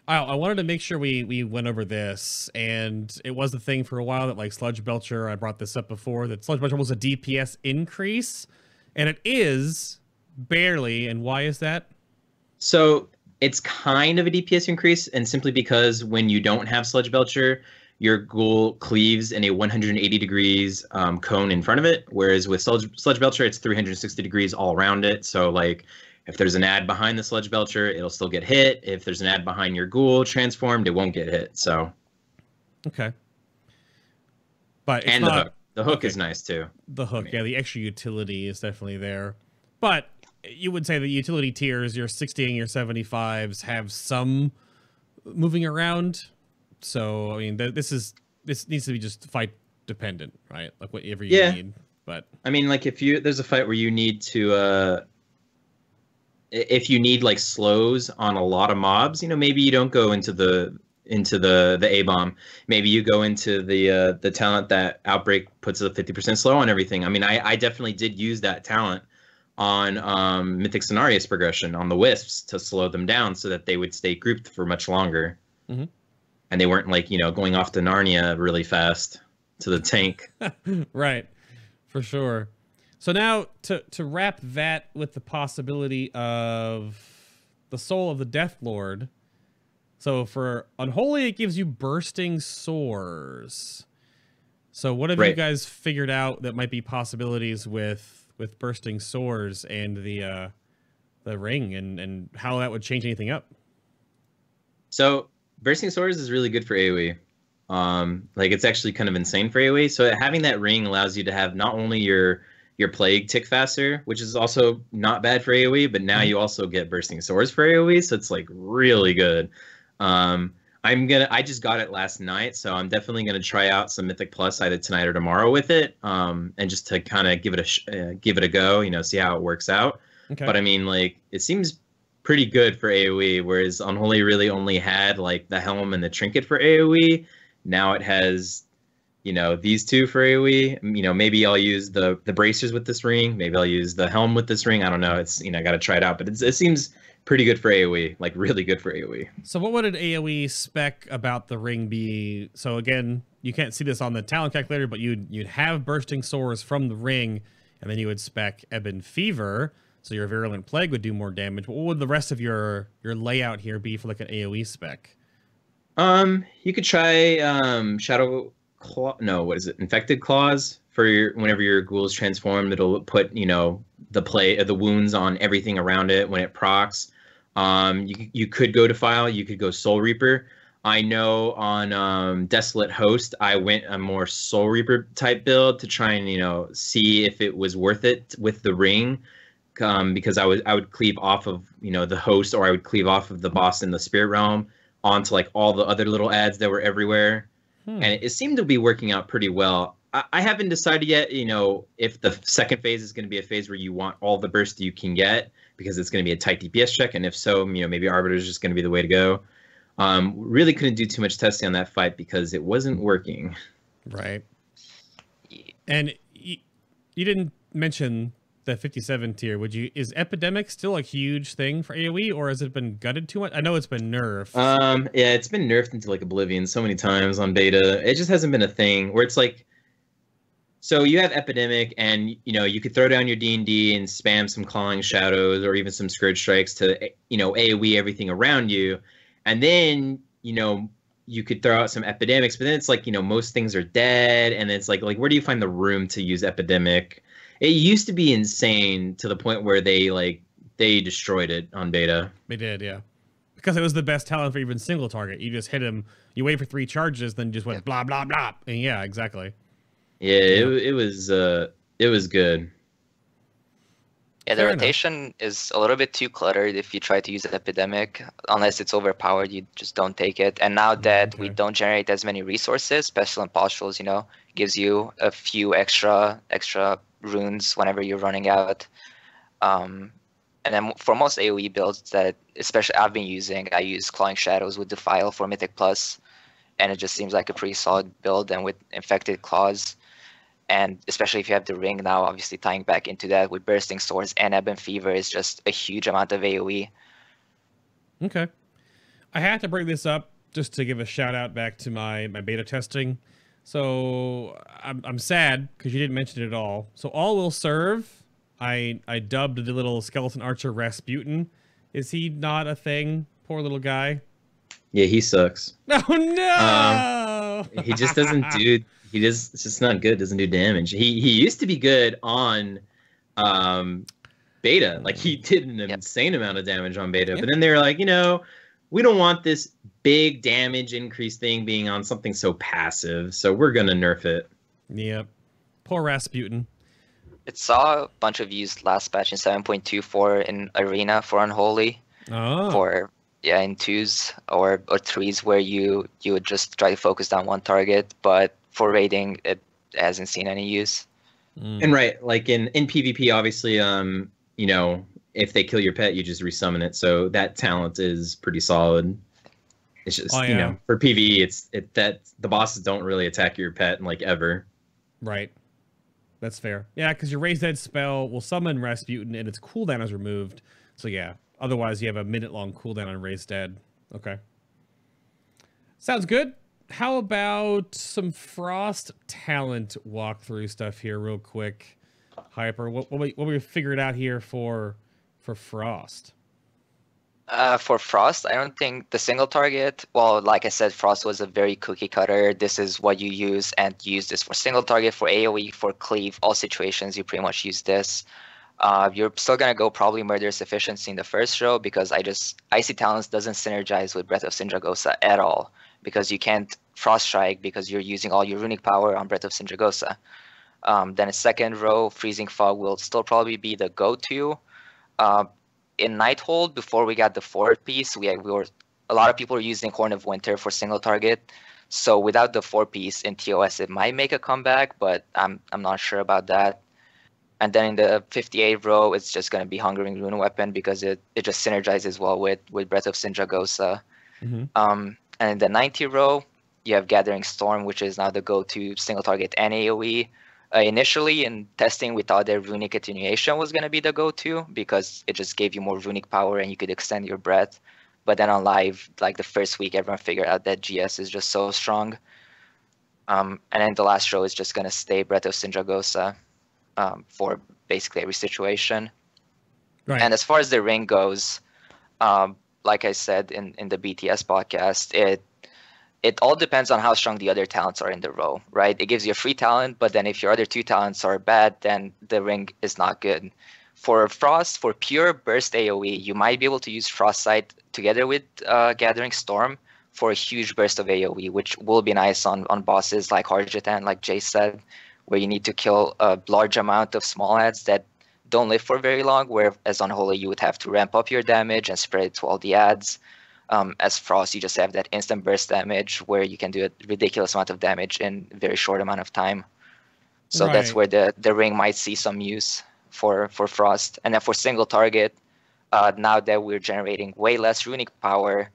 I wanted to make sure we went over this, and it was the thing for a while that like Sludge Belcher, I brought this up before, that Sludge Belcher was a DPS increase, and it is barely. And why is that? So it's kind of a DPS increase, and simply because when you don't have Sludge Belcher, your ghoul cleaves in a 180 degrees cone in front of it, whereas with Sludge Belcher, it's 360 degrees all around it. So like, if there's an ad behind the Sludge Belcher, it'll still get hit. If there's an ad behind your ghoul transformed, it won't get hit. So, okay. But it's and not, the hook is nice too. The hook, yeah, the extra utility is definitely there. But you would say the utility tiers, your 60 and your 75s, have some moving around. So I mean, this needs to be just fight dependent, right? Like whatever you need. But I mean, like if there's a fight where you need to. If you need like slows on a lot of mobs, maybe you don't go into the A-bomb. Maybe you go into the talent that Outbreak puts a 50% slow on everything. I mean, I definitely did use that talent on Mythic Cenarius progression on the Wisps to slow them down so that they would stay grouped for much longer. Mm-hmm. And they weren't like, going off to Narnia really fast to the tank. Right, for sure. So now, to wrap that with the possibility of the Soul of the Death Lord. So for Unholy, it gives you Bursting Sores. So what have you guys figured out that might be possibilities with Bursting Sores and the ring, and how that would change anything up? So Bursting Sores is really good for AoE. Like it's actually kind of insane for AoE. So having that ring allows you to have not only your plague tick faster, which is also not bad for AoE, but now you also get bursting swords for AoE, so it's like really good. I just got it last night, so I'm definitely gonna try out some Mythic Plus either tonight or tomorrow with it, and just to kind of give it a go, you know, see how it works out. Okay. But I mean, like, it seems pretty good for AoE, whereas Unholy really only had like the helm and the trinket for AoE. Now it has, you know, these two for AoE. You know, maybe I'll use the bracers with this ring. Maybe I'll use the helm with this ring. I don't know. It's, you know, I got to try it out. But it seems pretty good for AoE, like really good for AoE. So what would an AoE spec about the ring be? So again, you can't see this on the talent calculator, but you'd have bursting swords from the ring, and then you would spec Ebon Fever. So your Virulent Plague would do more damage. What would the rest of your layout here be for like an AoE spec? You could try Shadow Claw. No, what is it? Infected Claws for whenever your ghoul is transformed. It'll put, you know, the wounds on everything around it when it procs. You could go Defile. You could go Soul Reaper. I know on Desolate Host, I went a more Soul Reaper type build to try and, you know, see if it was worth it with the ring. Because I would cleave off of, you know, the host, or I would cleave off of the boss in the Spirit Realm onto like all the other little ads that were everywhere. And it seemed to be working out pretty well. I haven't decided yet, you know, if the second phase is going to be a phase where you want all the burst you can get, because it's going to be a tight DPS check, and if so, you know, maybe Arbiter is just going to be the way to go. Really couldn't do too much testing on that fight because it wasn't working. Right. And you didn't mention the 57 tier. Is Epidemic still a huge thing for AoE, or has it been gutted too much? I know it's been nerfed. Yeah, it's been nerfed into like oblivion so many times on beta. It just hasn't been a thing where it's like, so you have Epidemic, and you know, you could throw down your D&D and spam some Clawing Shadows or even some Scourge Strikes to, you know, AoE everything around you, and then, you know, you could throw out some Epidemics, but then it's like, you know, most things are dead, and it's like where do you find the room to use Epidemic? It used to be insane to the point where they destroyed it on beta. They did, yeah. Because it was the best talent for even single target. You just hit him, you wait for 3 charges, then just went blah, blah, blah. And yeah, exactly. Yeah, it was good. Yeah, the rotation is a little bit too cluttered if you try to use Epidemic. Unless it's overpowered, you just don't take it. And now that we don't generate as many resources, Special Impostules, you know, gives you a few extra runes whenever you're running out. And then for most AoE builds that especially I've been using, I use Clawing Shadows with Defile for Mythic Plus, and it just seems like a pretty solid build. And with Infected Claws, and especially if you have the ring now, obviously tying back into that with Bursting Swords and Ebon Fever is just a huge amount of AoE. Okay. I had to bring this up just to give a shout out back to my beta testing. So I'm sad because you didn't mention it at all. So All Will Serve, I dubbed the little skeleton archer Rasputin. Is he not a thing? Poor little guy. Yeah, he sucks. Oh no! He just doesn't do. It's just not good. Doesn't do damage. He used to be good on beta. Like he did an insane amount of damage on beta. But then they were like, you know, we don't want this big damage increase thing being on something so passive, so we're gonna nerf it. Yep. Poor Rasputin. It saw a bunch of views last patch in 7.24 in Arena for Unholy. Oh. For in 2s or 3s where you would just try to focus down one target, but for raiding it hasn't seen any use. And right, like in PvP, obviously, you know, if they kill your pet, you just resummon it. So that talent is pretty solid. It's just, you know, for PvE, that the bosses don't really attack your pet like ever. Right. That's fair. Yeah, because your Raise Dead spell will summon Rasputin and its cooldown is removed. So yeah, otherwise you have a minute-long cooldown on Raise Dead. Okay. Sounds good. How about some Frost talent walkthrough stuff here real quick? Hyper, what we figured out here for Frost? For Frost, I don't think the single target, well, like I said, Frost was a very cookie cutter. This is what you use, and use this for single target, for AoE, for cleave, all situations, you pretty much use this. You're still gonna go probably Murderous Efficiency in the first row because Icy Talons doesn't synergize with Breath of Sindragosa at all because you can't Frost Strike because you're using all your runic power on Breath of Sindragosa. Then a second row, Freezing Fog will still probably be the go-to. In Nighthold, before we got the fourth piece, a lot of people were using Horn of Winter for single target. So without the 4-piece in TOS, it might make a comeback, but I'm not sure about that. And then in the 58 row, it's just going to be Hungering Rune Weapon because it just synergizes well with Breath of Sindragosa. And in the 90 row, you have Gathering Storm, which is now the go-to single target and AoE. Initially, in testing, we thought that Runic Attenuation was going to be the go-to because it just gave you more runic power and you could extend your breath. But then on live, like the first week, everyone figured out that GS is just so strong. And then the last row is just going to stay Breath of Sindragosa for basically every situation. Right. And as far as the ring goes, like I said in the BTS podcast, it all depends on how strong the other talents are in the row, right? It gives you a free talent, but then if your other two talents are bad, then the ring is not good. For Frost, for pure burst AoE, you might be able to use Frostbite together with Gathering Storm for a huge burst of AoE, which will be nice on bosses like Harjatan, like Jace said, where you need to kill a large amount of small ads that don't live for very long, whereas on Unholy, you would have to ramp up your damage and spread it to all the ads. As Frost, you just have that instant burst damage where you can do a ridiculous amount of damage in a very short amount of time. So that's where the ring might see some use for Frost. And then for single target, now that we're generating way less runic power,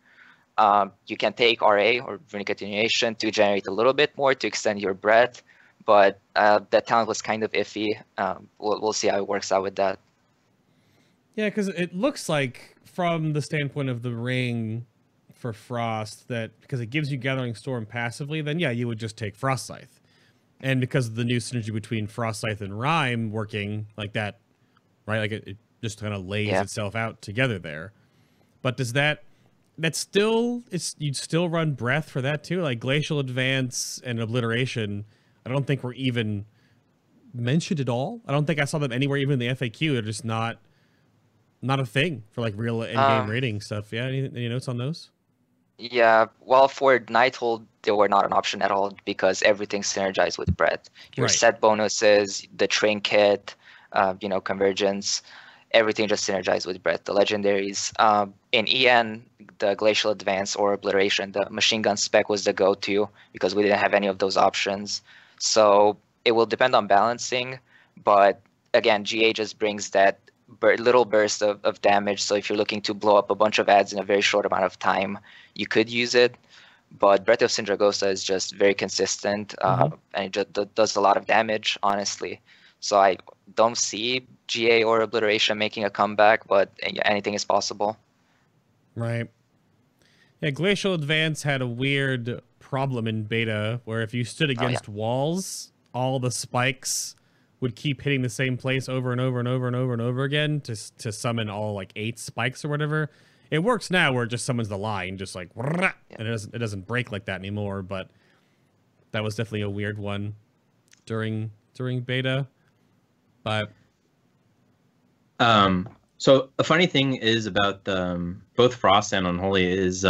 you can take RA or Runic Attenuation to generate a little bit more to extend your breath. But that talent was kind of iffy. We'll see how it works out with that. Yeah, because it looks like from the standpoint of the ring for Frost that because it gives you Gathering Storm passively, then yeah, you would just take Frost Scythe. And because of the new synergy between Frost Scythe and Rhyme working like that, right? Like it just kind of lays itself out together there. But does you'd still run Breath for that too? Like Glacial Advance and Obliteration, I don't think were even mentioned at all. I don't think I saw them anywhere, even in the FAQ. They're just not a thing for like real in-game rating stuff. Yeah, any notes on those? Yeah, well, for Nighthold, they were not an option at all because everything synergized with Breath. Your set bonuses, the Trinket, Convergence, everything just synergized with Breath. The Legendaries. In EN, the Glacial Advance or Obliteration, the Machine Gun spec was the go-to because we didn't have any of those options. So it will depend on balancing, but again, GA just brings that little burst of damage. So if you're looking to blow up a bunch of ads in a very short amount of time, you could use it. But Breath of Sindragosa is just very consistent, and it just does a lot of damage, honestly. So I don't see GA or Obliteration making a comeback, but anything is possible. Right. Yeah, Glacial Advance had a weird problem in beta where if you stood against walls, all the spikes would keep hitting the same place over and over and over and over and over again to summon all like 8 spikes or whatever. It works now where it just summons the line, just like, and it doesn't break like that anymore. But that was definitely a weird one during beta. But so a funny thing is about both Frost and Unholy is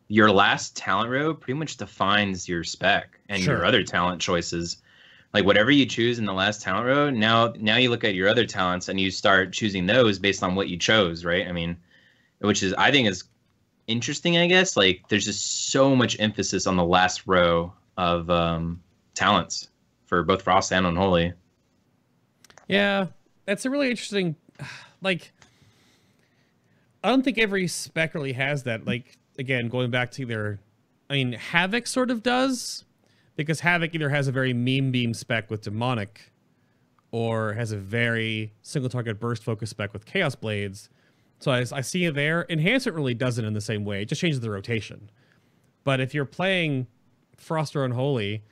your last talent row pretty much defines your spec and your other talent choices. Like whatever you choose in the last talent row, now you look at your other talents and you start choosing those based on what you chose, right? I mean, which is I think is interesting, I guess. Like there's just so much emphasis on the last row of talents for both Frost and Unholy. Yeah, that's a really interesting. Like, I don't think every spec really has that. Like again, going back to Havoc sort of does. Because Havoc either has a very meme beam spec with Demonic, or has a very single target burst focus spec with Chaos Blades. So I see it there. Enhancement really doesn't in the same way. It just changes the rotation. But if you're playing Frost or Unholy,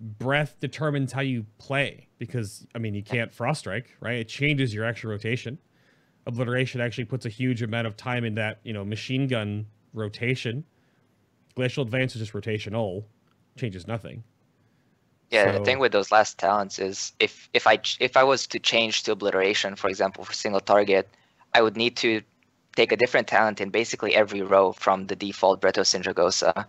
Breath determines how you play. Because, you can't Frost Strike, right? It changes your actual rotation. Obliteration actually puts a huge amount of time in that, machine gun rotation. Glacial Advance is just rotational. Changes nothing. Yeah, So, the thing with those last talents is if I was to change to Obliteration, for example, for single target, I would need to take a different talent in basically every row from the default Breath of Sindragosa,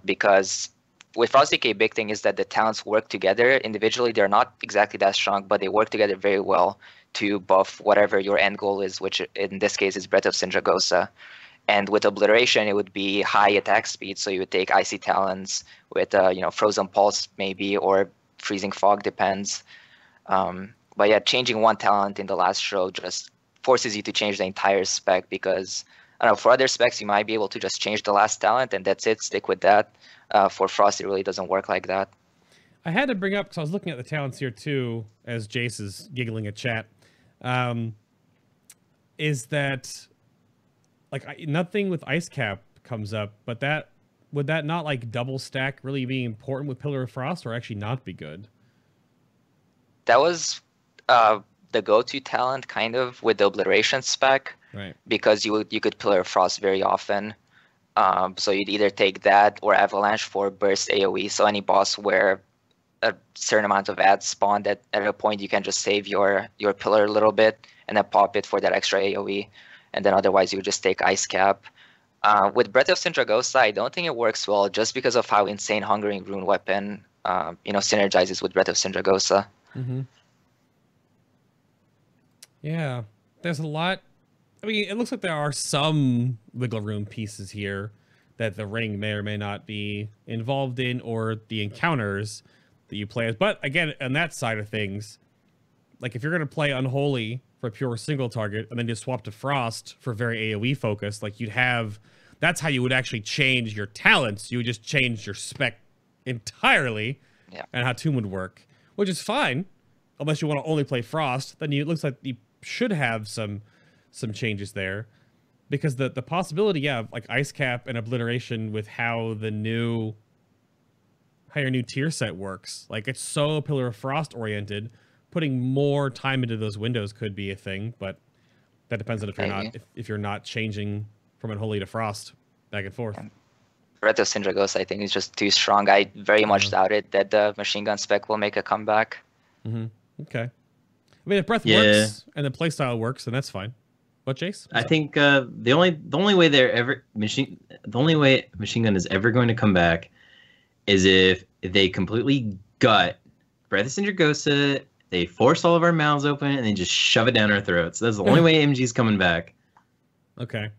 because with Frost Decay, big thing is that the talents work together individually. They're not exactly that strong, but they work together very well to buff whatever your end goal is, which in this case is Breath of Sindragosa. And with Obliteration, it would be high attack speed, so you would take Icy Talons with Frozen Pulse maybe, or Freezing Fog, depends. But yeah, changing one talent in the last show just forces you to change the entire spec, because I don't know, for other specs you might be able to just change the last talent and that's it, stick with that. For Frost, it really doesn't work like that. I had to bring up, because I was looking at the talents here too, as Jace is giggling at chat, is that like nothing with Ice Cap comes up, but that would that not like double stack really be important with Pillar of Frost, or actually not be good? That was the go-to talent kind of with the Obliteration spec, right? Because you could Pillar of Frost very often. So you'd either take that or Avalanche for burst AoE. So any boss where a certain amount of ads spawn, that at a point you can just save your pillar a little bit and then pop it for that extra AoE. And then otherwise you would just take Ice Cap. With Breath of Sindragosa, I don't think it works well just because of how insane Hungering Rune Weapon synergizes with Breath of Sindragosa. Mm-hmm. Yeah, there's a lot. I mean, it looks like there are some wiggle room pieces here that the ring may or may not be involved in, or the encounters that you play as. But again, on that side of things, like if you're going to play Unholy for pure single target and then just swap to Frost for very AoE focus, like you'd have, that's how you would actually change your talents. You would just change your spec entirely, yeah, and how Tomb would work, which is fine, unless you want to only play Frost. Then it looks like you should have some changes there, because the possibility, yeah, like Ice Cap and Obliteration with how your new tier set works, like it's so Pillar of Frost oriented, putting more time into those windows could be a thing, but that depends on if you're not changing from Unholy to Frost back and forth. Breath of Sindragosa, I think, is just too strong. I very much doubt it that the machine gun spec will make a comeback. Mm-hmm. Okay. I mean, if Breath works and the playstyle works, then that's fine. What, Jace? I think the only way machine gun is ever going to come back is if they completely gut Breath of Sindragosa, they force all of our mouths open, and then just shove it down our throats. That's the only way MG's coming back. Okay.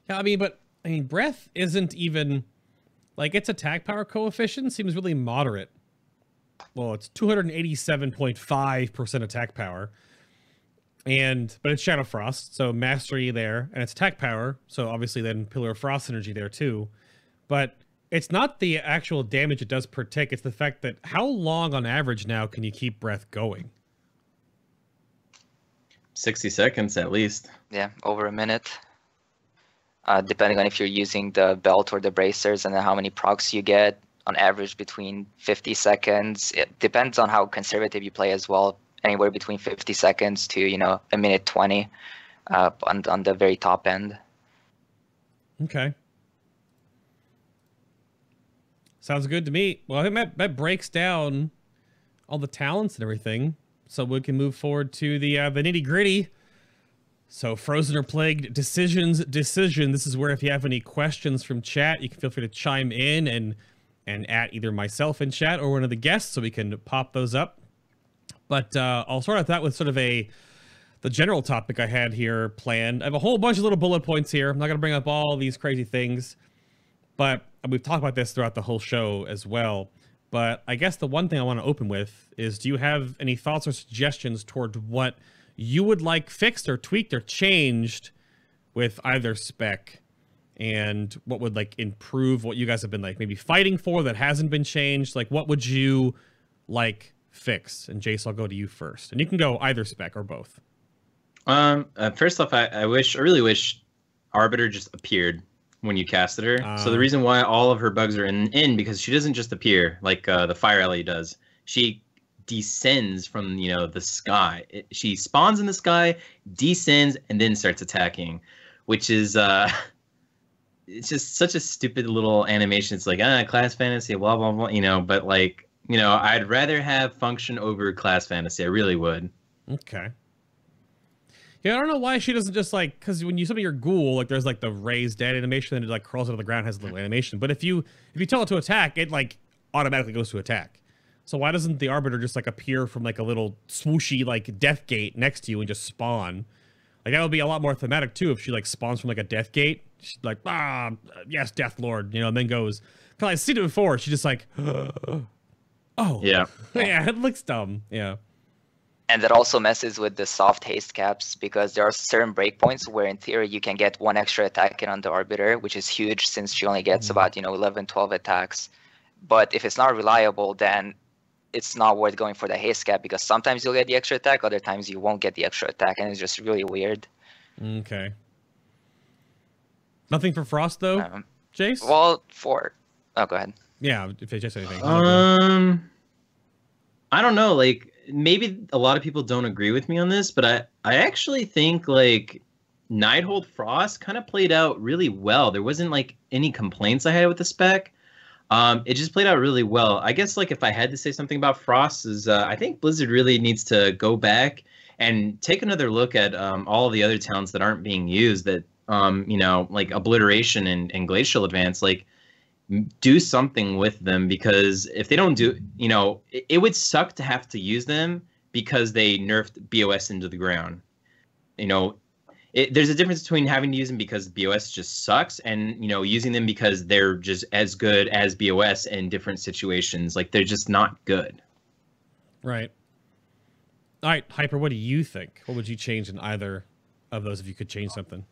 Yeah, I mean, Breath isn't even like, its attack power coefficient seems really moderate. Well, it's 287.5% attack power. But it's Shadow Frost, so mastery there, and it's attack power, so obviously then Pillar of Frost energy there too. But it's not the actual damage it does per tick, it's the fact that how long on average now can you keep Breath going? 60 seconds at least. Yeah, over a minute. Depending on if you're using the belt or the bracers, and then how many procs you get, on average between 50 seconds. It depends on how conservative you play as well. Anywhere between 50 seconds to, a minute 20 on the very top end. Okay. Sounds good to me. Well, I think that breaks down all the talents and everything, so we can move forward to the nitty gritty. So, Frozen or Plagued decision. This is where if you have any questions from chat, you can feel free to chime in and at either myself in chat or one of the guests, so we can pop those up. But I'll start off that with sort of the general topic I had here planned. I have a whole bunch of little bullet points here. I'm not going to bring up all these crazy things, but we've talked about this throughout the whole show as well. But I guess the one thing I want to open with is, do you have any thoughts or suggestions toward what you would like fixed or tweaked or changed with either spec, and what would like improve what you guys have been like maybe fighting for that hasn't been changed? Like, what would you like fix? And Jace, I'll go to you first, and you can go either spec or both. First off, I really wish Arbiter just appeared when you casted her. So the reason why all of her bugs are in because she doesn't just appear like the Fire Alley does. She descends from the sky. She spawns in the sky, descends, and then starts attacking, which is it's just such a stupid little animation. It's like, class fantasy, blah, blah, blah, but like, I'd rather have function over class fantasy. I really would. Okay. Yeah, I don't know why she doesn't just like, because when you summon your ghoul, like there's like the raised dead animation, and it like crawls out of the ground, has a little animation. But if you tell it to attack, it like automatically goes to attack. So why doesn't the Arbiter just like appear from like a little swooshy like death gate next to you and just spawn? Like that would be a lot more thematic too if she like spawns from like a death gate. She's like, yes, Death Lord, and then goes. Cause I've seen it before. She's just like, oh yeah, yeah, it looks dumb, yeah. And that also messes with the soft haste caps, because there are certain breakpoints where in theory you can get 1 extra attack in on the Arbiter, which is huge since she only gets about 11, 12 attacks. But if it's not reliable, then it's not worth going for the haste cap, because sometimes you'll get the extra attack, other times you won't get the extra attack, and it's just really weird. Okay. Nothing for Frost though, Jace? Well, oh, go ahead. Yeah, if it's just anything. I don't know, like maybe a lot of people don't agree with me on this, but I actually think like Nighthold Frost kind of played out really well. There wasn't like any complaints I had with the spec. It just played out really well. I guess like if I had to say something about Frost is I think Blizzard really needs to go back and take another look at all of the other talents that aren't being used, that like Obliteration and Glacial Advance, like do something with them, because if they don't do, it would suck to have to use them because they nerfed BOS into the ground. There's a difference between having to use them because BOS just sucks and, using them because they're just as good as BOS in different situations. Like, they're just not good. Right. All right, Hyper, what do you think? What would you change in either of those if you could change something?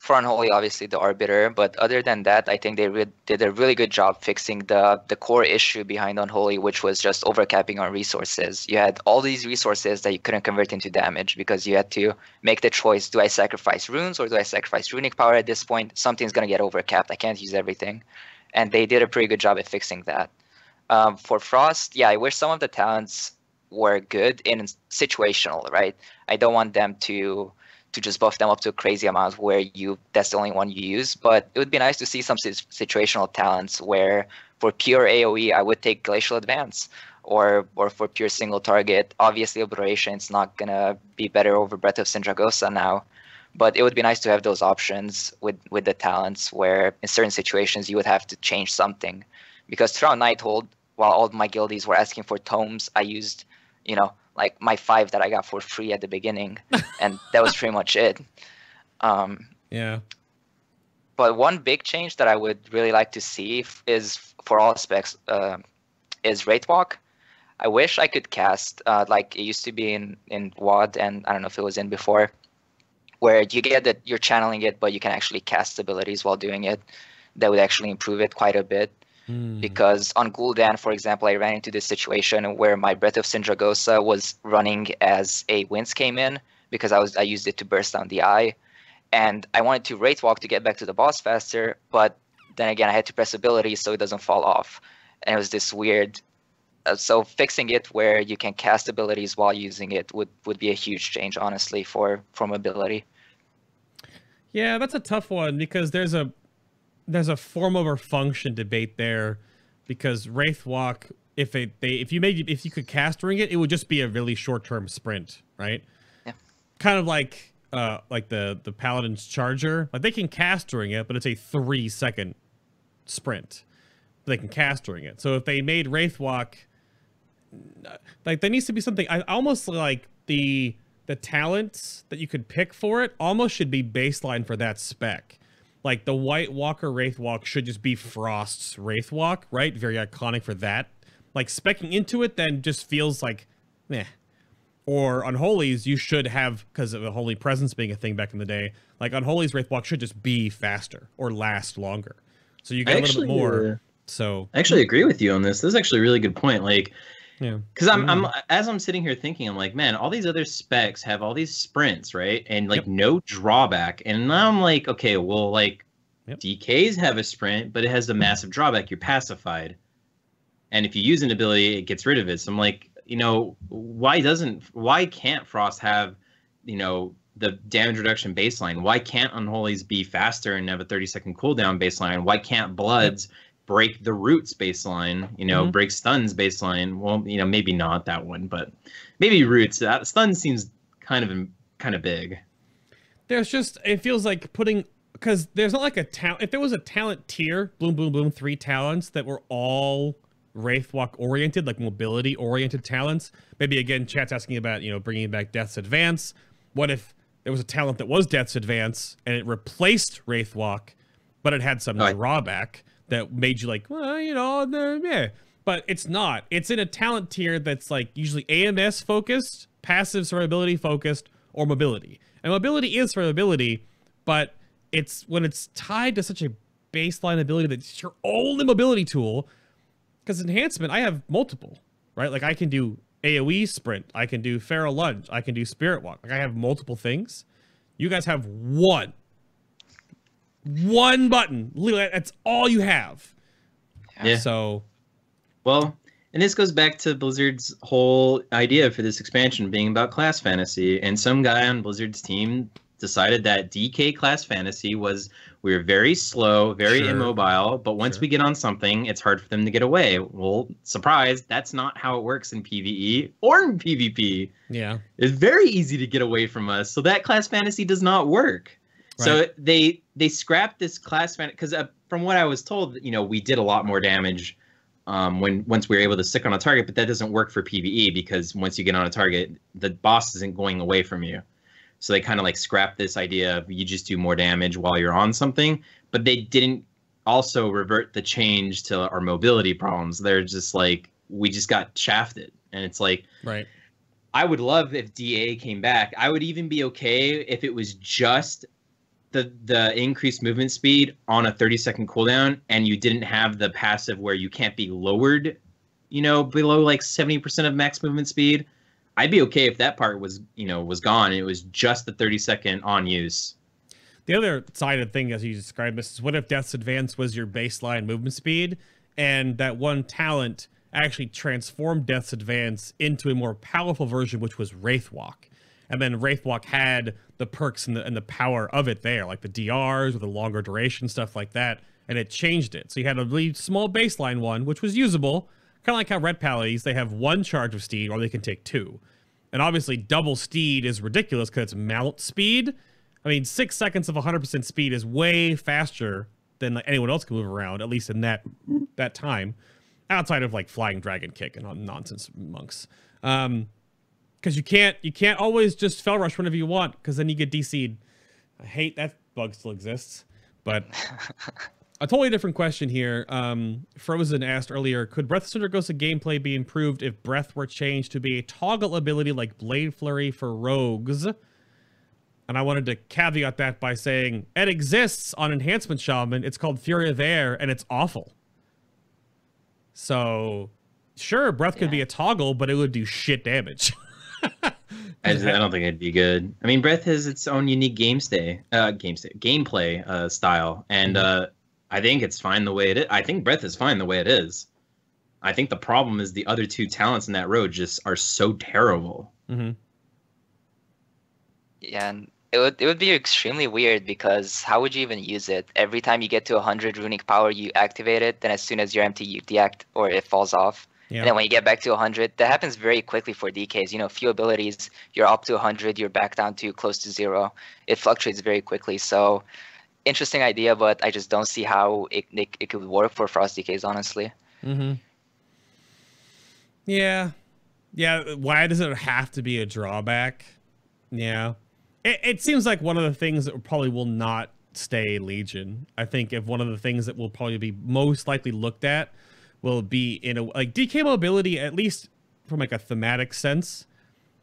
For Unholy, obviously the Arbiter, but other than that, I think they did a really good job fixing the core issue behind Unholy, which was just overcapping on resources. You had all these resources that you couldn't convert into damage because you had to make the choice: do I sacrifice runes or do I sacrifice runic power at this point? Something's going to get overcapped. I can't use everything. And they did a pretty good job at fixing that. For Frost, yeah, I wish some of the talents were good in situational, right? I don't want them to just buff them up to a crazy amount where that's the only one you use. But it would be nice to see some situational talents where for pure AoE, I would take Glacial Advance, or for pure single target. Obviously, Obliteration is not going to be better over Breath of Sindragosa now. But it would be nice to have those options with the talents where in certain situations you would have to change something. Because throughout Nighthold, while all my guildies were asking for tomes, I used, like my 5 that I got for free at the beginning, and that was pretty much it. Yeah. But one big change that I would really like to see is for all specs is Wraithwalk. I wish I could cast like it used to be in WoD, and I don't know if it was in before, where you get that you're channeling it, but you can actually cast abilities while doing it. That would actually improve it quite a bit. Because on Gul'dan, for example, I ran into this situation where my Breath of Sindragosa was running as a Winds came in, because I used it to burst down the eye, and I wanted to Wraithwalk to get back to the boss faster, but then again I had to press abilities so it doesn't fall off, and it was this weird. So fixing it where you can cast abilities while using it would be a huge change, honestly, for mobility. Yeah, that's a tough one, because there's a form over function debate there, because Wraithwalk, if you could cast during it, it would just be a really short-term sprint, right? Yeah. Kind of like the Paladin's Charger. Like, they can cast during it, but it's a 3-second sprint. They can cast during it. So if they made Wraithwalk, like, there needs to be something. I almost like the talents that you could pick for it almost should be baseline for that spec. Like, the White Walker Wraithwalk should just be Frost's Wraithwalk, right? Very iconic for that. Like, speccing into it then just feels like, meh. Or Unholy's, you should have, because of the Holy Presence being a thing back in the day, like, Unholy's Wraithwalk should just be faster or last longer. So you get a little bit more. So I actually agree with you on this. This is actually a really good point. Like, yeah, because as I'm sitting here thinking, I'm like, man, all these other specs have all these sprints, right? And like no drawback. And now I'm like, okay, well, like DKs have a sprint, but it has a massive drawback. You're pacified. And if you use an ability, it gets rid of it. So I'm like, why can't Frost have, the damage reduction baseline. Why can't Unholies be faster and have a 30-second cooldown baseline? Why can't Bloods break the Roots baseline? You know, break Stuns baseline. Well, you know, maybe not that one, but maybe Roots. That Stun seems kind of big. There's just, it feels like putting, because there's not like a talent. If there was a talent tier, boom, boom, boom, 3 talents that were all Wraithwalk oriented, like mobility oriented talents. Maybe again, chat's asking about, you know, bringing back Death's Advance. What if there was a talent that was Death's Advance and it replaced Wraithwalk, but it had some drawback that made you like, well, you know, yeah. But it's not. It's in a talent tier that's like usually AMS focused, passive survivability focused, or mobility. And mobility is survivability, but it's when it's tied to such a baseline ability that's your only mobility tool. Because enhancement, I have multiple, right? Like I can do AoE sprint, I can do feral lunge, I can do spirit walk. Like I have multiple things. You guys have one button. Literally, that's all you have. Yeah. So, well, and this goes back to Blizzard's whole idea for this expansion being about class fantasy. And some guy on Blizzard's team decided that DK class fantasy was, we're very slow, very immobile, but once we get on something, it's hard for them to get away. Well, surprise, that's not how it works in PvE or in PvP. Yeah. It's very easy to get away from us. So that class fantasy does not work. Right. So they scrapped this class fantasy, because from what I was told, you know, we did a lot more damage once we were able to stick on a target, but that doesn't work for PvE, because once you get on a target, the boss isn't going away from you. So they kind of like scrapped this idea of you just do more damage while you're on something, but they didn't also revert the change to our mobility problems. They're just like, we just got shafted. And it's like, right. I would love if DA came back. I would even be okay if it was just the increased movement speed on a 30-second cooldown, and you didn't have the passive where you can't be lowered, you know, below like 70% of max movement speed. I'd be okay if that part was, you know, was gone and it was just the 30-second on use. The other side of the thing, as you described this, is what if Death's Advance was your baseline movement speed, and that one talent actually transformed Death's Advance into a more powerful version, which was Wraithwalk. And then Wraithwalk had the perks and the power of it there, like the DRs or the longer duration, stuff like that, and it changed it. So you had a really small baseline one, which was usable, kind of like how Red Pallies, they have 1 charge of steed, or they can take 2. And obviously, double steed is ridiculous because it's mount speed. I mean, 6 seconds of 100% speed is way faster than like anyone else can move around, at least in that time, outside of like Flying Dragon Kick and nonsense monks. Because you can't always just fell rush whenever you want, because then you get DC'd. I hate that bug still exists, but. A totally different question here. Frozen asked earlier, could Breath of Sargeras gameplay be improved if Breath were changed to be a toggle ability like Blade Flurry for rogues? And I wanted to caveat that by saying, it exists on Enhancement Shaman. It's called Fury of Air, and it's awful. So, sure, Breath could be a toggle, but it would do shit damage. I don't think it'd be good. I mean, Breath has its own unique gameplay style, and I think it's fine the way it is. I think Breath is fine the way it is. I think the problem is the other 2 talents in that row just are so terrible. Yeah, and it would be extremely weird, because how would you even use it? Every time you get to 100 runic power, you activate it. Then as soon as you're empty, you deact, or it falls off. Yeah. And then when you get back to 100, that happens very quickly for DKs. You know, few abilities, you're up to 100, you're back down to close to 0. It fluctuates very quickly. So. Interesting idea, but I just don't see how it could work for Frost DKs, honestly. Yeah. Why does it have to be a drawback? Yeah. It seems like one of the things that probably will not stay Legion. I think if one of the things that will probably be most likely looked at will be in a like DK mobility, at least from like a thematic sense.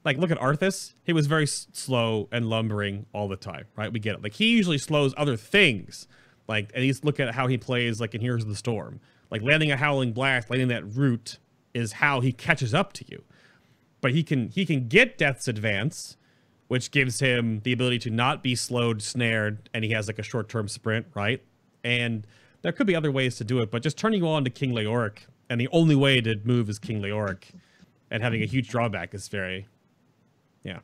Like, look at Arthas. He was very slow and lumbering all the time, right? We get it. Like, he usually slows other things. Like, and he's look at how he plays, like, in Heroes of the Storm. Like, landing a Howling Blast, landing that root is how he catches up to you. But he can get Death's Advance, which gives him the ability to not be slowed, snared, and he has, like, a short-term sprint, right? And there could be other ways to do it, but just turning you on to King Leoric, and the only way to move is King Leoric, and having a huge drawback is very... Yeah,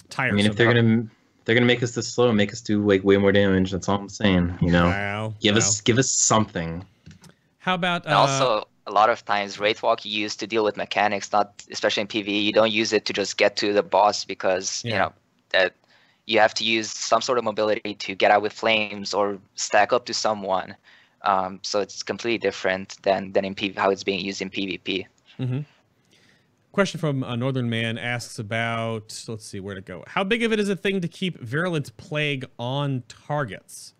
tiresome. I mean, if they're gonna make us this slow, make us do like way more damage. That's all I'm saying. You know, Wow. give us something. How about And also, a lot of times, Wraith Walk you use to deal with mechanics, not especially in PvE. You don't use it to just get to the boss because you know that you have to use some sort of mobility to get out with flames or stack up to someone. So it's completely different than in how it's being used in PvP. Mm-hmm. Question from a Northern Man asks about, let's see where to go. How big of it is a thing to keep Virulent Plague on targets?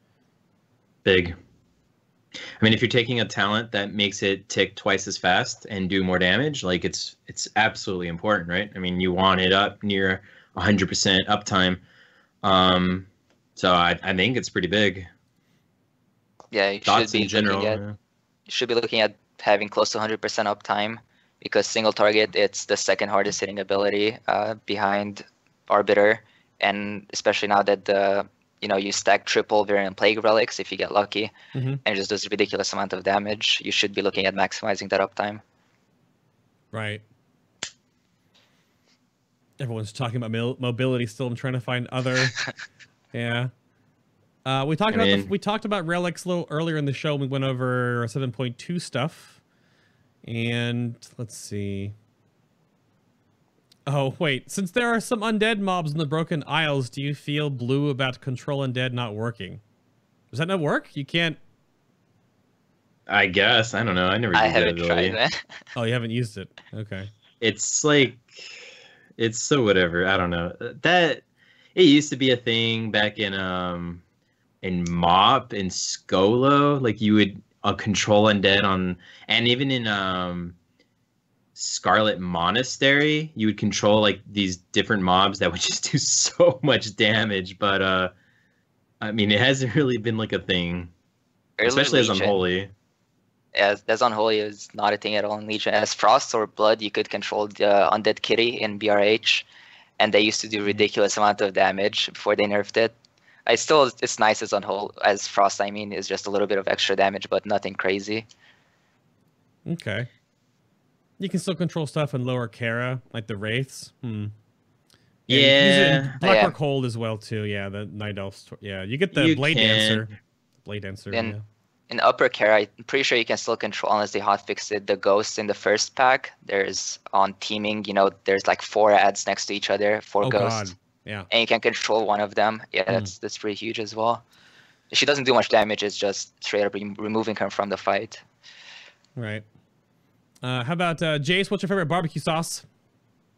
Big. I mean, if you're taking a talent that makes it tick twice as fast and do more damage, like it's absolutely important, right? I mean, you want it up near 100% uptime. So I think it's pretty big. Yeah, you Thoughts should be in general. you should be looking at having close to 100% uptime, because single target, it's the second hardest hitting ability behind Arbiter, and especially now that you stack triple Virulent Plague relics if you get lucky, and it just does a ridiculous amount of damage. You should be looking at maximizing that uptime. Right. Everyone's talking about mobility still. I'm trying to find other. Yeah. We talked about relics a little earlier in the show. We went over 7.2 stuff. And let's see. Oh, wait. Since there are some undead mobs in the Broken Isles, do you feel blue about Control Undead not working? Does that not work? You can't... I guess. I don't know. I haven't tried that. Oh, you haven't used it. Okay. It's like... It's so whatever. I don't know. That... It used to be a thing back in MoP, in Skolo. Like, you would... Control Undead on... And even in... Scarlet Monastery, you would control like these different mobs that would just do so much damage, but I mean, it hasn't really been like a thing, especially as Unholy. As Unholy is not a thing at all in Legion. As Frost or Blood, you could control the Undead Kitty in BRH, and they used to do ridiculous amount of damage before they nerfed it. It's nice as Unholy, as Frost. I mean, is just a little bit of extra damage, but nothing crazy. Okay. You can still control stuff in lower Kara, like the Wraiths. Yeah. Blackrock Hold as well, too. Yeah, the Night Elves. Yeah, you get the Blade Dancer. Blade Dancer, In upper Kara, I'm pretty sure you can still control, unless they hotfixed it, the ghosts in the first pack. There's, on teaming, there's like 4 ads next to each other, 4 ghosts. God. Yeah. And you can control one of them. Yeah, that's pretty huge as well. She doesn't do much damage, it's just straight up removing her from the fight. Right. How about Jace? What's your favorite barbecue sauce?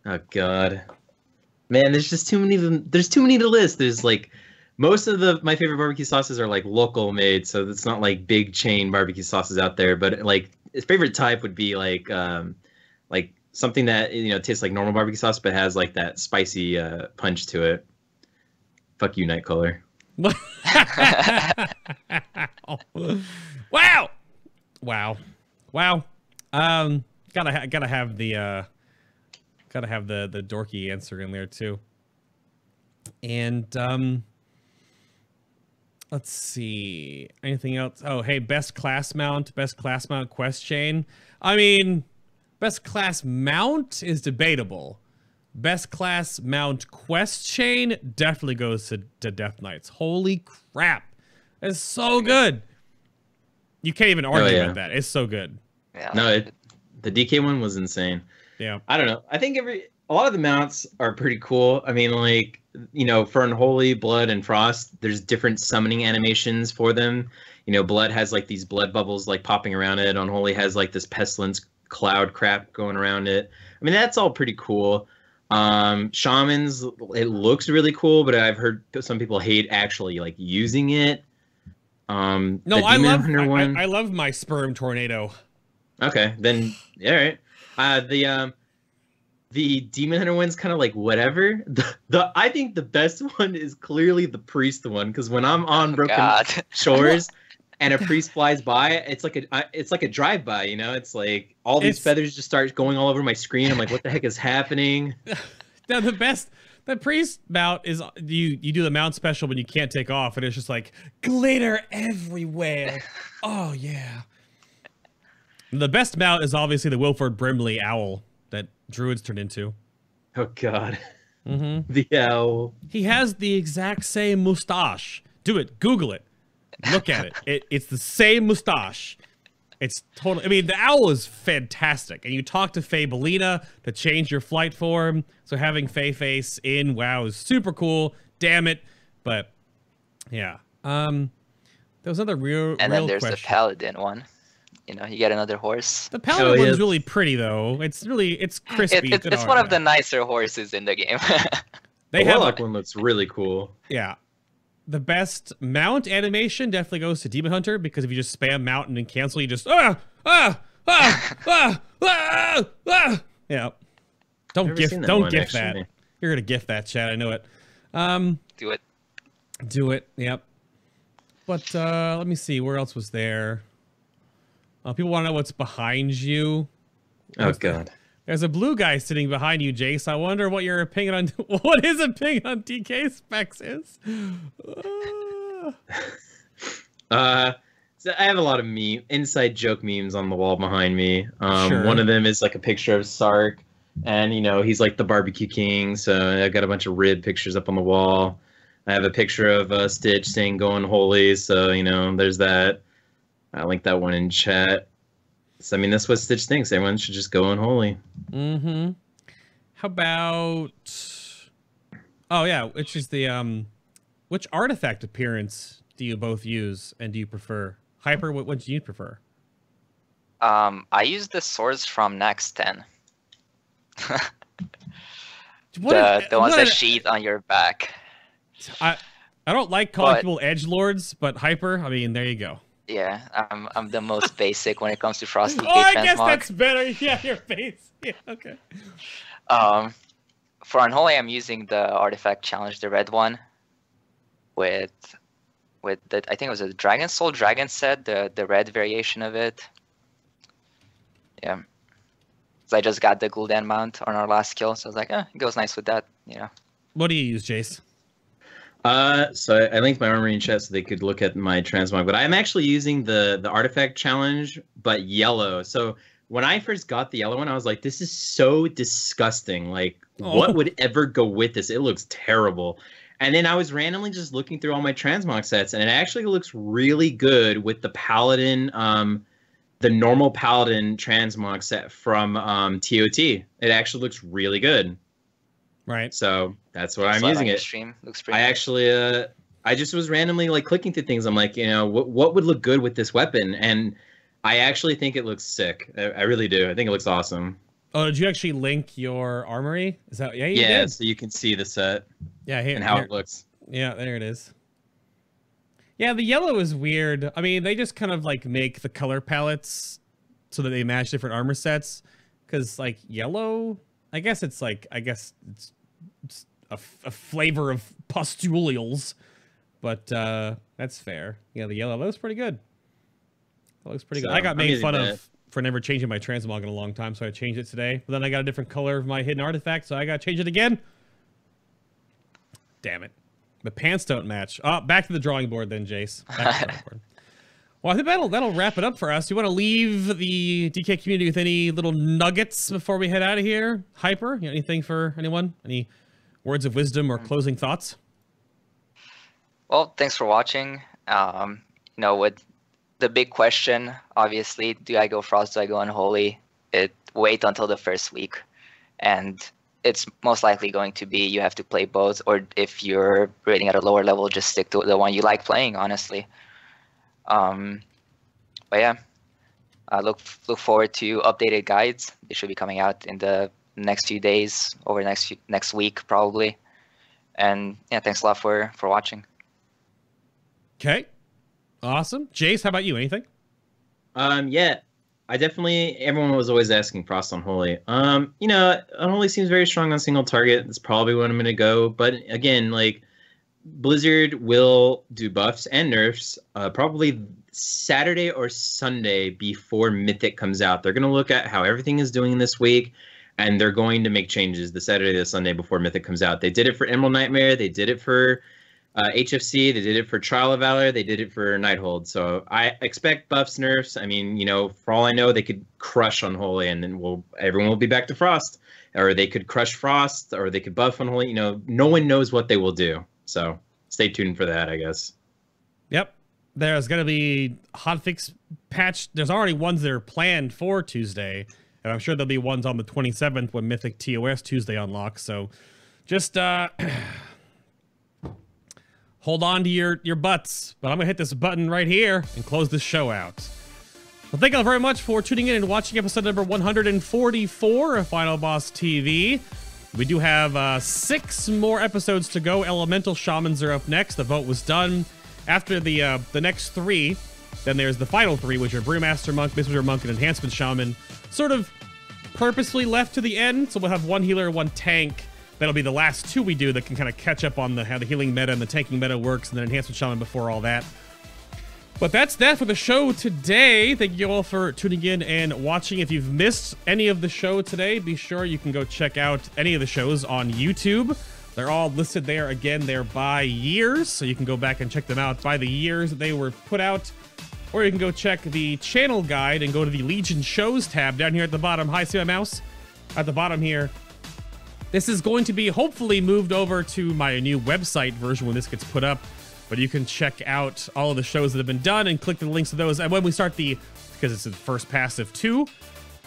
Oh God, man, there's just too many of them. There's too many to list. There's like most of my favorite barbecue sauces are like local made, so it's not like big chain barbecue sauces out there. But like his favorite type would be like something that tastes like normal barbecue sauce but has like that spicy punch to it. Fuck you, Nightcrawler. Wow. Gotta have the dorky answer in there too. And let's see, anything else? Oh, hey, best class mount quest chain. I mean, best class mount is debatable. Best class mount quest chain definitely goes to Death Knights. Holy crap, it's so good. You can't even argue with that. It's so good. Yeah. No, the DK one was insane. Yeah. I don't know. I think a lot of the mounts are pretty cool. I mean, like, for Unholy, Blood, and Frost, there's different summoning animations for them. Blood has like these blood bubbles like popping around it. Unholy has like this pestilence cloud crap going around it. I mean, that's all pretty cool. Shamans, it looks really cool, but I've heard some people hate actually like using it. No, I love my sperm tornado. Okay, then all right. The Demon Hunter one's kind of like whatever. I think the best one is clearly the Priest one, because when I'm on Broken Shores and a priest flies by, it's like a drive-by. It's like all these feathers just start going all over my screen. I'm like, what the heck is happening? Now the priest mount is you do the mount special when you can't take off, and it's just like glitter everywhere. Oh yeah. The best mount is obviously the Wilford Brimley owl that druids turned into. Oh God. The owl. He has the exact same mustache. Do it. Google it. Look at it. It's the same mustache. It's totally. I mean, the owl is fantastic, and you talk to Faye Bellina to change your flight form. So having Faye Face in WoW is super cool. Damn it, but yeah. There was another real. And then there's question. the paladin one. You know, you get another horse. The paladin one's really pretty though. It's crispy. It's one of the nicer horses in the game. The warlock one looks really cool. Yeah. The best mount animation definitely goes to Demon Hunter, because if you just spam mount and then cancel, you just yeah. Don't gift that. You're gonna gift that, chat. I know it. Do it. Do it. Yep. But let me see. Where else was there? People want to know what's behind you. God. There's a blue guy sitting behind you, Jace. I wonder what your opinion on what his opinion on DK specs is. So I have a lot of inside joke memes on the wall behind me. Sure. One of them is like a picture of Sark, and you know he's like the barbecue king. So I got a bunch of rib pictures up on the wall. I have a picture of Stitch saying "Go Unholy," so you know there's that. I linked that one in chat. So I mean that's what Stitch thinks. Everyone should just go Unholy. Mm-hmm. How about? Oh yeah, which is the which artifact appearance do you both use and do you prefer? Hyper, what do you prefer? I use the swords from Next 10. the ones that sheath on your back. I don't like calling people edgelords, but Hyper, I mean, there you go. Yeah, I'm the most basic when it comes to Frosty K I transmog. guess that's better. Yeah, your face. Yeah, okay. For Unholy, I'm using the artifact challenge, the red one, with the I think it was a Dragon Soul Dragon set, the red variation of it. Yeah. So I just got the Gul'dan mount on our last kill, so I was like, it goes nice with that, you know. What do you use, Jace? So I linked my armory in chat so they could look at my transmog, but I'm actually using the artifact challenge, but yellow. So when I first got the yellow one, I was like, this is so disgusting. Like, what would ever go with this? It looks terrible. And then I was randomly just looking through all my transmog sets, and it actually looks really good with the Paladin, the normal Paladin transmog set from TOT. It actually looks really good. Right. So that's why I'm using it. Stream. Looks pretty I nice. actually, I just was randomly like clicking through things. I'm like, you know, what would look good with this weapon? And I actually think it looks sick. I really do. I think it looks awesome. Oh, did you actually link your armory? Is that you did. So you can see the set. Yeah, here, and how here. it looks. Yeah, there it is. Yeah, the yellow is weird. I mean, they just kind of like make the color palettes so that they match different armor sets. Because like yellow, I guess it's a flavor of pustules, but that's fair. Yeah, the yellow looks pretty good. That looks pretty good. I got made fun of for never changing my transmog in a long time, so I changed it today. But then I got a different color of my hidden artifact, so I got to change it again. Damn it. The pants don't match. Oh, back to the drawing board then, Jace. Back to the drawing board. Well, I think that'll wrap it up for us. You want to leave the DK community with any little nuggets before we head out of here? Hyper, you got anything for anyone? Any words of wisdom or closing thoughts? Well, thanks for watching. You know, with the big question, obviously, do I go Frost, do I go Unholy? Wait until the first week. And it's most likely going to be you have to play both, or if you're rating at a lower level, just stick to the one you like playing, honestly. But yeah, I look forward to updated guides. They should be coming out in the next few days, over next week probably. And yeah, thanks a lot for watching. Okay, awesome. Jace, how about you? Anything? Yeah, I definitely. Everyone was always asking Frost Unholy. You know, Unholy seems very strong on single target. That's probably what I'm gonna go. But again, like, Blizzard will do buffs and nerfs probably Saturday or Sunday before Mythic comes out. They're going to look at how everything is doing this week, and they're going to make changes the Saturday or Sunday before Mythic comes out. They did it for Emerald Nightmare. They did it for HFC, they did it for Trial of Valor, they did it for Nighthold. So I expect buffs, nerfs. I mean, you know, for all I know, they could crush Unholy, and then everyone will be back to Frost. Or they could crush Frost, or they could buff Unholy. You know, no one knows what they will do. So stay tuned for that, I guess. Yep. There's going to be hotfix patch. There's already ones that are planned for Tuesday. And I'm sure there'll be ones on the 27th when Mythic TOS Tuesday unlocks. So just hold on to your butts. But I'm going to hit this button right here and close this show out. Well, thank you all very much for tuning in and watching episode number 144 of Final Boss TV. We do have 6 more episodes to go. Elemental Shamans are up next. The vote was done. After the next 3, then there's the final 3, which are Brewmaster Monk, Messenger Monk, and Enhancement Shaman. Sort of purposely left to the end, so we'll have 1 healer, 1 tank. That'll be the last 2 we do that can kind of catch up on how the healing meta and the tanking meta works, and then Enhancement Shaman before all that. But that's that for the show today. Thank you all for tuning in and watching. If you've missed any of the show today, be sure you can go check out any of the shows on YouTube. They're all listed there. Again, they're by years, so you can go back and check them out by the years that they were put out. Or you can go check the channel guide and go to the Legion Shows tab down here at the bottom. Hi, see my mouse? At the bottom here. This is going to be hopefully moved over to my new website version when this gets put up. But you can check out all of the shows that have been done and click the links to those. And when we start because it's the first pass of 2,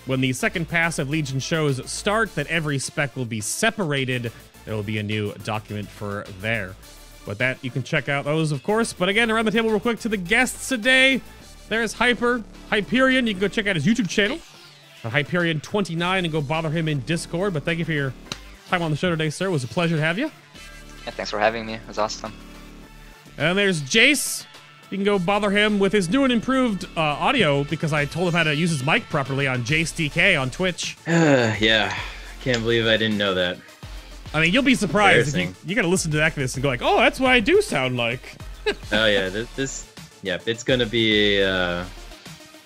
when the second pass of Legion shows start, that every spec will be separated. There will be a new document for there. But that, you can check out those, of course. But again, around the table real quick to the guests today. There's Hyperion. You can go check out his YouTube channel, Hyperion29, and go bother him in Discord. But thank you for your time on the show today, sir. It was a pleasure to have you. Yeah, thanks for having me. It was awesome. And there's Jace. You can go bother him with his new and improved audio, because I told him how to use his mic properly on Jace DK on Twitch. Yeah, can't believe I didn't know that. I mean, you'll be surprised. You gotta listen to this and go like, oh, that's what I do sound like. Oh yeah, yeah, it's gonna be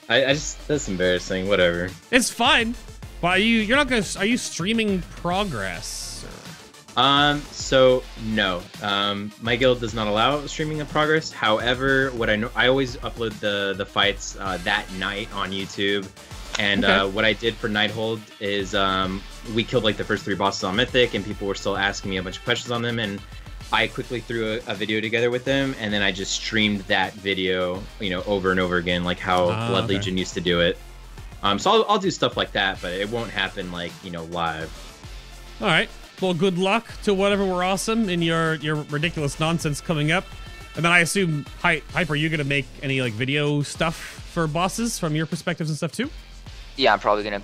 that's embarrassing. Whatever. It's fine. But you're not gonna. Are you streaming progress? So no. My guild does not allow streaming of progress. However, what I always upload the fights that night on YouTube. And okay. What I did for Nighthold is we killed like the first 3 bosses on Mythic, and people were still asking me a bunch of questions on them, and I quickly threw a video together with them, and then I just streamed that video, you know, over and over again, like how Blood Legion used to do it. So I'll do stuff like that, but it won't happen like, you know, live. All right. Well, good luck to whatever were awesome in your ridiculous nonsense coming up. And then I assume, Hyper, are you gonna make any like video stuff for bosses from your perspectives and stuff too? Yeah, I'm probably gonna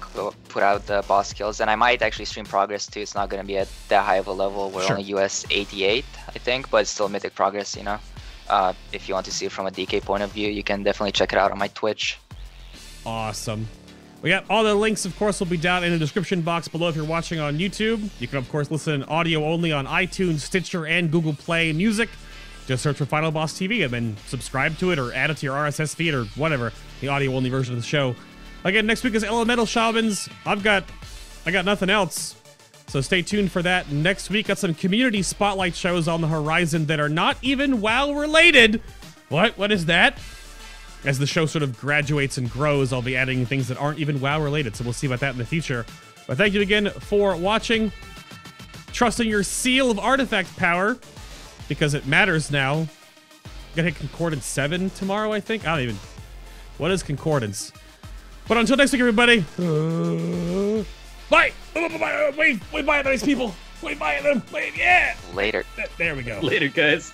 put out the boss kills, and I might actually stream progress too. It's not gonna be at that high of a level. We're only US 88, I think, but it's still Mythic progress, you know. If you want to see it from a DK point of view, you can definitely check it out on my Twitch. Awesome. We got all the links, of course, will be down in the description box below if you're watching on YouTube. You can, of course, listen audio only on iTunes, Stitcher, and Google Play Music. Just search for Final Boss TV and then subscribe to it or add it to your RSS feed or whatever, the audio-only version of the show. Again, next week is Elemental Shamans. I got nothing else, so stay tuned for that. Next week, got some community spotlight shows on the horizon that are not even WoW-related. What is that? As the show sort of graduates and grows, I'll be adding things that aren't even WoW-related, so we'll see about that in the future. But thank you again for watching. Trust in your seal of artifact power, because it matters now. Gonna hit Concordance 7 tomorrow, I think? I don't even... What is Concordance? But until next week, everybody. Bye! Wait, bye, nice people! Wait, bye them! Wait, yeah! Later. There we go. Later, guys.